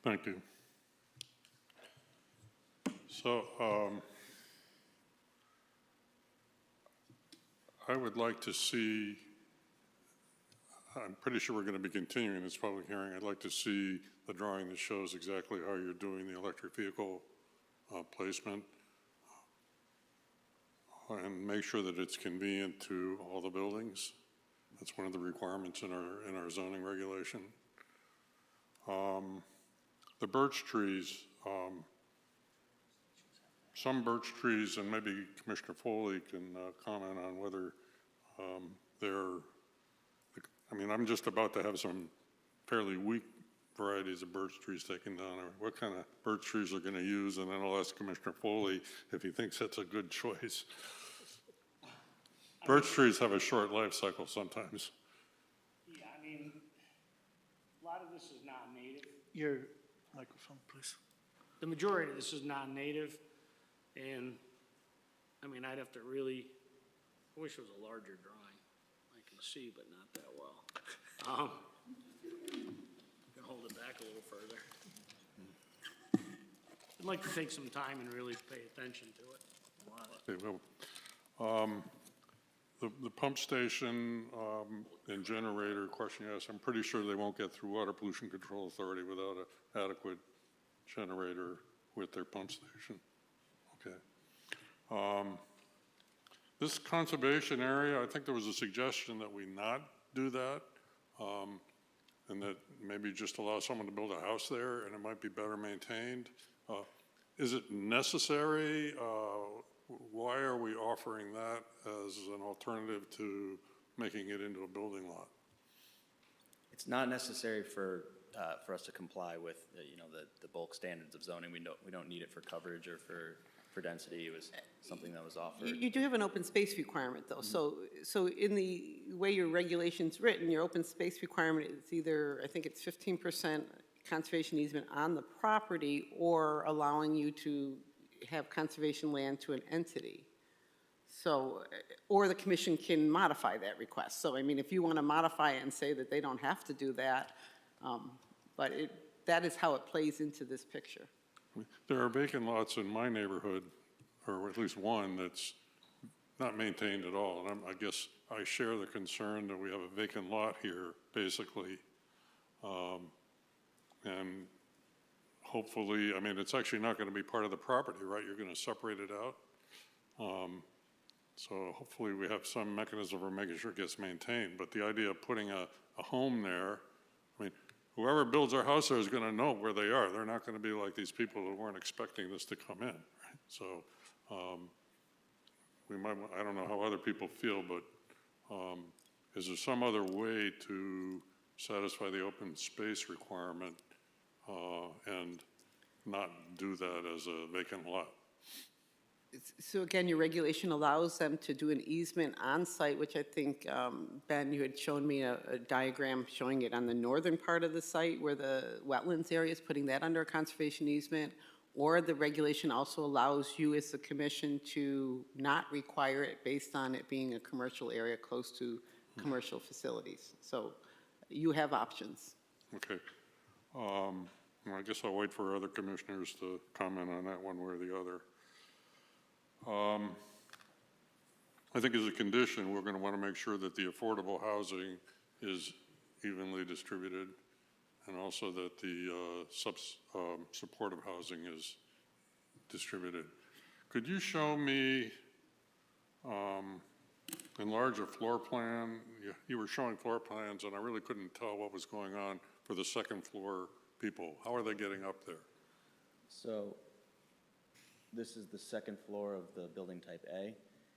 Thank you. So, I would like to see, I'm pretty sure we're going to be continuing this public hearing. I'd like to see the drawing that shows exactly how you're doing the electric vehicle placement, and make sure that it's convenient to all the buildings. That's one of the requirements in our zoning regulation. The birch trees, some birch trees, and maybe Commissioner Foley can comment on whether I mean, I'm just about to have some fairly weak varieties of birch trees taken down, or what kind of birch trees are going to use, and then I'll ask Commissioner Foley if he thinks that's a good choice. Birch trees have a short life cycle sometimes. Yeah, I mean, a lot of this is non-native. Your microphone, please. The majority of this is non-native, and, I mean, I'd have to really, I wish it was a larger drawing. I can see, but not that well. You can hold it back a little further. I'd like to take some time and really pay attention to it. Okay, well, the pump station and generator question you asked, I'm pretty sure they won't get through Water Pollution Control Authority without an adequate generator with their pump station. Okay. This conservation area, I think there was a suggestion that we not do that, and that maybe just allow someone to build a house there and it might be better maintained. Is it necessary? Why are we offering that as an alternative to making it into a building lot? It's not necessary for us to comply with, the bulk standards of zoning. We don't need it for coverage or for density. It was something that was offered. You do have an open space requirement, though. So in the way your regulation's written, your open space requirement is either, I think it's 15% conservation easement on the property, or allowing you to have conservation land to an entity. So, or the commission can modify that request. So, I mean, if you want to modify it and say that they don't have to do that, but that is how it plays into this picture. There are vacant lots in my neighborhood, or at least one that's not maintained at all. And I guess I share the concern that we have a vacant lot here, basically. And hopefully, I mean, it's actually not going to be part of the property, right? You're going to separate it out. So hopefully we have some mechanism for making sure it gets maintained. But the idea of putting a home there, I mean, whoever builds their house there is going to know where they are. They're not going to be like these people who weren't expecting this to come in. Right? So we might, I don't know how other people feel, but is there some other way to satisfy the open space requirement and not do that as a vacant lot? So again, your regulation allows them to do an easement on site, which I think, Ben, you had shown me a diagram showing it on the northern part of the site where the wetlands area is, putting that under a conservation easement. Or the regulation also allows you as the commission to not require it based on it being a commercial area close to commercial facilities. So you have options. Okay. Well, I guess I'll wait for other commissioners to comment on that one way or the other. I think as a condition, we're going to want to make sure that the affordable housing is evenly distributed and also that the supportive housing is distributed. Could you show me, enlarge a floor plan? You were showing floor plans and I really couldn't tell what was going on for the second floor people. How are they getting up there? So this is the second floor of the building type A.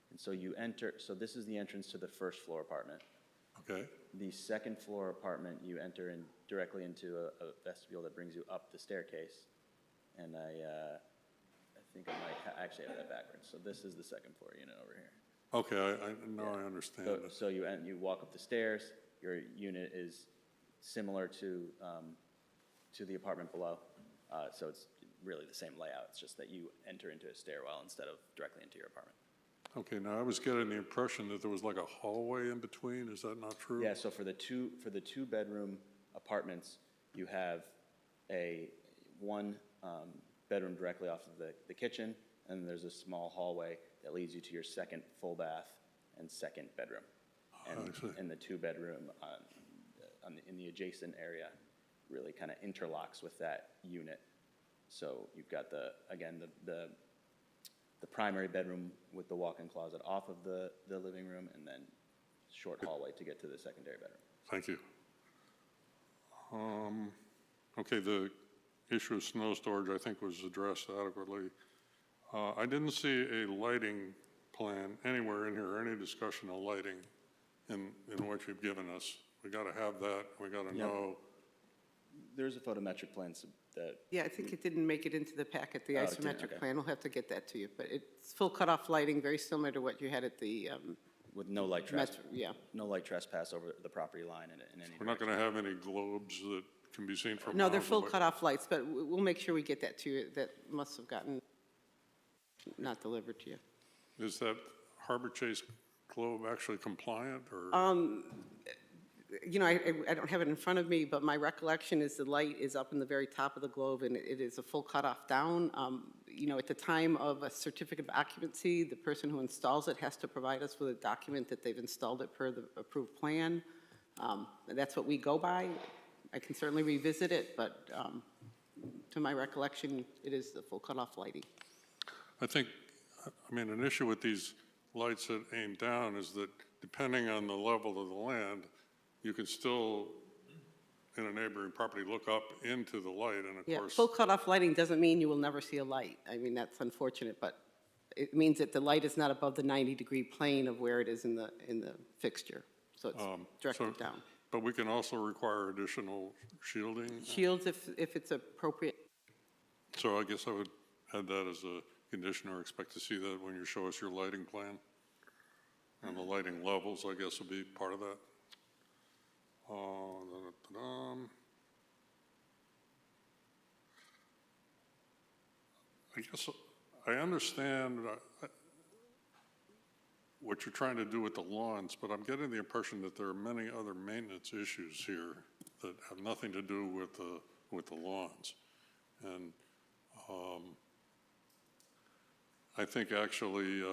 And so you enter, so this is the entrance to the first floor apartment. Okay. The second floor apartment, you enter in directly into a vestibule that brings you up the staircase. And I think I might actually have that backwards. So this is the second floor unit over here. Okay, I understand. So you walk up the stairs. Your unit is similar to the apartment below. So it's really the same layout. It's just that you enter into a stairwell instead of directly into your apartment. Okay, now I was getting the impression that there was like a hallway in between. Is that not true? Yeah, so for the two bedroom apartments, you have one bedroom directly off of the kitchen, and there's a small hallway that leads you to your second full bath and second bedroom. And the two bedroom in the adjacent area really kind of interlocks with that unit. So you've got the primary bedroom with the walk-in closet off of the living room, and then short hallway to get to the secondary bedroom. Thank you. Okay, the issue of snow storage I think was addressed adequately. I didn't see a lighting plan anywhere in here, any discussion of lighting in what you've given us. We got to have that. We got to know. There's a photometric plan that. Yeah, I think it didn't make it into the packet, the Oh, it didn't, isometric okay. plan. We'll have to get that to you. But it's full cutoff lighting, very similar to what you had at the. With no light trespass. Yeah. No light trespass over the property line in any. We're not going to have any globes that can be seen from No, they're miles full away. cutoff lights, but we'll make sure we get that to you. That must have gotten not delivered to you. Is that Harbor Chase globe actually compliant or? You know, I don't have it in front of me, but my recollection is the light is up in the very top of the globe, and it is a full cutoff down. You know, at the time of a certificate of occupancy, the person who installs it has to provide us with a document that they've installed it per the approved plan. That's what we go by. I can certainly revisit it, but to my recollection, it is the full cutoff lighting. I think, I mean, an issue with these lights that aim down is that depending on the level of the land, you can still, in a neighboring property, look up into the light, and of Yeah, course. full cutoff lighting doesn't mean you will never see a light. I mean, that's unfortunate, but it means that the light is not above the 90-degree plane of where it is in the fixture. So it's directed down. But we can also require additional shielding. Shields if it's appropriate. So I guess I would add that as a condition, or expect to see that when you show us your lighting plan. And the lighting levels, I guess, will be part of that. I guess I understand what you're trying to do with the lawns, but I'm getting the impression that there are many other maintenance issues here that have nothing to do with the lawns. And I think actually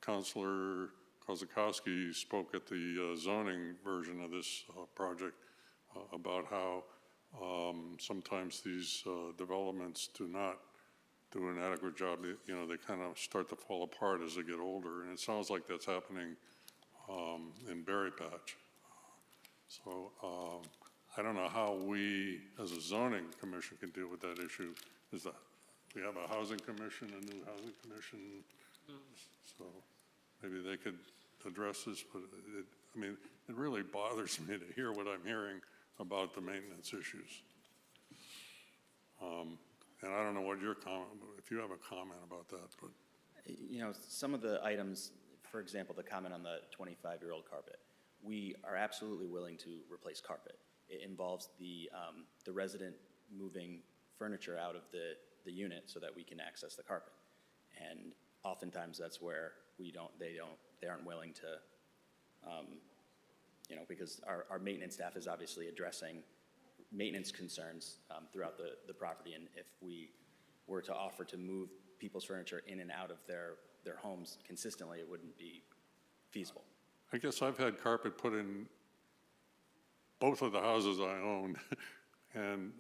Councilor Kozakowski spoke at the zoning version of this project about how sometimes these developments do not do an adequate job, you know, they kind of start to fall apart as they get older, and it sounds like that's happening in Berry Patch. So I don't know how we, as a zoning commission, can deal with that issue. Is that we have a housing commission, a new housing commission, so maybe they could address this, but I mean, it really bothers me to hear what I'm hearing about the maintenance issues. And I don't know what your comment, if you have a comment about that, but. You know, some of the items, for example, the comment on the 25-year-old carpet, we are absolutely willing to replace carpet. It involves the resident moving furniture out of the unit so that we can access the carpet. And oftentimes that's where they aren't willing to, you know, because our maintenance staff is obviously addressing maintenance concerns throughout the property, and if we were to offer to move people's furniture in and out of their homes consistently, it wouldn't be feasible. I guess I've had carpet put in both of the houses I owned, and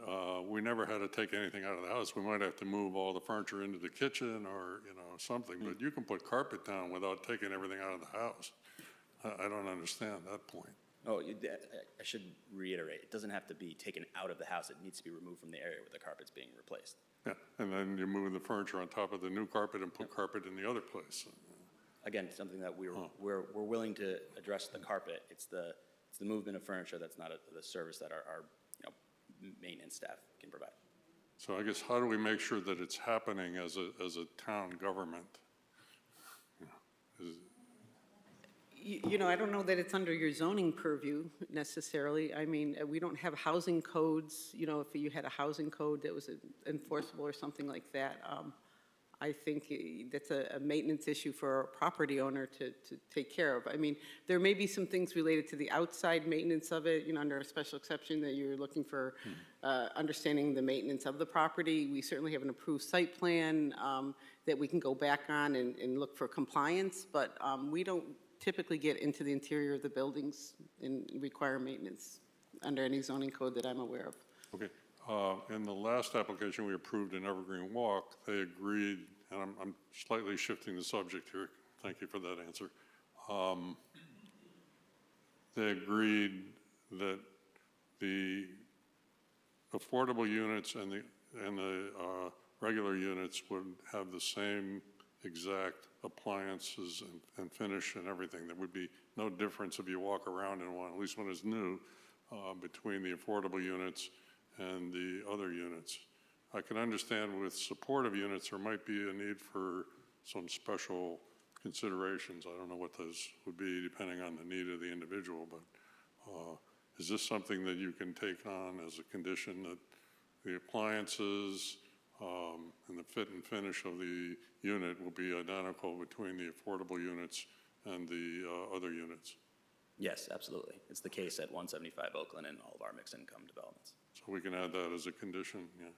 we never had to take anything out of the house. We might have to move all the furniture into the kitchen or, you know, something, but you can put carpet down without taking everything out of the house. I don't understand that point. Oh, I should reiterate, it doesn't have to be taken out of the house. It needs to be removed from the area where the carpet's being replaced. Yeah, and then you move the furniture on top of the new carpet and put carpet in the other place. Again, something that we're willing to address the carpet. It's the movement of furniture that's not the service that our you know, maintenance staff can provide. So I guess how do we make sure that it's happening as a town government? You know, I don't know that it's under your zoning purview necessarily. I mean, we don't have housing codes. You know, if you had a housing code that was enforceable or something like that, I think that's a maintenance issue for a property owner to take care of. I mean, there may be some things related to the outside maintenance of it, you know, under a special exception that you're looking for understanding the maintenance of the property. We certainly have an approved site plan that we can go back on and look for compliance, but we don't typically get into the interior of the buildings and require maintenance under any zoning code that I'm aware of. Okay. In the last application we approved in Evergreen Walk, they agreed, and I'm slightly shifting the subject here. Thank you for that answer. They agreed that the affordable units and the regular units would have the same exact appliances and finish and everything. There would be no difference if you walk around in one, at least when it's new, between the affordable units and the other units. I can understand with supportive units there might be a need for some special considerations. I don't know what those would be depending on the need of the individual, but is this something that you can take on as a condition that the appliances and the fit and finish of the unit will be identical between the affordable units and the other units? Yes, absolutely. It's the case at 175 Oakland and all of our mixed income developments. So we can add that as a condition, yeah.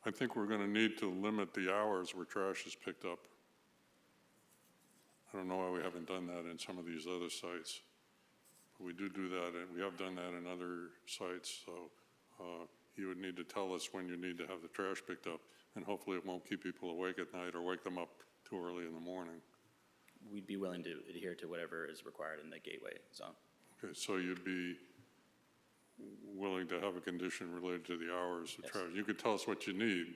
I think we're going to need to limit the hours where trash is picked up. I don't know why we haven't done that in some of these other sites. We do that, and we have done that in other sites, so you would need to tell us when you need to have the trash picked up, and hopefully it won't keep people awake at night or wake them up too early in the morning. We'd be willing to adhere to whatever is required in the gateway zone. Okay, so you'd be willing to have a condition related to the hours of trash. You could tell us what you need.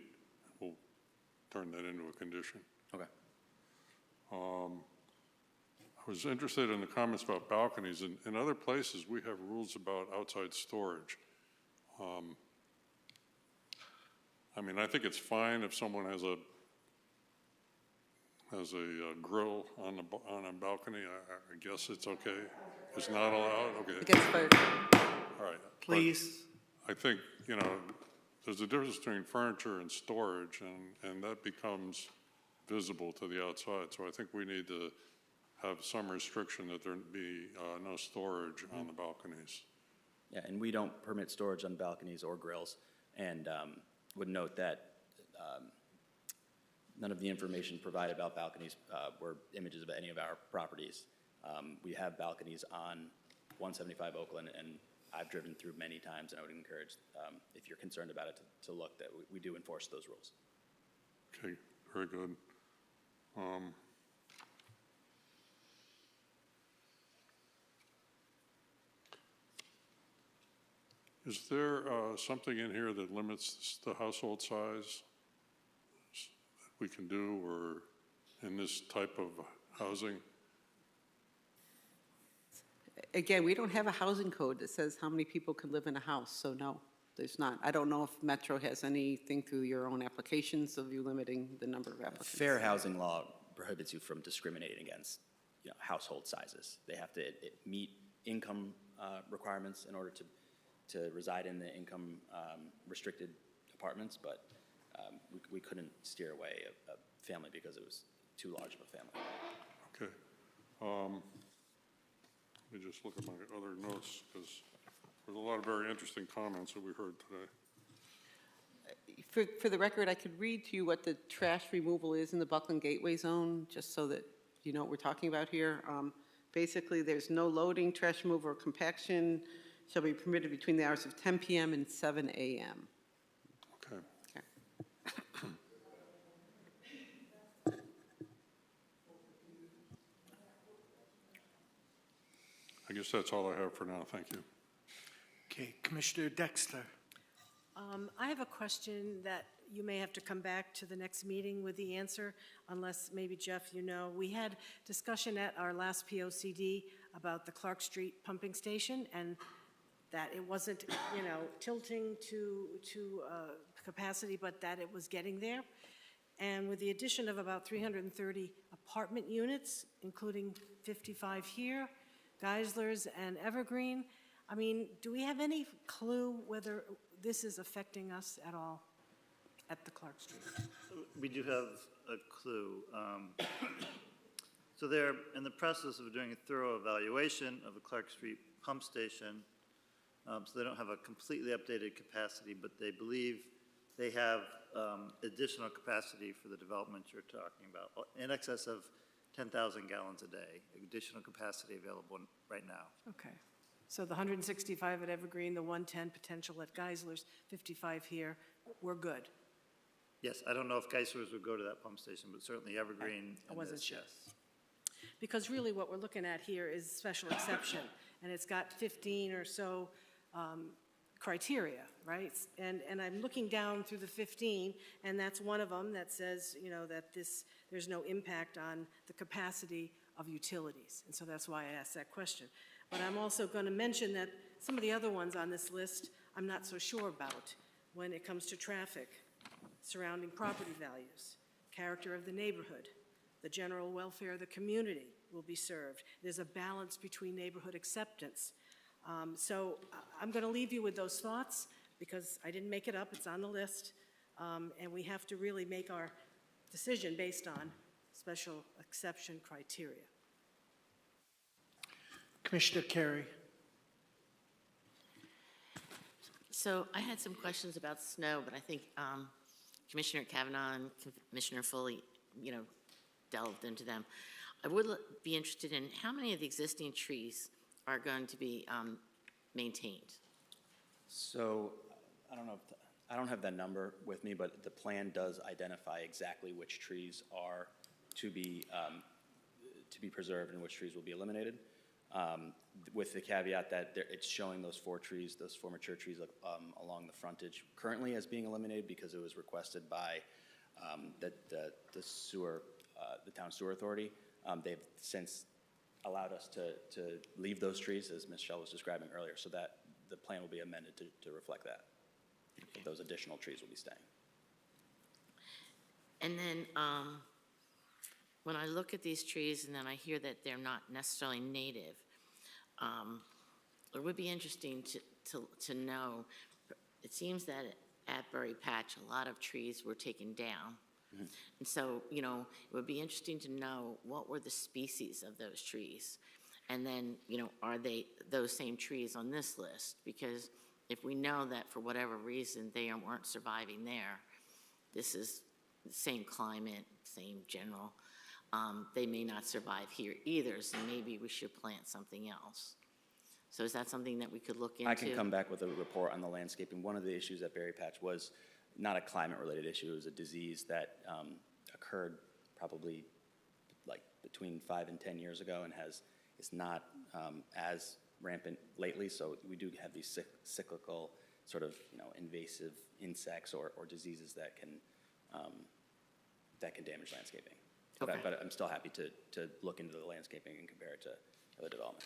We'll turn that into a condition. Okay. I was interested in the comments about balconies. In other places, we have rules about outside storage. I mean, I think it's fine if someone has a grill on a balcony. I guess it's okay. It's not allowed. Okay. All right. Please. But I think, you know, there's a difference between furniture and storage, and that becomes visible to the outside. So I think we need to have some restriction that there be no storage on the balconies. Yeah, and we don't permit storage on balconies or grills, and would note that none of the information provided about balconies were images of any of our properties. We have balconies on 175 Oakland, and I've driven through many times, and I would encourage, if you're concerned about it, to look that we do enforce those rules. Okay, very good. Is there something in here that limits the household size that we can do, or in this type of housing? Again, we don't have a housing code that says how many people can live in a house, so no, there's not. I don't know if Metro has anything through your own applications of you limiting the number of applicants. Fair housing law prohibits you from discriminating against, household sizes. They have to meet income requirements in order to reside in the income restricted apartments, but we couldn't steer away a family because it was too large of a family. Okay. Let me just look at my other notes, because there's a lot of very interesting comments that we heard today. For the record, I could read to you what the trash removal is in the Buckland Gateway Zone, just so that you know what we're talking about here. Basically, there's no loading, trash removal, or compaction shall be permitted between the hours of 10 p.m. and 7 a.m. Okay. I guess that's all I have for now. Thank you. Okay, Commissioner Dexter. I have a question that you may have to come back to the next meeting with the answer, unless maybe, Jeff, we had discussion at our last POCD about the Clark Street pumping station, and that it wasn't, tilting to capacity, but that it was getting there. And with the addition of about 330 apartment units, including 55 here, Geisler's and Evergreen, do we have any clue whether this is affecting us at all at the Clark Street? We do have a clue. So they're in the process of doing a thorough evaluation of the Clark Street pump station. So they don't have a completely updated capacity, but they believe they have additional capacity for the development you're talking about, in excess of 10,000 gallons a day, additional capacity available right now. Okay. So the 165 at Evergreen, the 110 potential at Geisler's, 55 here, we're good. Yes, I don't know if Geisler's would go to that pump station, but certainly Evergreen. I wasn't sure. Because really what we're looking at here is special exception, and it's got 15 or so criteria, right? And I'm looking down through the 15, and that's one of them that says, that there's no impact on the capacity of utilities. And so that's why I asked that question. But I'm also going to mention that some of the other ones on this list I'm not so sure about when it comes to traffic, surrounding property values, character of the neighborhood, the general welfare of the community will be served. There's a balance between neighborhood acceptance. So I'm going to leave you with those thoughts because I didn't make it up, it's on the list. And we have to really make our decision based on special exception criteria. Commissioner Carey. So I had some questions about snow, but I think Commissioner Kavanaugh and Commissioner Foley, delved into them. I would be interested in how many of the existing trees are going to be maintained? So I don't have that number with me, but the plan does identify exactly which trees are to be preserved and which trees will be eliminated. With the caveat that it's showing those four mature trees along the frontage currently as being eliminated because it was requested by the town sewer authority. They've since allowed us to leave those trees, as Ms. Schell was describing earlier, so that the plan will be amended to reflect that. Okay. Those additional trees will be staying. And then when I look at these trees and then I hear that they're not necessarily native, it would be interesting to know, it seems that at Berry Patch, a lot of trees were taken down. Mm-hmm. And so, it would be interesting to know what were the species of those trees. And then, are they those same trees on this list? Because if we know that for whatever reason they weren't surviving there, this is the same climate, same general, they may not survive here either, so maybe we should plant something else. So is that something that we could look into? I can come back with a report on the landscaping. One of the issues at Berry Patch was not a climate-related issue. It was a disease that occurred probably like between 5 and 10 years ago and is not as rampant lately. So we do have these cyclical sort of invasive insects or diseases that can damage landscaping. Okay. But I'm still happy to look into the landscaping and compare it to other development.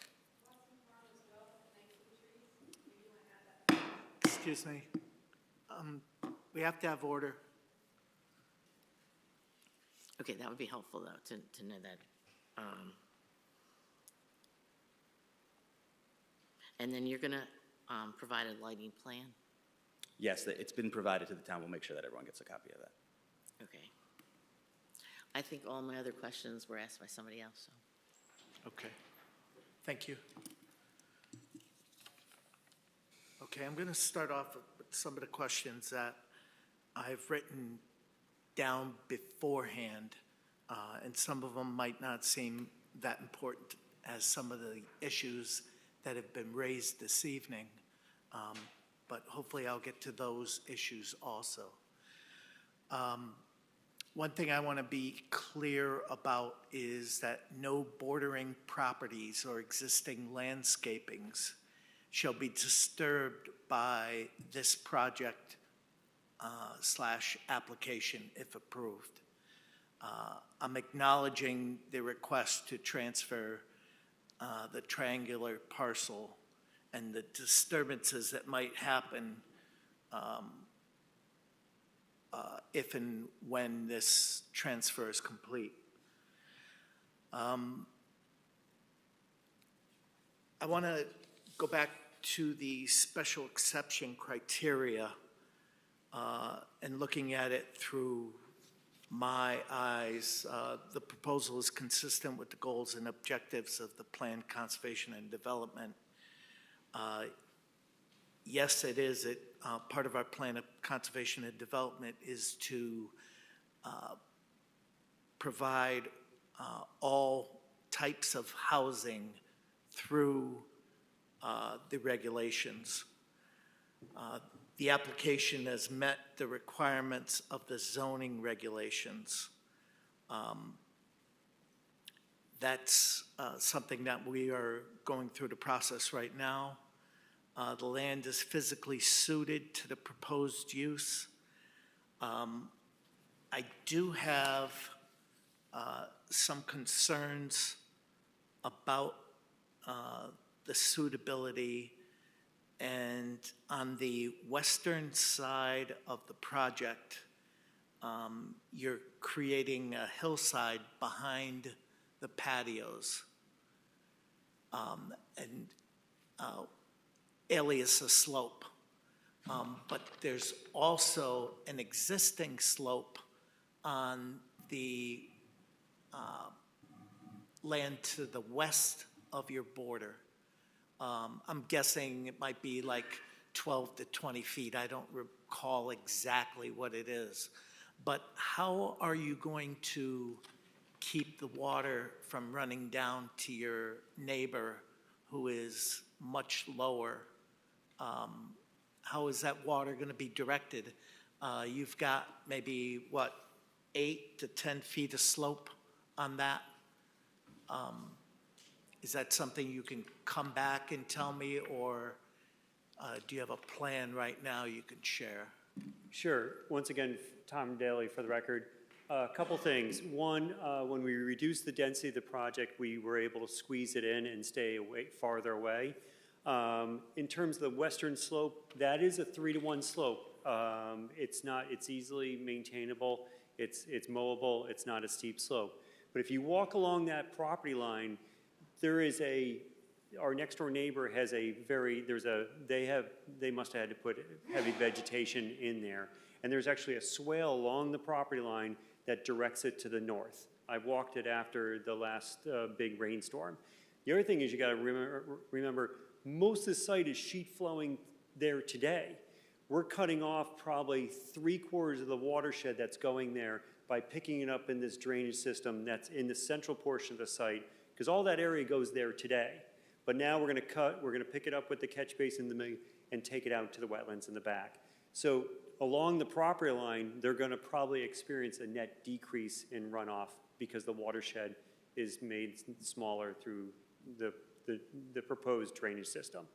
Excuse me. We have to have order. Okay, that would be helpful, though, to know that. And then you're going to provide a lighting plan? Yes, it's been provided to the town. We'll make sure that everyone gets a copy of that. Okay. I think all my other questions were asked by somebody else, so. Okay. Thank you. Okay, I'm going to start off with some of the questions that I've written down beforehand, and some of them might not seem that important as some of the issues that have been raised this evening, but hopefully I'll get to those issues also. One thing I want to be clear about is that no bordering properties or existing landscapings shall be disturbed by this project / application if approved. I'm acknowledging the request to transfer the triangular parcel and the disturbances that might happen if and when this transfer is complete. I want to go back to the special exception criteria and looking at it through my eyes. The proposal is consistent with the goals and objectives of the Plan Conservation and Development. Yes, it is. Part of our Plan of Conservation and Development is to provide all types of housing through the regulations. The application has met the requirements of the zoning regulations. That's something that we are going through the process right now. The land is physically suited to the proposed use. I do have some concerns about the suitability, and on the western side of the project, you're creating a hillside behind the patios, and alias a slope. But there's also an existing slope on the land to the west of your border. I'm guessing it might be like 12 to 20 feet. I don't recall exactly what it is. But how are you going to keep the water from running down to your neighbor who is much lower? How is that water going to be directed? You've got maybe, 8 to 10 feet of slope on that? Is that something you can come back and tell me, or do you have a plan right now you can share? Sure. Once again, Tom Daly for the record. A couple things. One, when we reduced the density of the project, we were able to squeeze it in and stay farther away. In terms of the western slope, that is a 3-to-1 slope. It's easily maintainable. It's mowable. It's not a steep slope. But if you walk along that property line, there is our next door neighbor has they must have had to put heavy vegetation in there. And there's actually a swale along the property line that directs it to the north. I walked it after the last big rainstorm. The other thing is you got to remember, most of the site is sheet flowing there today. We're cutting off probably 3/4 of the watershed that's going there by picking it up in this drainage system that's in the central portion of the site, because all that area goes there today. But now we're going to pick it up with the catch basin and take it out to the wetlands in the back. So along the property line, they're going to probably experience a net decrease in runoff because the watershed is made smaller through the proposed drainage system.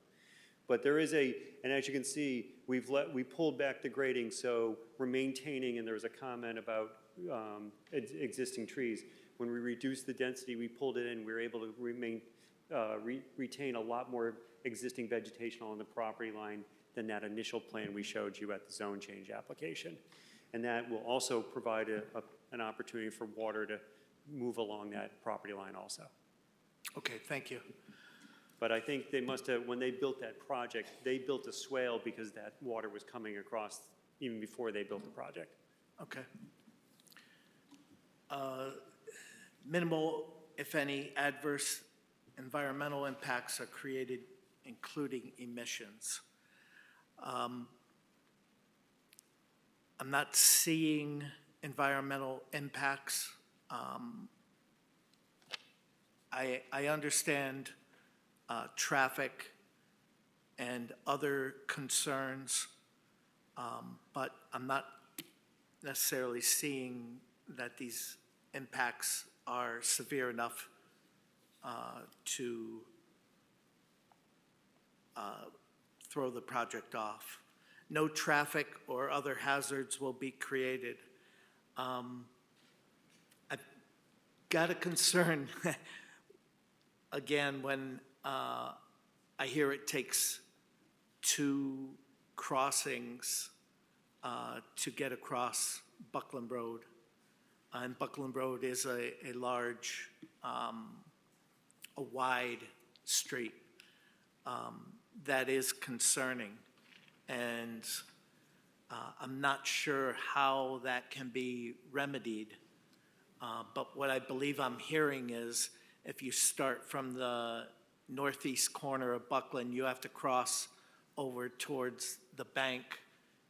But there is and as you can see, we pulled back the grading, so we're maintaining, and there was a comment about existing trees. When we reduced the density, we pulled it in, we were able to retain a lot more existing vegetation along the property line than that initial plan we showed you at the zone change application. And that will also provide an opportunity for water to move along that property line also. Okay, thank you. But I think they must have, when they built that project, they built a swale because that water was coming across even before they built the project. Okay. Minimal, if any, adverse environmental impacts are created, including emissions. I'm not seeing environmental impacts. I understand traffic and other concerns, but I'm not necessarily seeing that these impacts are severe enough to throw the project off. No traffic or other hazards will be created. I've got a concern, again, when I hear it takes 2 crossings to get across Buckland Road. And Buckland Road is a large, a wide street. That is concerning. And I'm not sure how that can be remedied. But what I believe I'm hearing is if you start from the northeast corner of Buckland, you have to cross over towards the bank,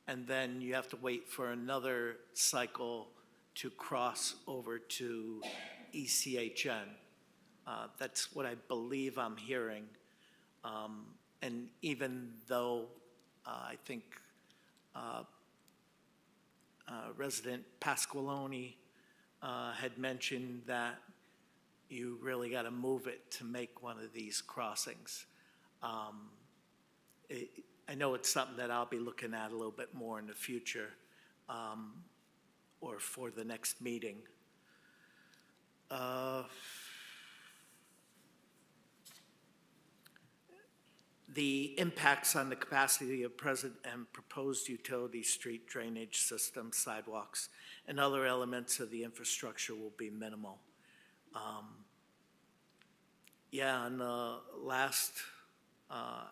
and then you have to wait for another cycle to cross over to ECHN. That's what I believe I'm hearing. And even though I think resident Pasqualoni had mentioned that you really got to move it to make one of these crossings. I know it's something that I'll be looking at a little bit more in the future, or for the next meeting. The impacts on the capacity of present and proposed utility, street drainage system, sidewalks, and other elements of the infrastructure will be minimal. Yeah, on the last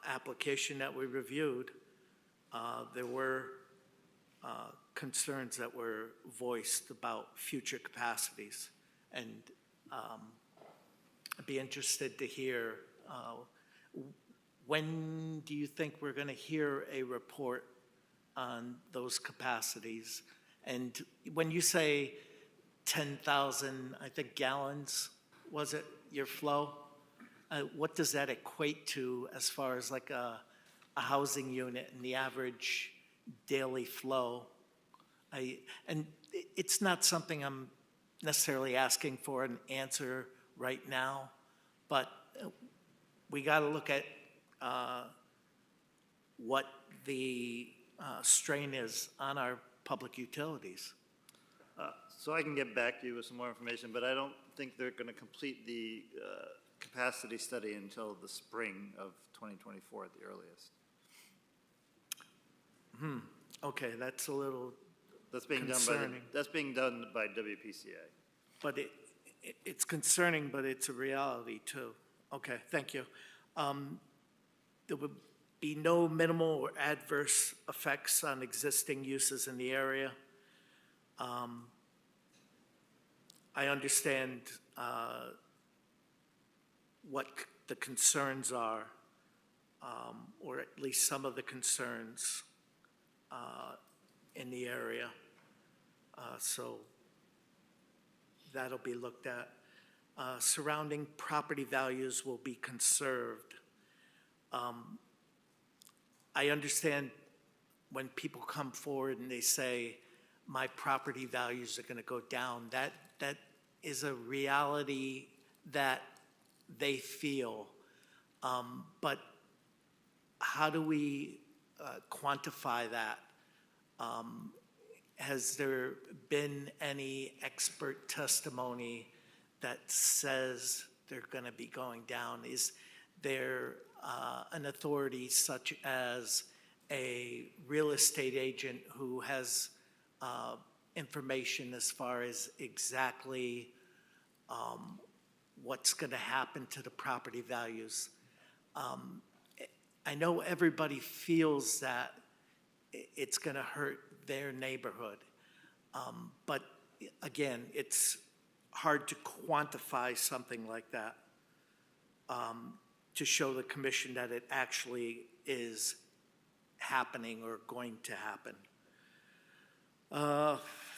application that we reviewed, there were concerns that were voiced about future capacities. And I'd be interested to hear, when do you think we're going to hear a report on those capacities? And when you say 10,000, I think gallons, was it, your flow? What does that equate to as far as like a housing unit and the average daily flow? And it's not something I'm necessarily asking for an answer right now, but we got to look at what the strain is on our public utilities. So I can get back to you with some more information, but I don't think they're going to complete the capacity study until the spring of 2024 at the earliest. Okay, that's a little That's being concerning. that's being done by WPCA. But it's concerning, but it's a reality too. Okay, thank you. There would be no minimal or adverse effects on existing uses in the area. I understand what the concerns are, or at least some of the concerns in the area. So that'll be looked at. Surrounding property values will be conserved. I understand when people come forward and they say, my property values are going to go down, that is a reality that they feel. But how do we quantify that? Has there been any expert testimony that says they're going to be going down? Is there an authority such as a real estate agent who has information as far as exactly what's going to happen to the property values? I know everybody feels that it's going to hurt their neighborhood, but again, it's hard to quantify something like that to show the commission that it actually is happening or going to happen.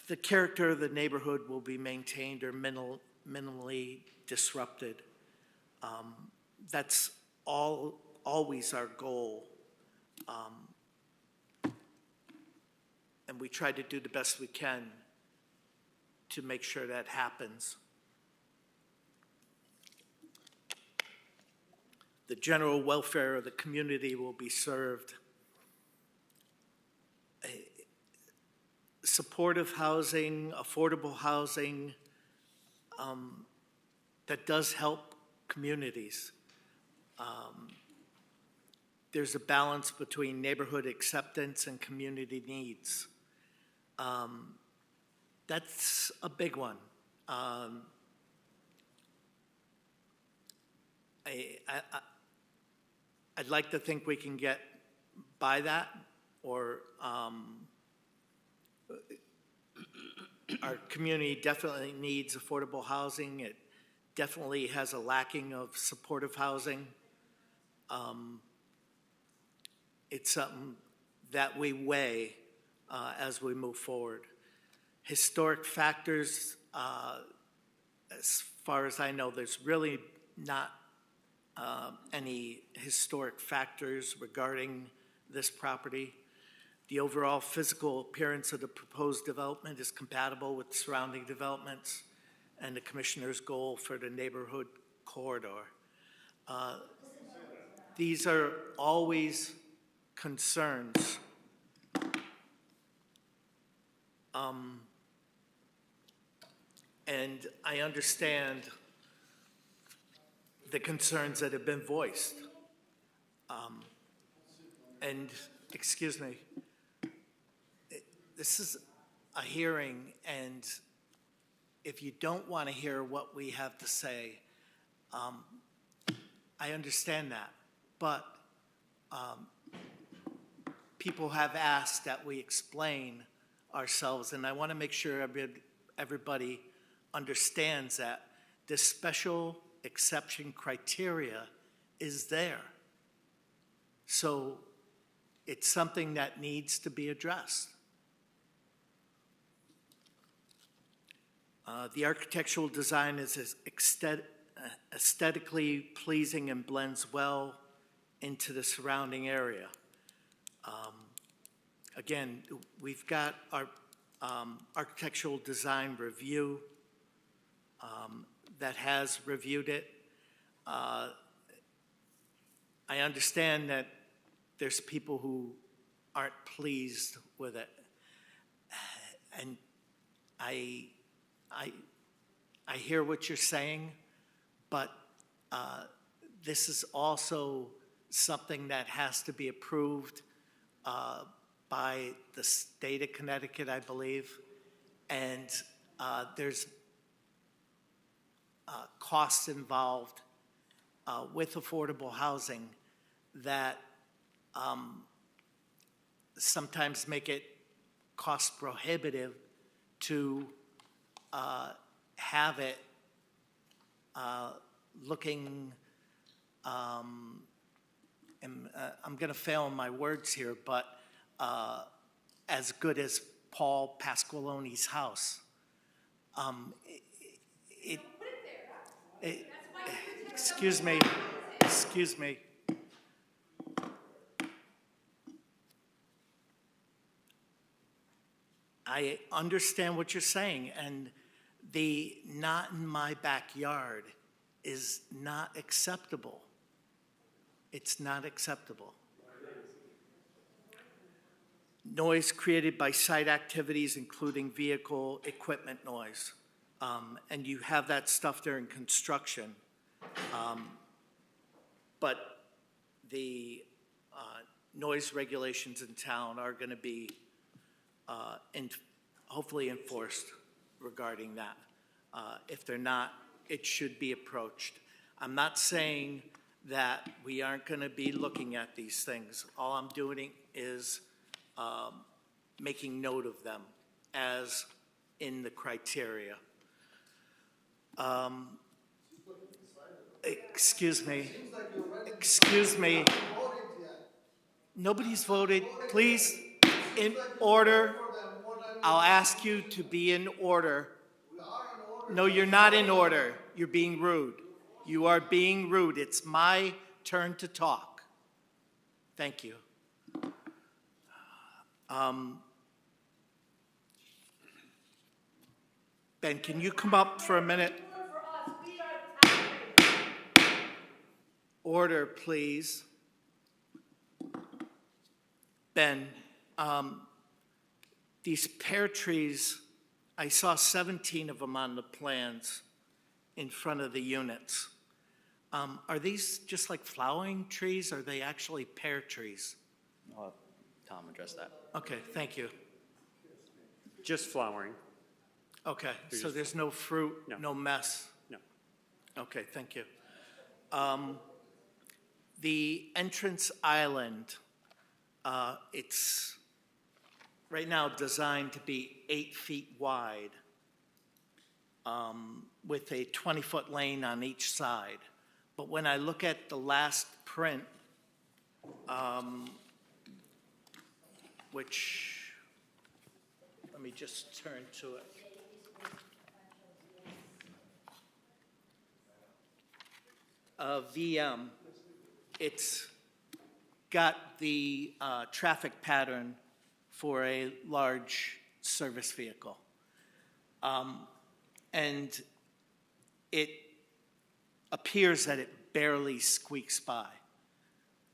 The character of the neighborhood will be maintained or minimally disrupted. That's always our goal. And we try to do the best we can to make sure that happens. The general welfare of the community will be served. Supportive housing, affordable housing, that does help communities. There's a balance between neighborhood acceptance and community needs. That's a big one. I'd like to think we can get by that, or our community definitely needs affordable housing. It definitely has a lacking of supportive housing. It's something that we weigh as we move forward. Historic factors, as far as I know, there's really not any historic factors regarding this property. The overall physical appearance of the proposed development is compatible with surrounding developments and the commissioner's goal for the neighborhood corridor. These are always concerns. And I understand the concerns that have been voiced. And, excuse me, this is a hearing, and if you don't want to hear what we have to say, I understand that. But people have asked that we explain ourselves, and I want to make sure everybody understands that this special exception criteria is there. So it's something that needs to be addressed. The architectural design is aesthetically pleasing and blends well into the surrounding area. Again, we've got our architectural design review that has reviewed it. I understand that there's people who aren't pleased with it. And I hear what you're saying, but this is also something that has to be approved by the state of Connecticut, I believe. And there's costs involved with affordable housing that sometimes make it cost prohibitive to have it looking, and I'm going to fail in my words here, but as good as Paul Pasqualoni's house. Excuse me. I understand what you're saying, and the "not in my backyard" is not acceptable. It's not acceptable. Noise created by site activities, including vehicle equipment noise. And you have that stuff during construction. But the noise regulations in town are going to be hopefully enforced regarding that. If they're not, it should be approached. I'm not saying that we aren't going to be looking at these things. All I'm doing is making note of them as in the criteria. Excuse me. Excuse me. Nobody's voted. Please, in order. I'll ask you to be in order. No, you're not in order. You're being rude. You are being rude. It's my turn to talk. Thank you. Ben, can you come up for a minute? Order, please. Ben, these pear trees, I saw 17 of them on the plans in front of the units. Are these just like flowering trees, or are they actually pear trees? I'll have Tom address that. Okay, thank you. Just flowering. Okay, They're so just- there's no fruit, No. no mess? No. Okay, thank you. The entrance island, it's right now designed to be 8 feet wide with a 20-foot lane on each side. But when I look at the last print, which, let me just turn to it. VM, it's got the traffic pattern for a large service vehicle. And it appears that it barely squeaks by.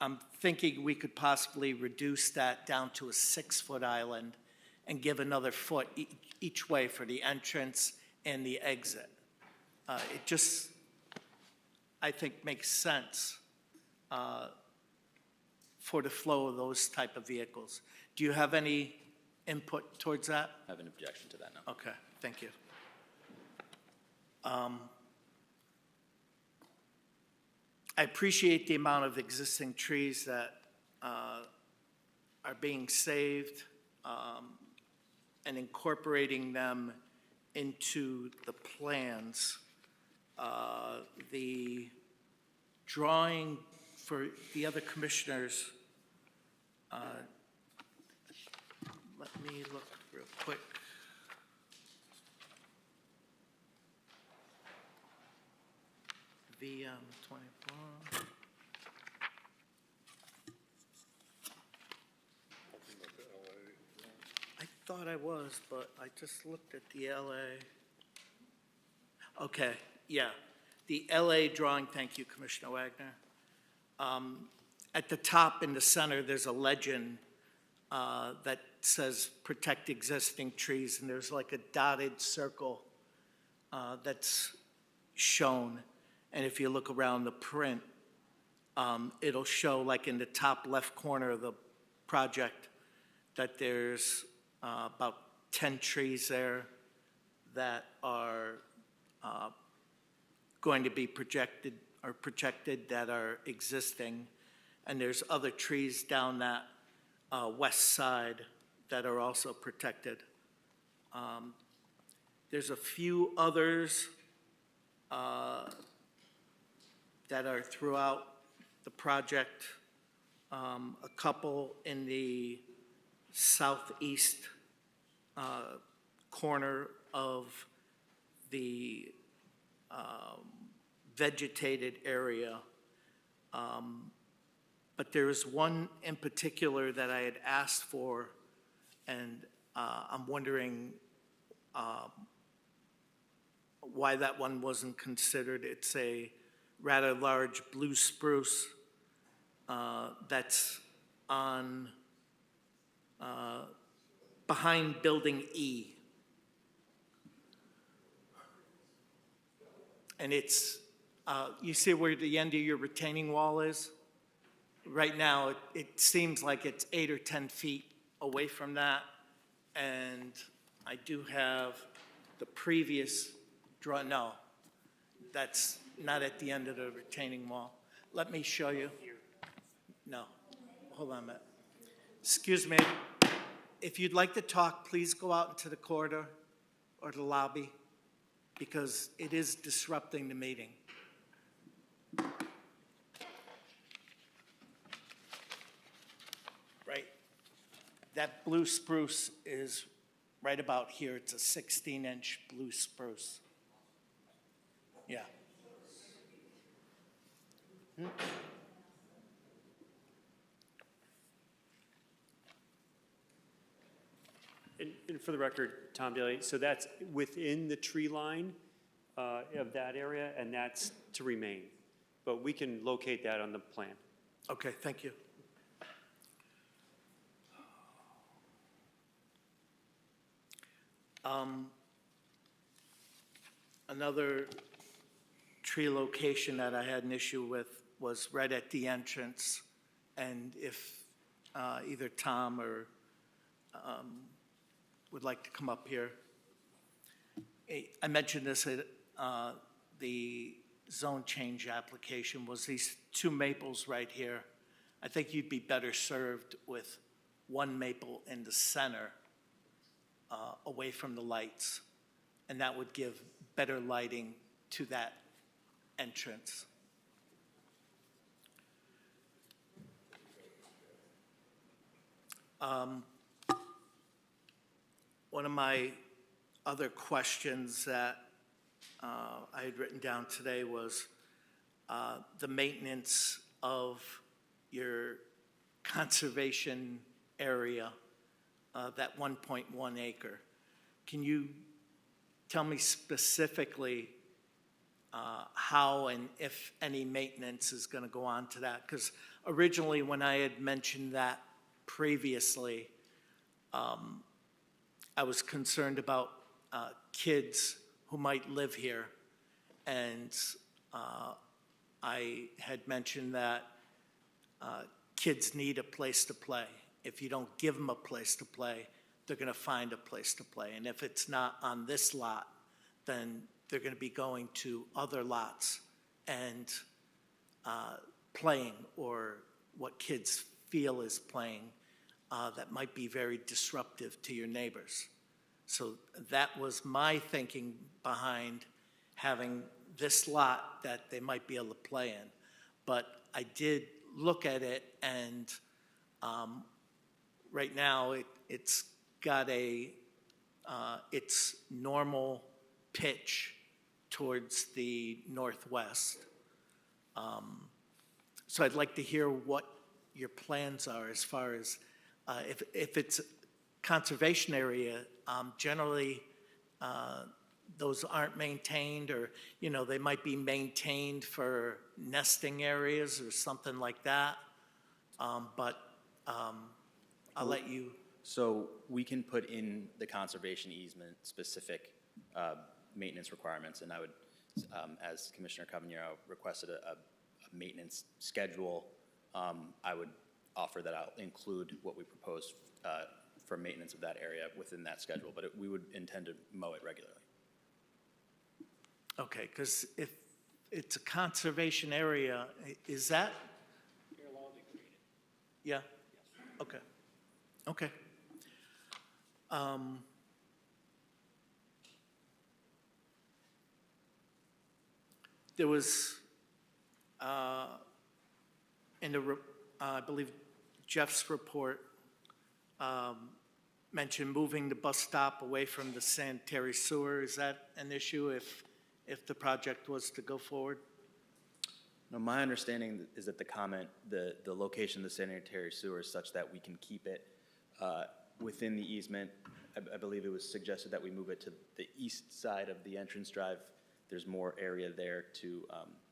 I'm thinking we could possibly reduce that down to a 6-foot island and give another foot each way for the entrance and the exit. It just, I think, makes sense for the flow of those type of vehicles. Do you have any input towards that? I have an objection to that now. Okay, thank you. I appreciate the amount of existing trees that are being saved and incorporating them into the plans. The drawing for the other commissioners, let me look real quick. VM 24. I thought I was, but I just looked at the LA. Okay, yeah, the LA drawing, thank you, Commissioner Wagner. At the top in the center, there's a legend that says protect existing trees, and there's like a dotted circle that's shown. And if you look around the print, it'll show like in the top left corner of the project that there's about 10 trees there that are going to be projected that are existing. And there's other trees down that west side that are also protected. There's a few others that are throughout the project, a couple in the southeast corner of the vegetated area. But there is one in particular that I had asked for, and I'm wondering why that one wasn't considered. It's a rather large blue spruce that's on, behind Building E. And it's, you see where the end of your retaining wall is? Right now, it seems like it's 8 or 10 feet away from that. And I do have the previous no, that's not at the end of the retaining wall. Let me show you. No, hold on a minute. Excuse me. If you'd like to talk, please go out into the corridor or the lobby, because it is disrupting the meeting. Right. That blue spruce is right about here. It's a 16-inch blue spruce. Yeah. And for the record, Tom Daly, so that's within the tree line of that area, and that's to remain. But we can locate that on the plan. Okay, thank you. Another tree location that I had an issue with was right at the entrance. And if either Tom or would like to come up here. I mentioned this at the zone change application, was these two maples right here. I think you'd be better served with one maple in the center away from the lights, and that would give better lighting to that entrance. One of my other questions that I had written down today was the maintenance of your conservation area, that 1.1 acre. Can you tell me specifically how and if any maintenance is going to go on to that? Because originally when I had mentioned that previously, I was concerned about kids who might live here, and I had mentioned that kids need a place to play. If you don't give them a place to play, they're going to find a place to play. And if it's not on this lot, then they're going to be going to other lots and playing, or what kids feel is playing that might be very disruptive to your neighbors. So that was my thinking behind having this lot that they might be able to play in. But I did look at it, and right now it's got its normal pitch towards the northwest. So I'd like to hear what your plans are as far as if it's a conservation area, generally those aren't maintained, or they might be maintained for nesting areas or something like that. But I'll let you. So we can put in the conservation easement specific maintenance requirements, and I would, as Commissioner Cavallaro requested a maintenance schedule, I would offer that I'll include what we propose for maintenance of that area within that schedule, but we would intend to mow it regularly. Okay, because if it's a conservation area, is that? You're allowed to create it. Yeah? Okay. Okay. There was, in the, I believe Jeff's report mentioned moving the bus stop away from the sanitary sewer. Is that an issue if the project was to go forward? No, my understanding is that the location of the sanitary sewer is such that we can keep it within the easement I believe it was suggested that we move it to the east side of the entrance drive. There's more area there to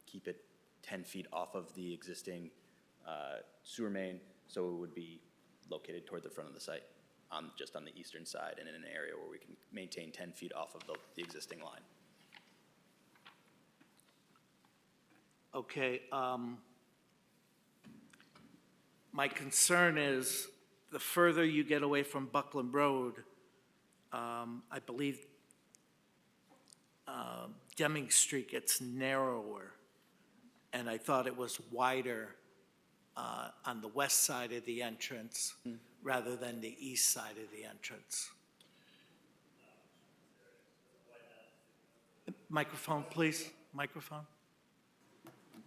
keep it 10 feet off of the existing sewer main, so it would be located toward the front of the site, just on the eastern side and in an area where we can maintain 10 feet off of the existing line. Okay, my concern is the further you get away from Buckland Road, I believe Deming Street gets narrower, and I thought it was wider on the west side of the entrance rather than the east side of the entrance. Microphone, please. Microphone.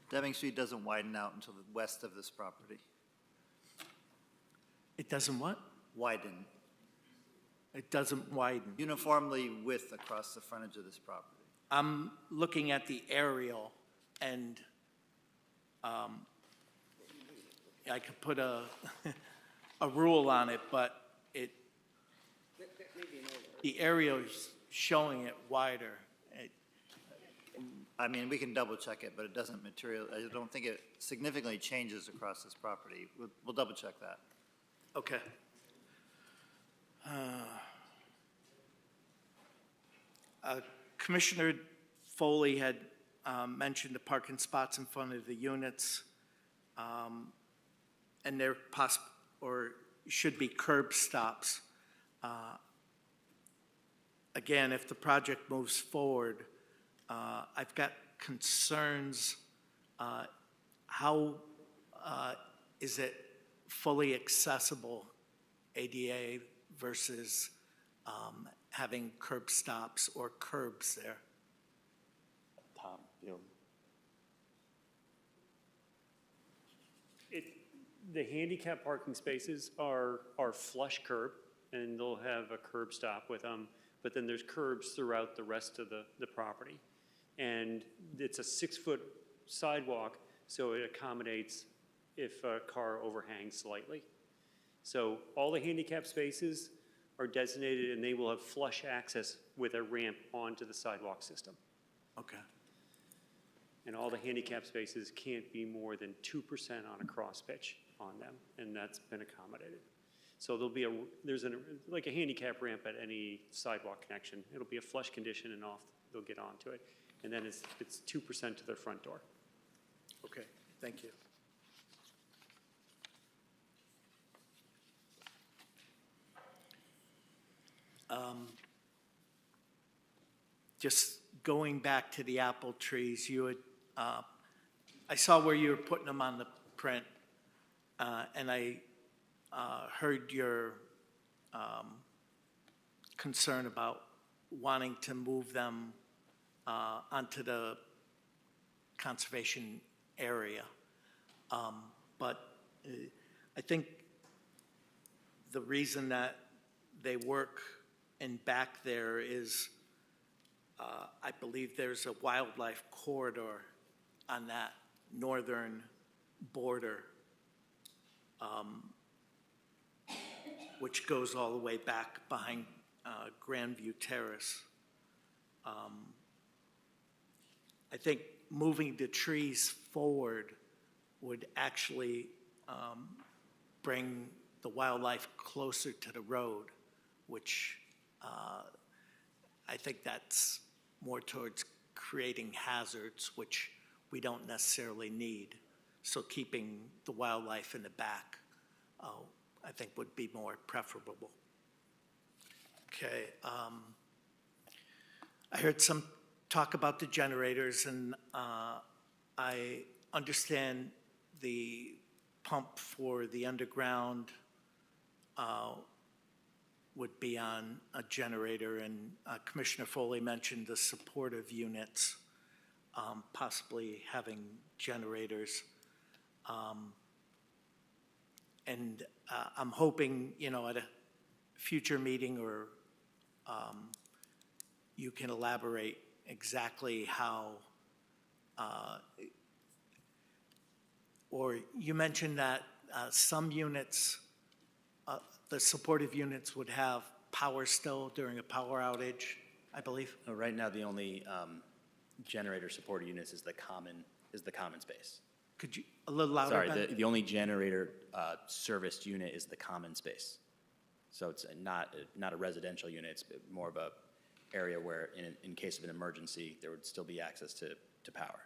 Deming Street doesn't widen out until the west of this property. It doesn't what? Widen. It doesn't widen. Uniformly width across the frontage of this property. I'm looking at the aerial, and I could put a rule on it, but the aerial is showing it wider. I mean, we can double check it, but it doesn't I don't think it significantly changes across this property. We'll double check that. Okay. Commissioner Foley had mentioned the parking spots in front of the units, and there should be curb stops. Again, if the project moves forward, I've got concerns. How is it fully accessible, ADA versus having curb stops or curbs there? Tom, The handicap parking spaces are flush curb, and they'll have a curb stop with them, but then there's curbs throughout the rest of the property. And it's a 6-foot sidewalk, so it accommodates if a car overhangs slightly. So all the handicap spaces are designated, and they will have flush access with a ramp onto the sidewalk system. Okay. And all the handicap spaces can't be more than 2% on a cross pitch on them, and that's been accommodated. So there's like a handicap ramp at any sidewalk connection. It'll be a flush condition, and they'll get onto it. And then it's 2% to their front door. Okay, thank you. Just going back to the apple trees, you had, I saw where you were putting them on the print, and I heard your concern about wanting to move them onto the conservation area. But I think the reason that they work in back there is I believe there's a wildlife corridor on that northern border, which goes all the way back behind Grandview Terrace. I think moving the trees forward would actually bring the wildlife closer to the road, which I think that's more towards creating hazards, which we don't necessarily need. So keeping the wildlife in the back, I think would be more preferable. Okay. I heard some talk about the generators, and I understand the pump for the underground would be on a generator, and Commissioner Foley mentioned the supportive units, possibly having generators. And I'm hoping, at a future meeting or you can elaborate exactly how, or you mentioned that some units, the supportive units would have power still during a power outage, I believe? Right now, the only generator-supported units is the common space. Could you, a little louder, Sorry, Ben? the only generator serviced unit is the common space. So it's not a residential unit, it's more of a area where in case of an emergency, there would still be access to power.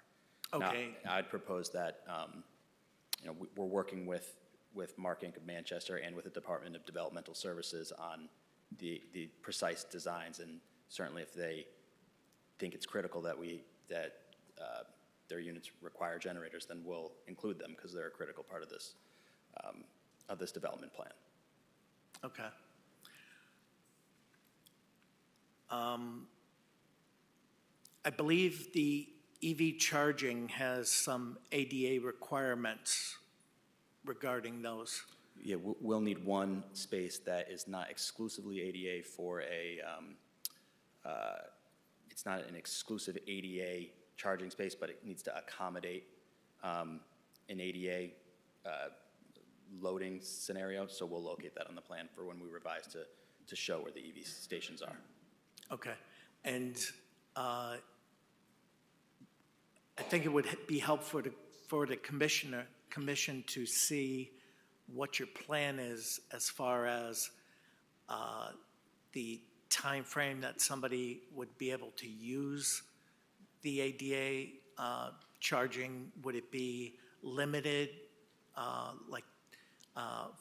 Now, Okay. I'd propose that, we're working with Mark Inc. of Manchester and with the Department of Developmental Services on the precise designs, and certainly if they think it's critical that their units require generators, then we'll include them because they're a critical part of this development plan. Okay. I believe the EV charging has some ADA requirements regarding those. Yeah, we'll need one space that is not exclusively ADA for it's not an exclusive ADA charging space, but it needs to accommodate an ADA loading scenario. So we'll locate that on the plan for when we revise to show where the EV stations are. Okay. And I think it would be helpful for the commission to see what your plan is as far as the time frame that somebody would be able to use the ADA charging. Would it be limited,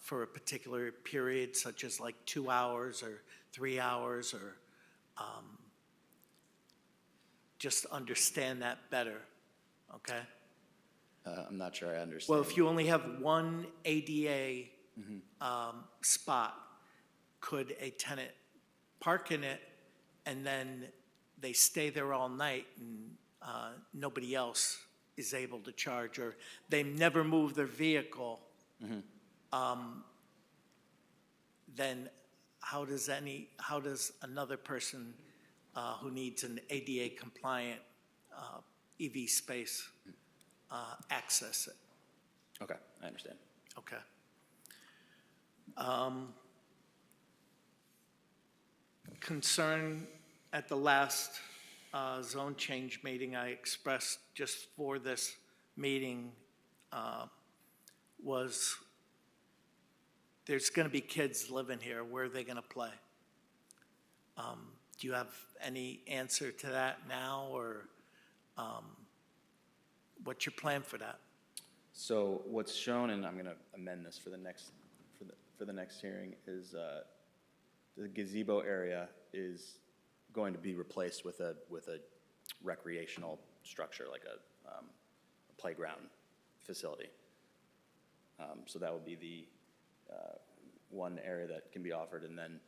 for a particular period, such as like 2 hours or 3 hours, or just understand that better, okay? I'm not sure I understand. Well, if you only have one ADA spot, could a tenant park in it and then they stay there all night and nobody else is able to charge, or they never move their vehicle, then how does another person who needs an ADA compliant EV space access it? Okay, I understand. Okay. Concern at the last zone change meeting I expressed just for this meeting was there's going to be kids living here. Where are they going to play? Do you have any answer to that now, or what's your plan for that? So what's shown, and I'm going to amend this for the next hearing, is the gazebo area is going to be replaced with a recreational structure, like a playground facility. So that would be the one area that can be offered, and then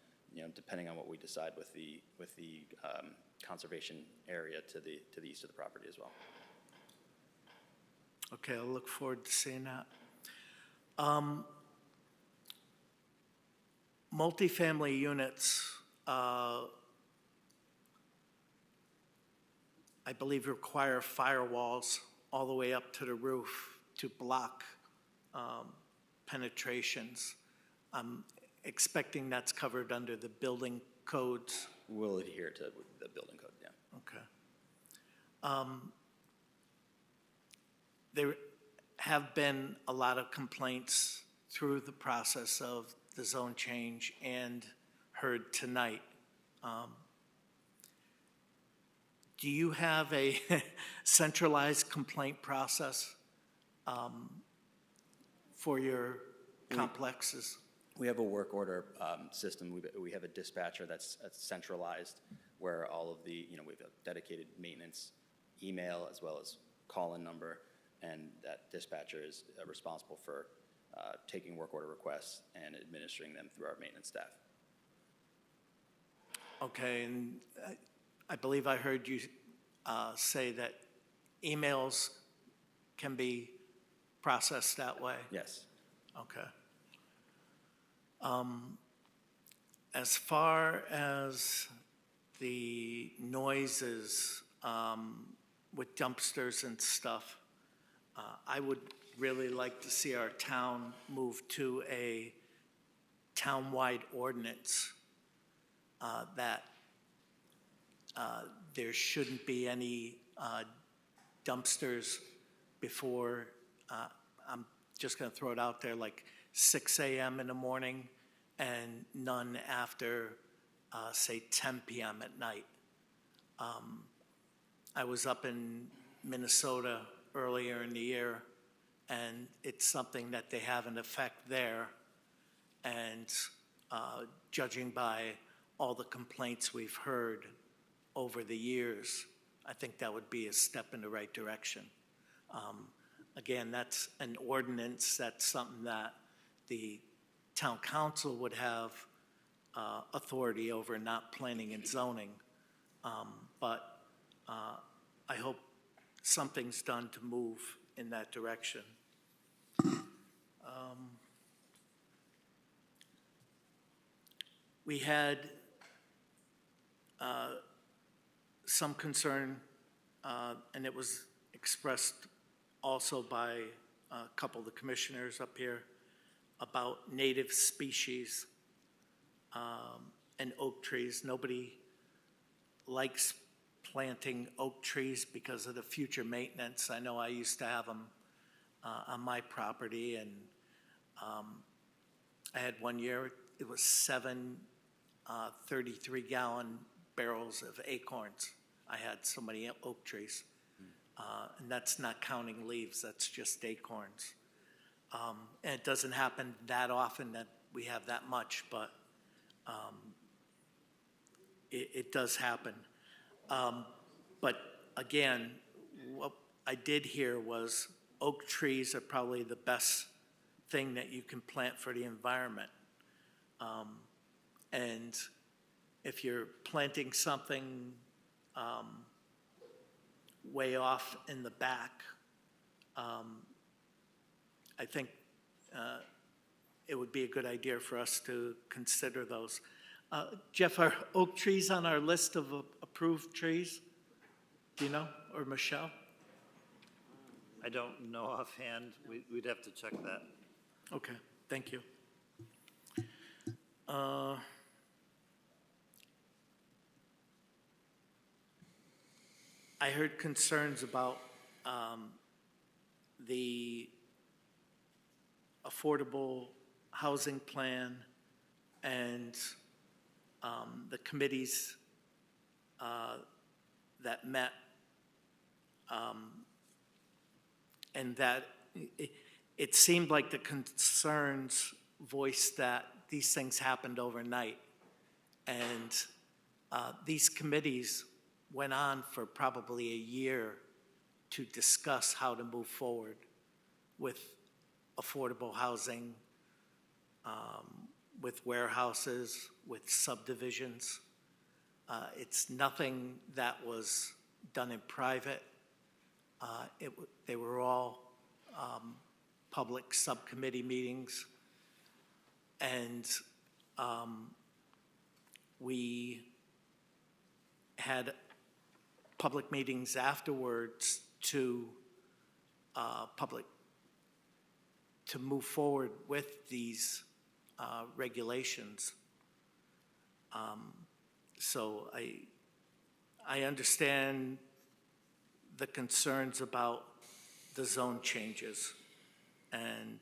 depending on what we decide with the conservation area to the east of the property as well. Okay, I'll look forward to seeing that. Multifamily units, I believe, require firewalls all the way up to the roof to block penetrations. I'm expecting that's covered under the building codes. We'll adhere to the building code, yeah. Okay. There have been a lot of complaints through the process of the zone change and heard tonight. Do you have a centralized complaint process for your complexes? We have a work order system. We have a dispatcher that's centralized, where all of the, we have a dedicated maintenance email as well as call-in number, and that dispatcher is responsible for taking work order requests and administering them through our maintenance staff. Okay, and I believe I heard you say that emails can be processed that way? Yes. Okay. As far as the noises with dumpsters and stuff, I would really like to see our town move to a town-wide ordinance that there shouldn't be any dumpsters before, I'm just going to throw it out there, like 6 a.m. in the morning, and none after, say, 10 p.m. at night. I was up in Minnesota earlier in the year, and it's something that they have in effect there. And judging by all the complaints we've heard over the years, I think that would be a step in the right direction. Again, that's an ordinance, that's something that the town council would have authority over, not planning and zoning. But I hope something's done to move in that direction. We had some concern, and it was expressed also by a couple of the commissioners up here, about native species and oak trees. Nobody likes planting oak trees because of the future maintenance. I know I used to have them on my property, and I had one year, it was 7 33-gallon barrels of acorns. I had so many oak trees. And that's not counting leaves, that's just acorns. And it doesn't happen that often that we have that much, but it does happen. But again, what I did hear was oak trees are probably the best thing that you can plant for the environment. And if you're planting something way off in the back, I think it would be a good idea for us to consider those. Jeff, are oak trees on our list of approved trees? Do you know, or Michelle? I don't know offhand. We'd have to check that. Okay, thank you. I heard concerns about the affordable housing plan and the committees that met, and that it seemed like the concerns voiced that these things happened overnight. And these committees went on for probably a year to discuss how to move forward with affordable housing, with warehouses, with subdivisions. It's nothing that was done in private. They were all public subcommittee meetings. And we had public meetings afterwards to move forward with these regulations. So I understand the concerns about the zone changes and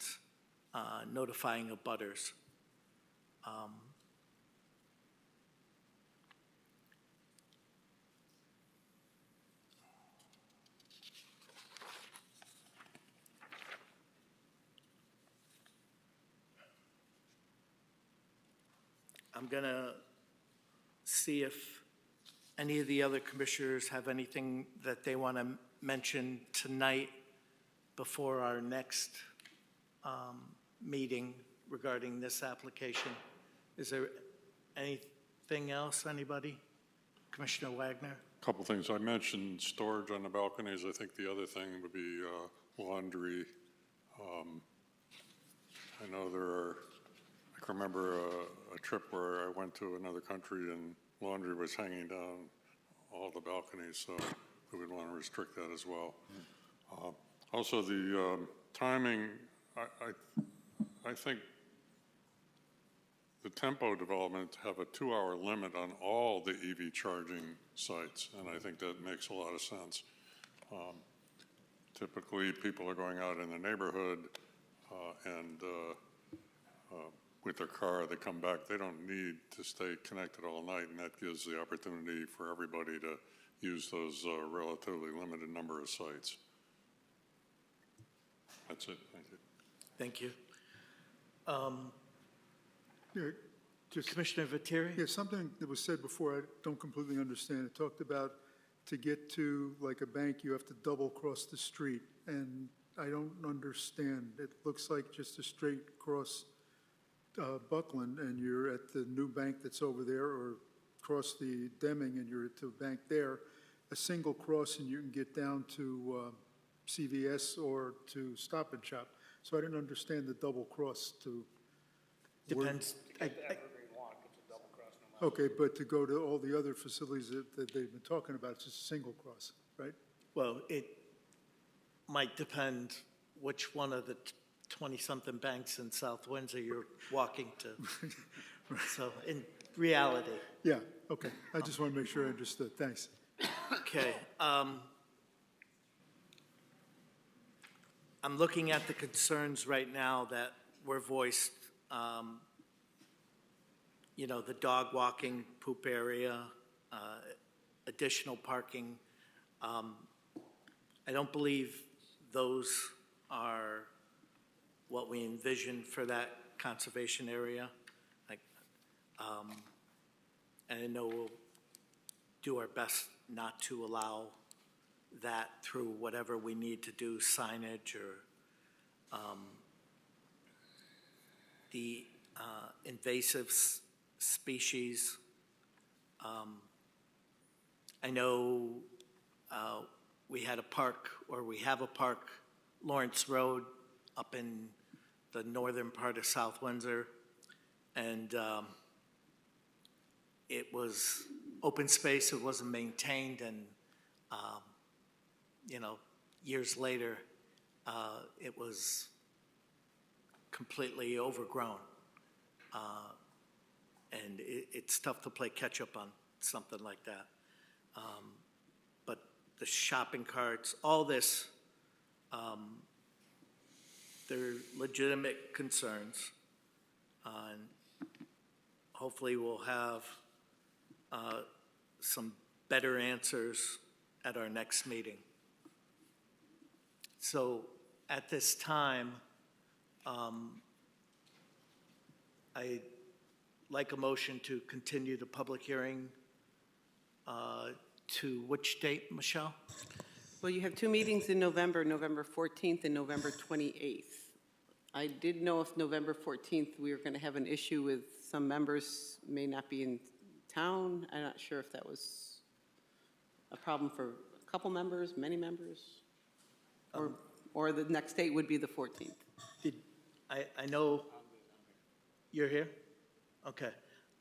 notifying abutters. I'm going to see if any of the other commissioners have anything that they want to mention tonight before our next meeting regarding this application. Is there anything else, anybody? Commissioner Wagner? A couple things. I mentioned storage on the balconies. I think the other thing would be laundry. I know there are, I can remember a trip where I went to another country and laundry was hanging down all the balconies, so we would want to restrict that as well. Also, the timing, I think the Tempo development to have a 2-hour limit on all the EV charging sites, and I think that makes a lot of sense. Typically, people are going out in the neighborhood and with their car, they come back. They don't need to stay connected all night, and that gives the opportunity for everybody to use those relatively limited number of sites. That's it. Thank you. Thank you. Yeah, just, Commissioner Viteri? yeah, something that was said before, I don't completely understand. It talked about to get to like a bank, you have to double cross the street, and I don't understand. It looks like just a straight cross Buckland, and you're at the new bank that's over there, or cross the Deming, and you're at the bank there. A single cross, and you can get down to CVS or to Stop and Shop. So I didn't understand the double cross to. Depends. Okay, but to go to all the other facilities that they've been talking about, it's just a single cross, right? Well, it might depend which one of the 20-something banks in South Windsor you're walking to. So in reality. Yeah, okay. I just want to make sure I understood. Thanks. Okay. I'm looking at the concerns right now that were voiced. You know, the dog walking poop area, additional parking. I don't believe those are what we envision for that conservation area. And I know we'll do our best not to allow that through whatever we need to do, signage or the invasive species. I know we had a park, or we have a park, Lawrence Road, up in the northern part of South Windsor, and it was open space. It wasn't maintained, and you know, years later, it was completely overgrown. And it's tough to play catch up on something like that. But the shopping carts, all this, they're legitimate concerns. And hopefully we'll have some better answers at our next meeting. So at this time, I'd like a motion to continue the public hearing to which date, Michelle? Well, you have two meetings in November, November 14th and November 28th. I did know if November 14th, we were going to have an issue with some members may not be in town. I'm not sure if that was a problem for a couple members, many members, or the next date would be the 14th. I know you're here? Okay.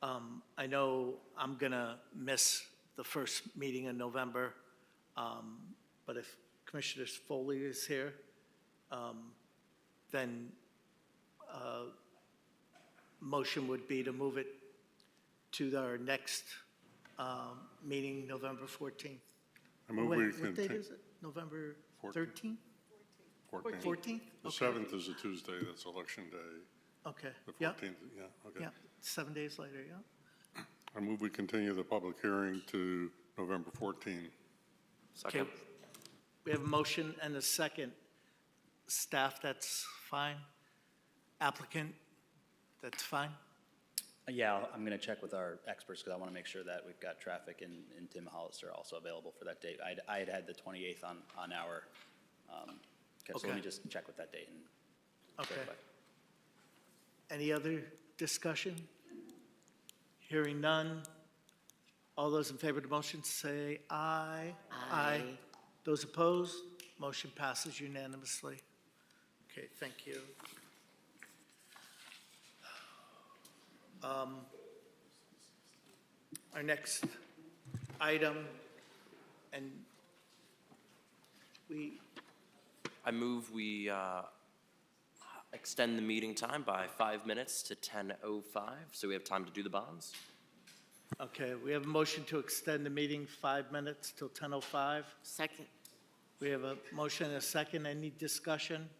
I know I'm going to miss the first meeting in November, but if Commissioner Foley is here, then motion would be to move it to our next meeting, November 14th. I move Wait, we what date conti- is it? November 14th. 13th? 14th? The Okay. 7th is a Tuesday, that's Election Day. Okay. The Yep. 14th, yeah, okay. Yeah, 7 days later, yeah. I move we continue the public hearing to November 14. Okay. We have a motion and a second. Staff, that's fine? Applicant, that's fine? Yeah, I'm going to check with our experts because I want to make sure that we've got traffic and Tim Hollister also available for that date. I had the 28th on our, so let me Okay. just check with that date and Okay. certify. Any other discussion? Hearing none. All those in favor of the motion say aye. Aye. Those opposed? Motion passes unanimously. Okay, thank you. Our next item, and I move we extend the meeting time by 5 minutes to 10:05, so we have time to do the bonds. Okay, we have a motion to extend the meeting 5 minutes till 10:05. Second. We have a motion and a second. Any discussion?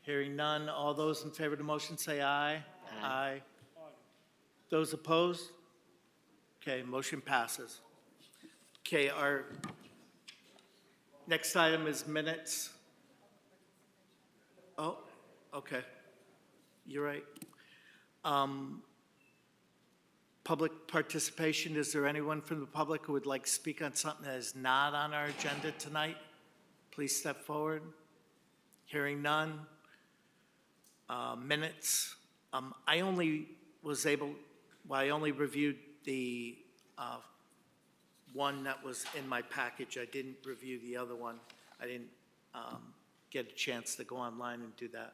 Hearing none. All those in favor of the motion say aye. Aye. Those opposed? Okay, motion passes. Okay, our next item is minutes. Oh, okay. You're right. Public participation. Is there anyone from the public who would like to speak on something that is not on our agenda tonight? Please step forward. Hearing none. Minutes. I only reviewed the one that was in my package. I didn't review the other one. I didn't get a chance to go online and do that.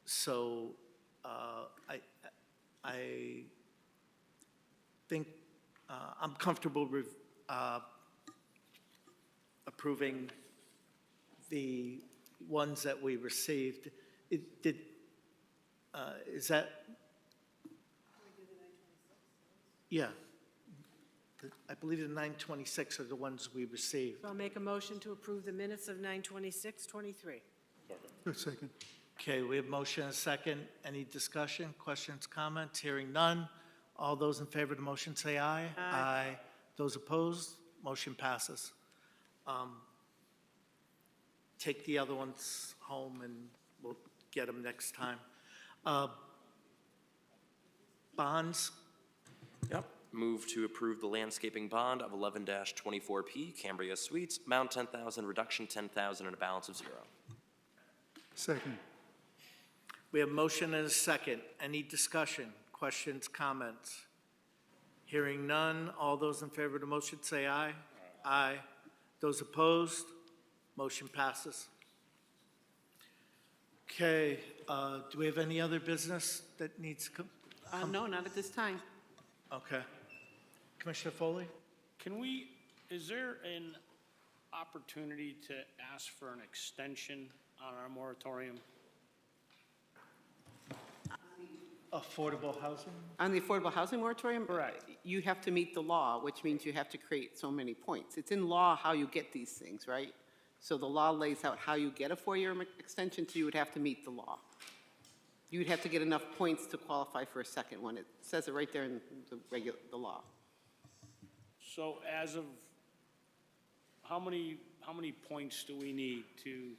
So I think I'm comfortable with approving the ones that we received. Is that? Yeah. I believe the 926 are the ones we received. So I'll make a motion to approve the minutes of 9/26/23. A second. Okay, we have motion and a second. Any discussion, questions, comments? Hearing none. All those in favor of the motion say aye. Aye. Those opposed, motion passes. Take the other ones home and we'll get them next time. Bonds. Yep. Move to approve the landscaping bond of 11-24P Cambria Suites, amount 10,000, reduction 10,000, and a balance of 0. Second. We have motion and a second. Any discussion, questions, comments? Hearing none. All those in favor of the motion say aye. Aye. Those opposed, motion passes. Okay, do we have any other business that needs to come? No, not at this time. Okay. Commissioner Foley? Is there an opportunity to ask for an extension on our moratorium? Affordable housing? On the affordable housing moratorium? Right. You have to meet the law, which means you have to create so many points. It's in law how you get these things, right? So the law lays out how you get a 4-year extension, so you would have to meet the law. You would have to get enough points to qualify for a second one. It says it right there in the law. So as of, how many points do we need to?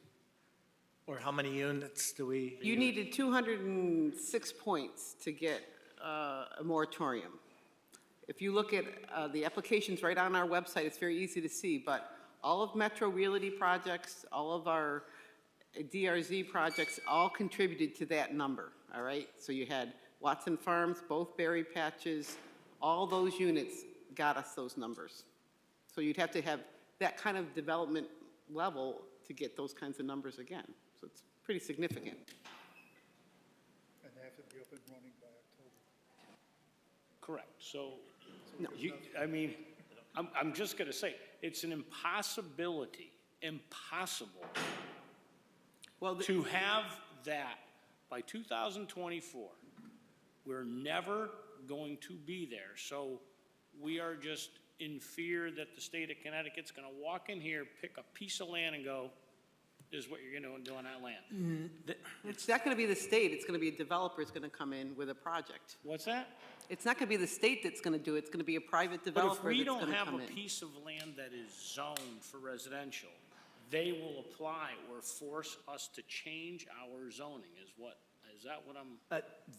Or how many units do we? You needed 206 points to get a moratorium. If you look at the applications right on our website, it's very easy to see, but all of Metro Realty projects, all of our DRZ projects, all contributed to that number, all right? So you had Watson Farms, both berry patches, all those units got us those numbers. So you'd have to have that kind of development level to get those kinds of numbers again. So it's pretty significant. And they have to be up and running by October. Correct. So, No. I'm just going to say, it's an impossibility, impossible to have that by 2024. We're never going to be there. So we are just in fear that the state of Connecticut's going to walk in here, pick a piece of land and go, this is what you're going to do on that land. It's not going to be the state, it's going to be a developer that's going to come in with a project. What's that? It's not going to be the state that's going to do it, it's going to be a private But developer if we that's going don't to have come a in. piece of land that is zoned for residential, they will apply or force us to change our zoning is that what I'm?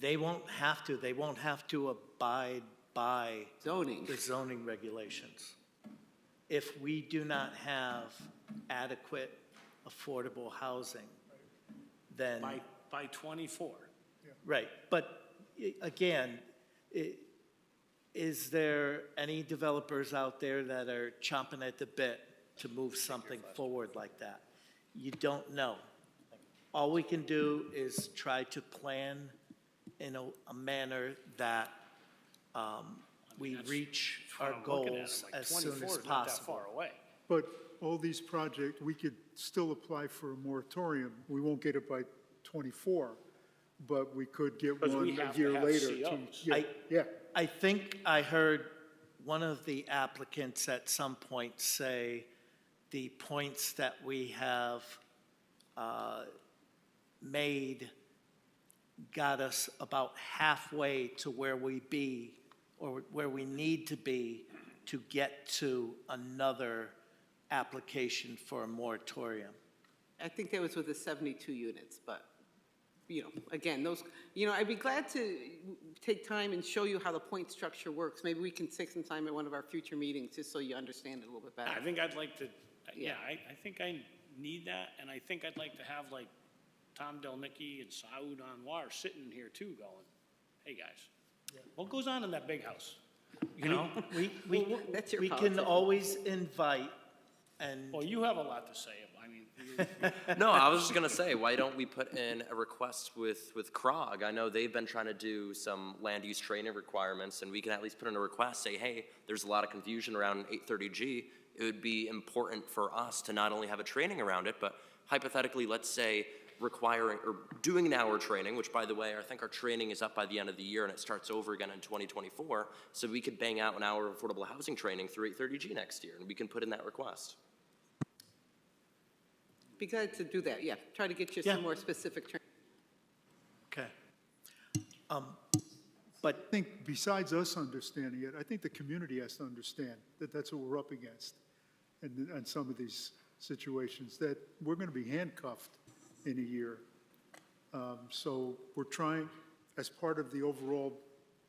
They won't have to. They won't have to abide by the zoning regulations. If we do not have adequate affordable housing, then. By 24. Right, but again, is there any developers out there that are chomping at the bit to move something forward like that? You don't know. All we can do is try to plan in a manner that we reach our I'm looking at it, goals like as soon 24 as is not that possible. far away. But all these projects, we could still apply for a moratorium. We won't get it by '24, but we could get Because one we a have to year have later. COs. Yeah, I think I heard one of the applicants at some point say the points that we have made got us about halfway to where we be, or where we need to be to get to another application for a moratorium. I think that was with the 72 units, but, again, those, I'd be glad to take time and show you how the point structure works. Maybe we can take some time at one of our future meetings, just so you understand it a little bit better. I think I'd like to, I think I need that, and I think I'd like to have like Tom Delnicki and Saud Anwar sitting here too going, hey, guys, what goes on in that big house? That's your We can politics. always invite and. Well, you have a lot to say, No, I was just gonna say, why don't we put in a request with CROG? I know they've been trying to do some land use training requirements, and we can at least put in a request, say, hey, there's a lot of confusion around 830G. It would be important for us to not only have a training around it, but hypothetically, let's say, requiring or doing an hour training, which, by the way, I think our training is up by the end of the year and it starts over again in 2024. So we could bang out an hour of affordable housing training through 830G next year, and we can put in that request. Be glad to do that, yeah. Try to get you Yeah. some more specific training. Okay. I think besides us understanding it, I think the community has to understand that that's what we're up against in some of these situations, that we're going to be handcuffed in a year. So we're trying, as part of the overall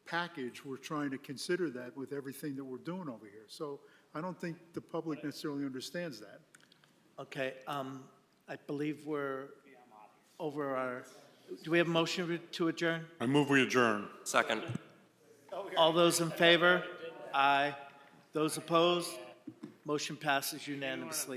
package, we're trying to consider that with everything that we're doing over here. So I don't think the public necessarily understands that. Okay, I believe we're over our, do we have a motion to adjourn? I move we adjourn. Second. All those in favor? Aye. Those opposed? Motion passes unanimously.